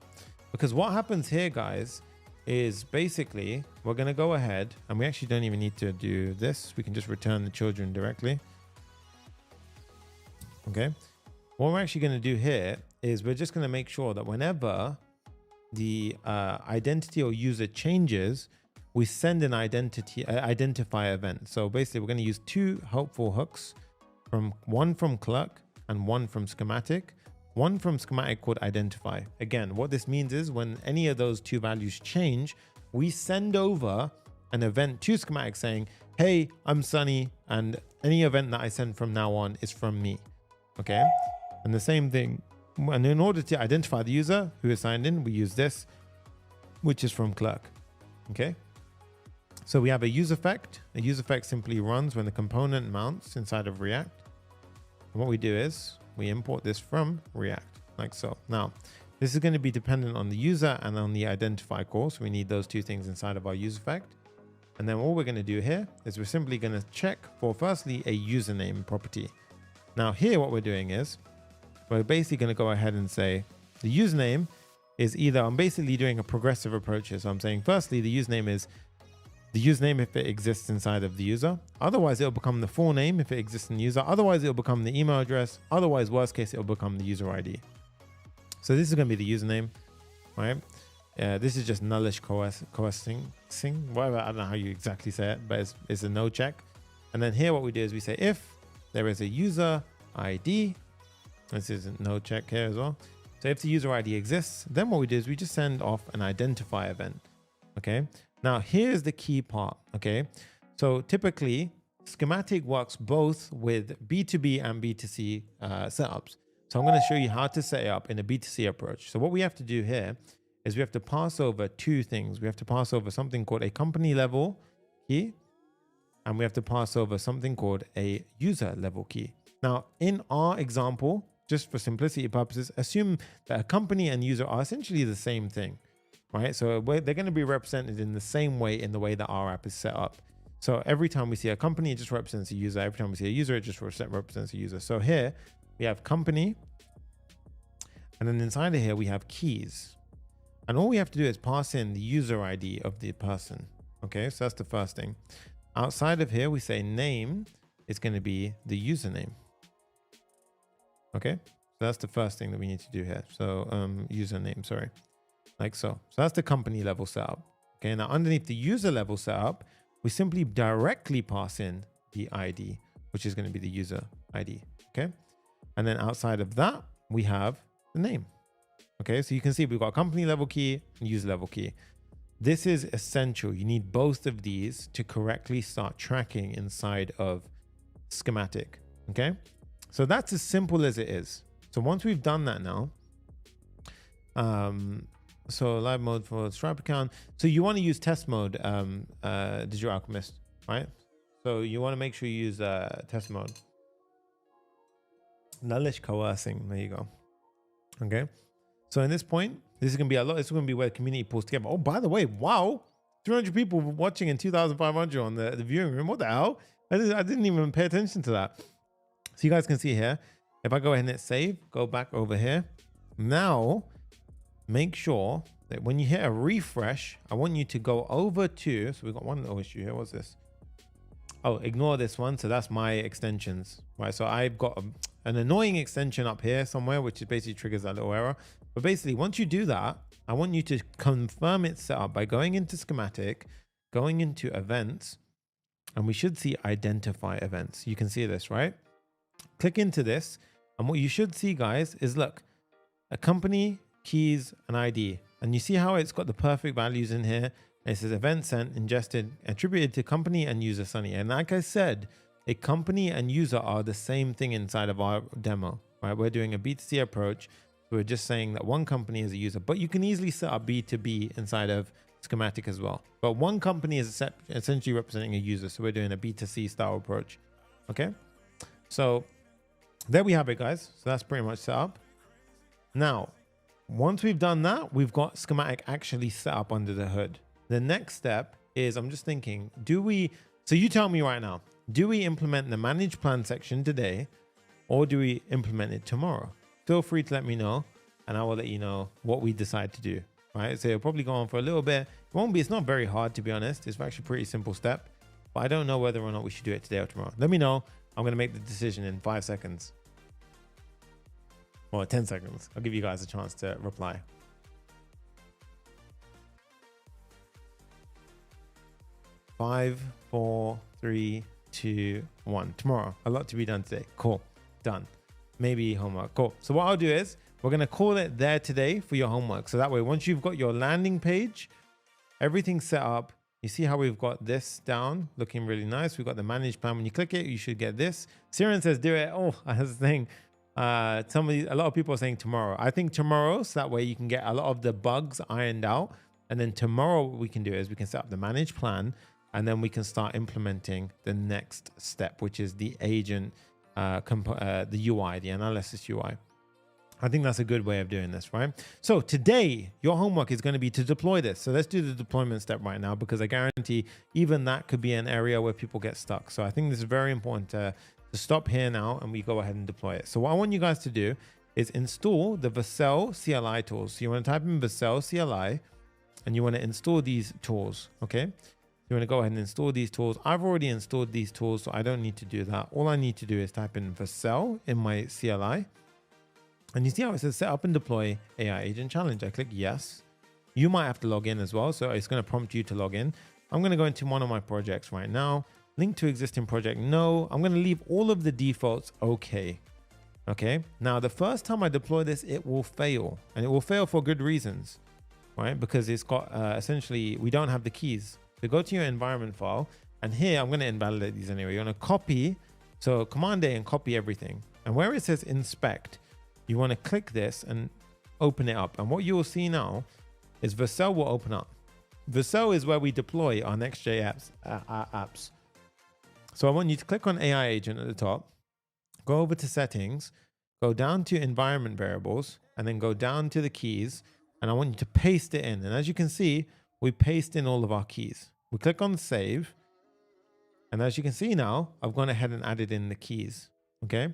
B: Because what happens here, guys, is basically we're going to go ahead, and we actually don't even need to do this. We can just return the children directly. Okay. What we're actually going to do here is we're just going to make sure that whenever the identity or user changes, we send an identify event. So basically we're going to use two helpful hooks, one from Clerk and one from schematic. One from schematic called identify. Again, what this means is when any of those two values change, we send over an event to schematic saying, hey, I'm Sonny, and any event that I send from now on is from me. Okay. And the same thing. And in order to identify the user who is signed in, we use this, which is from Clerk. Okay. So we have a use effect. A use effect simply runs when the component mounts inside of React. And what we do is we import this from React like so. Now, this is going to be dependent on the user and on the identify call. So we need those two things inside of our use effect. And then all we're going to do here is we're simply going to check for firstly a username property. Now here what we're doing is we're basically going to go ahead and say the username is either, I'm basically doing a progressive approach here. So I'm saying firstly the username is the username if it exists inside of the user. Otherwise it'll become the full name if it exists in the user. Otherwise it'll become the email address. Otherwise, worst case, it'll become the user ID. So this is going to be the username, right? This is just nullish coercing, whatever. I don't know how you exactly say it, but it's a no check. And then here what we do is we say if there is a user ID, this is a no check here as well. So if the user ID exists, then what we do is we just send off an identify event. Okay. Now here's the key part. Okay. So typically Schematic works both with B2B and B2C setups. So I'm going to show you how to set it up in a B2C approach. So what we have to do here is we have to pass over two things. We have to pass over something called a company level key, and we have to pass over something called a user level key. Now in our example, just for simplicity purposes, assume that a company and user are essentially the same thing, right? So they're going to be represented in the same way in the way that our app is set up. So every time we see a company, it just represents a user. Every time we see a user, it just represents a user. So here we have company, and then inside of here we have keys. And all we have to do is pass in the user ID of the person. Okay, so that's the first thing. Outside of here, we say name is going to be the username. Okay, so that's the first thing that we need to do here. So username, sorry, like so. So that's the company level setup. Okay, now underneath the user level setup, we simply directly pass in the ID, which is going to be the user ID. Okay, and then outside of that, we have the name. Okay, so you can see we've got a company level key and user level key. This is essential. You need both of these to correctly start tracking inside of Schematic. Okay, so that's as simple as it is. So once we've done that now, so live mode for Stripe account. So you want to use test mode, Digital Alchemist, right? So you want to make sure you use test mode. Nullish coercing, there you go. Okay. So in this point, this is going to be a lot. This is going to be where the community pulls together. Oh, by the way, wow, 300 people watching and 2,500 on the viewing room. What the hell? I didn't even pay attention to that. So you guys can see here, if I go ahead and hit save, go back over here. Now, make sure that when you hit a refresh, I want you to go over to, so we've got one little issue here. What's this? Oh, ignore this one. So that's my extensions, right? So I've got an annoying extension up here somewhere, which basically triggers that little error. But basically, once you do that, I want you to confirm it's set up by going into Schematic, going into events, and we should see identify events. You can see this, right? Click into this. And what you should see, guys, is look, a company, keys, and ID. And you see how it's got the perfect values in here. It says event sent, ingested, attributed to company and user Sonny. And like I said, a company and user are the same thing inside of our demo, right? We're doing a B2C approach. So we're just saying that one company is a user, but you can easily set up B2B inside of Schematic as well. But one company is essentially representing a user. So we're doing a B2C style approach. Okay. So there we have it, guys. So that's pretty much set up. Now, once we've done that, we've got Schematic actually set up under the hood. The next step is, I'm just thinking, so you tell me right now, do we implement the manage plan section today or do we implement it tomorrow? Feel free to let me know and I will let you know what we decide to do. Right. So it'll probably go on for a little bit. It's not very hard, to be honest. It's actually a pretty simple step, but I don't know whether or not we should do it today or tomorrow. Let me know. I'm going to make the decision in 5 seconds. Or 10 seconds. I'll give you guys a chance to reply. 5, 4, 3, 2, 1. Tomorrow. A lot to be done today. Cool. Done. Maybe homework. Cool. So what I'll do is we're going to call it there today for your homework. So that way, once you've got your landing page, everything's set up. You see how we've got this down looking really nice. We've got the manage plan. When you click it, you should get this. Siren says do it. Oh, that's the thing. A lot of people are saying tomorrow. I think tomorrow, so that way you can get a lot of the bugs ironed out. And then tomorrow what we can do is we can set up the manage plan and then we can start implementing the next step, which is the agent, the UI, the analysis UI. I think that's a good way of doing this, right? So today, your homework is going to be to deploy this. So let's do the deployment step right now, because I guarantee even that could be an area where people get stuck. So I think this is very important to stop here now and we go ahead and deploy it. So what I want you guys to do is install the Vercel CLI tools. So you want to type in Vercel CLI and you want to install these tools, okay? You want to go ahead and install these tools. I've already installed these tools, so I don't need to do that. All I need to do is type in Vercel in my CLI. And you see how it says set up and deploy AI agent challenge. I click yes. You might have to log in as well. So it's going to prompt you to log in. I'm going to go into one of my projects right now. Link to existing project. No, I'm going to leave all of the defaults. Okay. Okay. Now, the first time I deploy this, it will fail, and it will fail for good reasons, right? Because it's got essentially, we don't have the keys. So go to your environment file, and here I'm going to invalidate these anyway. You're going to copy. So Command A and copy everything. And where it says inspect, you want to click this and open it up. And what you will see now is Vercel will open up. Vercel is where we deploy our Next.js apps. So I want you to click on AI agent at the top, go over to settings, go down to environment variables, and then go down to the keys. And I want you to paste it in. And as you can see, we paste in all of our keys. We click on save. And as you can see now, I've gone ahead and added in the keys. Okay.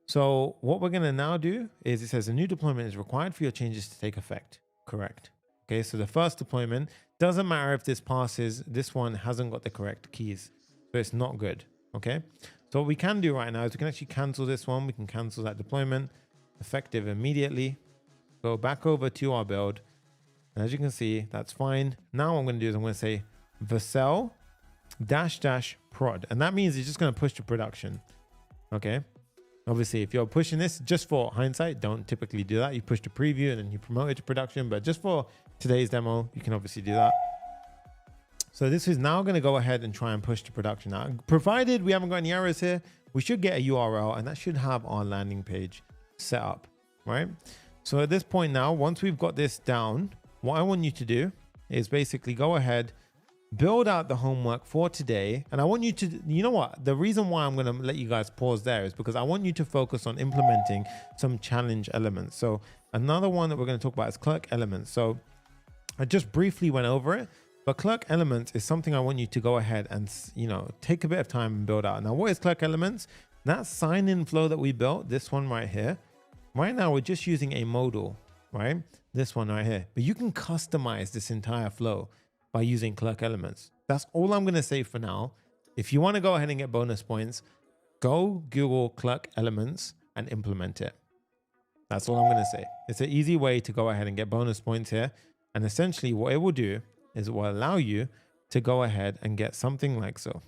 B: So what we're going to now do is it says a new deployment is required for your changes to take effect. Correct. Okay, so the first deployment, doesn't matter if this passes, this one hasn't got the correct keys. So it's not good. Okay, so what we can do right now is we can actually cancel this one. We can cancel that deployment, effective immediately. Go back over to our build. And as you can see, that's fine. Now what I'm going to do is I'm going to say Vercel --prod. And that means it's just going to push to production. Okay. Obviously, if you're pushing this just for hindsight, don't typically do that. You push to preview and then you promote it to production. But just for today's demo, you can obviously do that. So this is now going to go ahead and try and push to production. Now, provided we haven't got any errors here, we should get a URL and that should have our landing page set up, right? So at this point now, once we've got this down, what I want you to do is basically go ahead, build out the homework for today. And I want you to, you know what? The reason why I'm going to let you guys pause there is because I want you to focus on implementing some challenge elements. So another one that we're going to talk about is Clerk Elements. So I just briefly went over it, but Clerk Elements is something I want you to go ahead and, you know, take a bit of time and build out. Now, what is Clerk Elements? That sign-in flow that we built, this one right here. Right now, we're just using a modal, right? This one right here, but you can customize this entire flow by using Clerk Elements. That's all I'm going to say for now. If you want to go ahead and get bonus points, go Google Clerk Elements and implement it. That's all I'm going to say. It's an easy way to go ahead and get bonus points here. And essentially what it will do is it will allow you to go ahead and get something like so.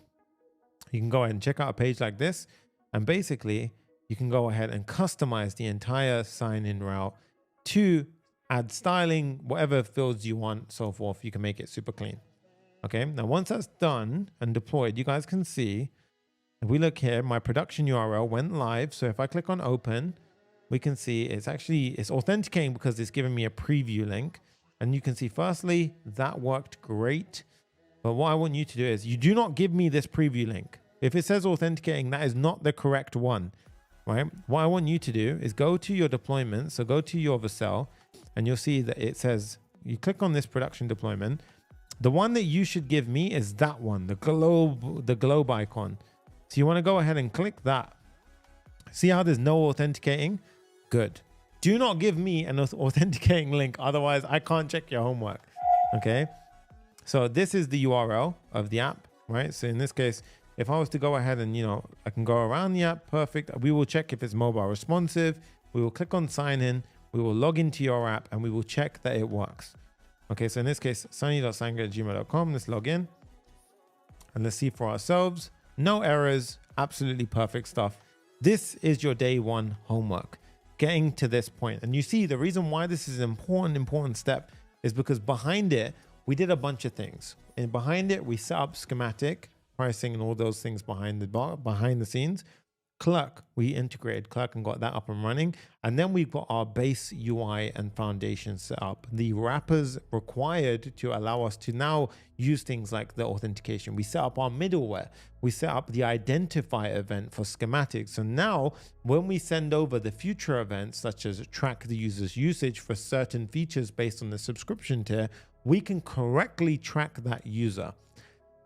B: You can go ahead and check out a page like this. And basically you can go ahead and customize the entire sign-in route to add styling, whatever fields you want, so forth. You can make it super clean. Okay, now once that's done and deployed, you guys can see, if we look here, my production URL went live. So if I click on open, we can see it's authenticating because it's giving me a preview link. And you can see, firstly, that worked great. But what I want you to do is you do not give me this preview link. If it says authenticating, that is not the correct one, right? What I want you to do is go to your deployment. So go to your Vercel, and you'll see that it says, you click on this production deployment. The one that you should give me is that one, the globe icon. So you want to go ahead and click that. See how there's no authenticating? Good. Do not give me an authenticating link. Otherwise, I can't check your homework. Okay. So this is the URL of the app, right? So in this case, if I was to go ahead and, you know, I can go around the app. Perfect. We will check if it's mobile responsive. We will click on sign in. We will log into your app and we will check that it works. Okay, so in this case, sonny.sangha@gmail.com. Let's log in and let's see for ourselves. No errors, absolutely perfect stuff. This is your day one homework, getting to this point. And you see the reason why this is an important step is because behind it, we did a bunch of things. And behind it, we set up schematic pricing and all those things behind the scenes. Clerk. We integrated Clerk and got that up and running. And then we've got our base UI and foundation set up. The wrappers required to allow us to now use things like the authentication. We set up our middleware. We set up the identifier event for schematics. So now when we send over the future events, such as track the user's usage for certain features based on the subscription tier, we can correctly track that user.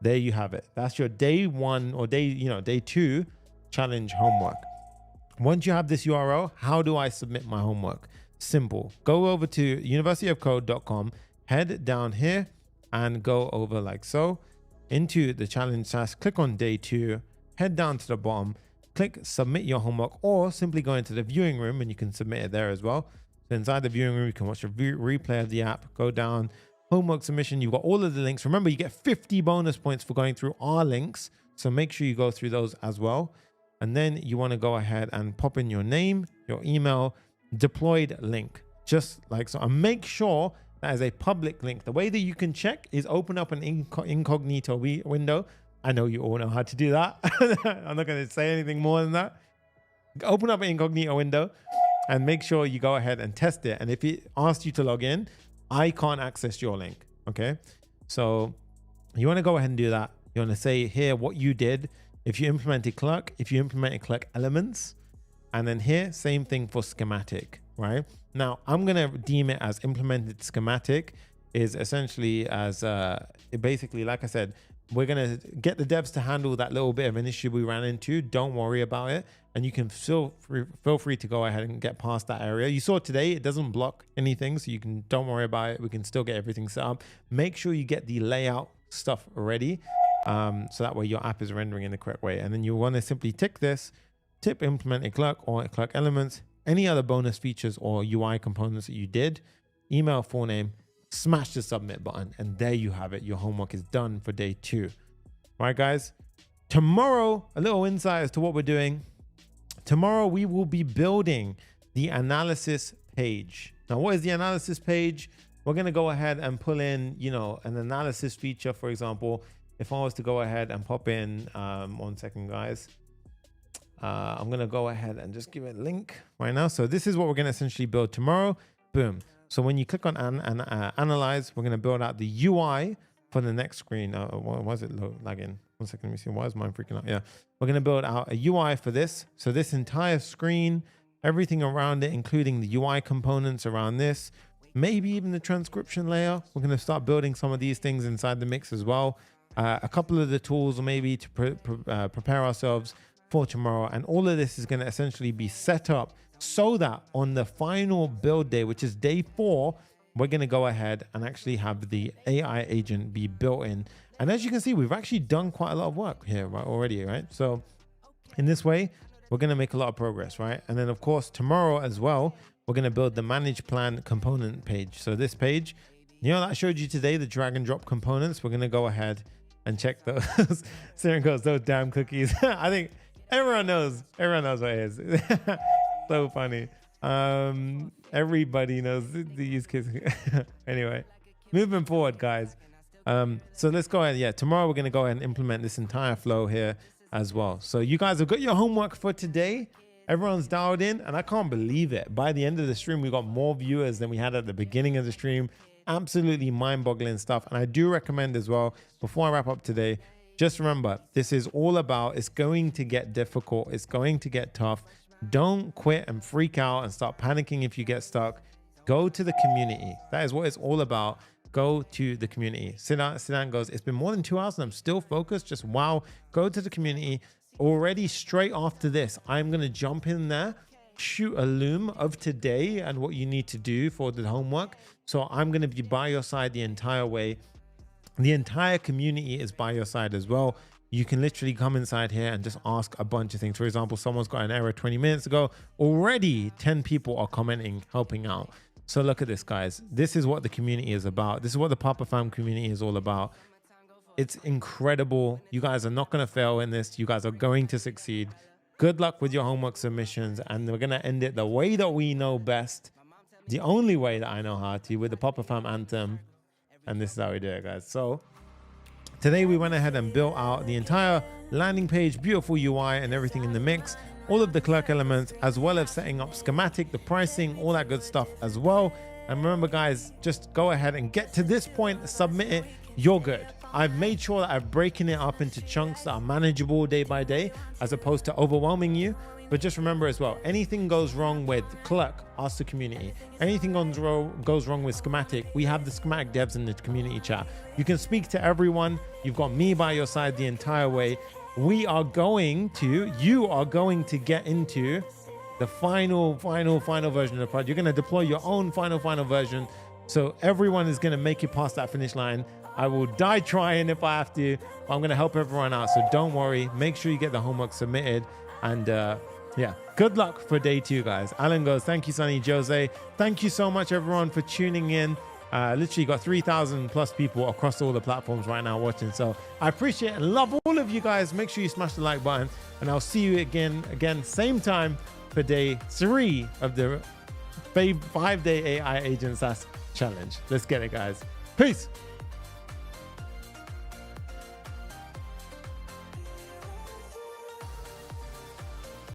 B: There you have it. That's your day one or day two challenge homework. Once you have this URL, how do I submit my homework? Simple. Go over to universityofcode.com, head down here and go over like so into the challenge SaaS, click on day 2, head down to the bottom, click submit your homework, or simply go into the viewing room and you can submit it there as well. So inside the viewing room, you can watch a replay of the app, go down, homework submission. You've got all of the links. Remember, you get 50 bonus points for going through our links. So make sure you go through those as well. And then you want to go ahead and pop in your name, your email, deployed link, just like so. And make sure that is a public link. The way that you can check is open up an incognito window. I know you all know how to do that. I'm not going to say anything more than that. Open up an incognito window and make sure you go ahead and test it. And if it asks you to log in, I can't access your link. Okay. So you want to go ahead and do that. You want to say here what you did. If you implemented Clerk, if you implemented Clerk Elements, and then here, same thing for schematic, right? Now, I'm going to deem it as implemented schematic is essentially as basically, like I said, we're going to get the devs to handle that little bit of an issue we ran into. Don't worry about it. And you can feel free to go ahead and get past that area. You saw today, it doesn't block anything. So you can, don't worry about it. We can still get everything set up. Make sure you get the layout stuff ready. So that way your app is rendering in the correct way. And then you want to simply tick this, tip implement a Clerk or Clerk Elements, any other bonus features or UI components that you did, email, full name, smash the submit button. And there you have it. Your homework is done for day 2. All right, guys. Tomorrow, a little insight as to what we're doing. Tomorrow, we will be building the analysis page. Now, what is the analysis page? We're going to go ahead and pull in, an analysis feature, for example. If I was to go ahead and pop in, 1 second, guys, I'm going to go ahead and just give it a link right now. So this is what we're going to essentially build tomorrow. Boom. So when you click on analyze, we're going to build out the UI for the next screen. Why is it lagging? 1 second, let me see. Why is mine freaking out? Yeah. We're going to build out a UI for this. So this entire screen, everything around it, including the UI components around this, maybe even the transcription layer. We're going to start building some of these things inside the mix as well. A couple of the tools maybe to prepare ourselves for tomorrow. And all of this is going to essentially be set up so that on the final build day, which is day 4, we're going to go ahead and actually have the AI agent be built in. And as you can see, we've actually done quite a lot of work here already, right? So in this way, we're going to make a lot of progress, right? And then of course, tomorrow as well, we're going to build the manage plan component page. So this page, that I showed you today, the drag and drop components, we're going to go ahead and check those. Siren goes, those damn cookies. I think everyone knows what it is. So funny. Everybody knows the use case. Anyway, moving forward, guys. So let's go ahead. Yeah, tomorrow we're going to go ahead and implement this entire flow here as well. So you guys have got your homework for today. Everyone's dialed in, and I can't believe it. By the end of the stream, we got more viewers than we had at the beginning of the stream. Absolutely mind-boggling stuff. And I do recommend as well, before I wrap up today, just remember, this is all about, it's going to get difficult. It's going to get tough. Don't quit and freak out and start panicking if you get stuck. Go to the community. That is what it's all about. Go to the community. Sinan goes, it's been more than 2 hours and I'm still focused. Just wow. Go to the community. Already straight after this, I'm going to jump in there, shoot a loom of today and what you need to do for the homework. So I'm going to be by your side the entire way. The entire community is by your side as well. You can literally come inside here and just ask a bunch of things. For example, someone's got an error 20 minutes ago. Already 10 people are commenting, helping out. So look at this, guys. This is what the community is about. This is what the Papa Fam community is all about. It's incredible. You guys are not going to fail in this. You guys are going to succeed. Good luck with your homework submissions. And we're going to end it the way that we know best. The only way that I know how to, with the Papa Fam anthem. And this is how we do it, guys. So today we went ahead and built out the entire landing page, beautiful UI and everything in the mix. all of the Clerk elements, as well as setting up schematic, the pricing, all that good stuff as well. And remember guys, just go ahead and get to this point, submit it, you're good. I've made sure that I've broken it up into chunks that are manageable day by day, as opposed to overwhelming you. But just remember as well, anything goes wrong with Clerk, ask the community. Anything goes wrong with schematic, we have the schematic devs in the community chat. You can speak to everyone. You've got me by your side the entire way. You are going to get into the final version of the product. You're going to deploy your own final version. So everyone is going to make it past that finish line. I will die trying if I have to, but I'm going to help everyone out. So don't worry. Make sure you get the homework submitted. And yeah, good luck for day 2, guys. Alan goes, thank you, Sonny. Jose, thank you so much, everyone, for tuning in. Literally got 3,000 plus people across all the platforms right now watching. So I appreciate and love all of you guys. Make sure you smash the like button. And I'll see you again, same time for day 3 of the 5-day AI Agent SaaS challenge. Let's get it, guys. Peace.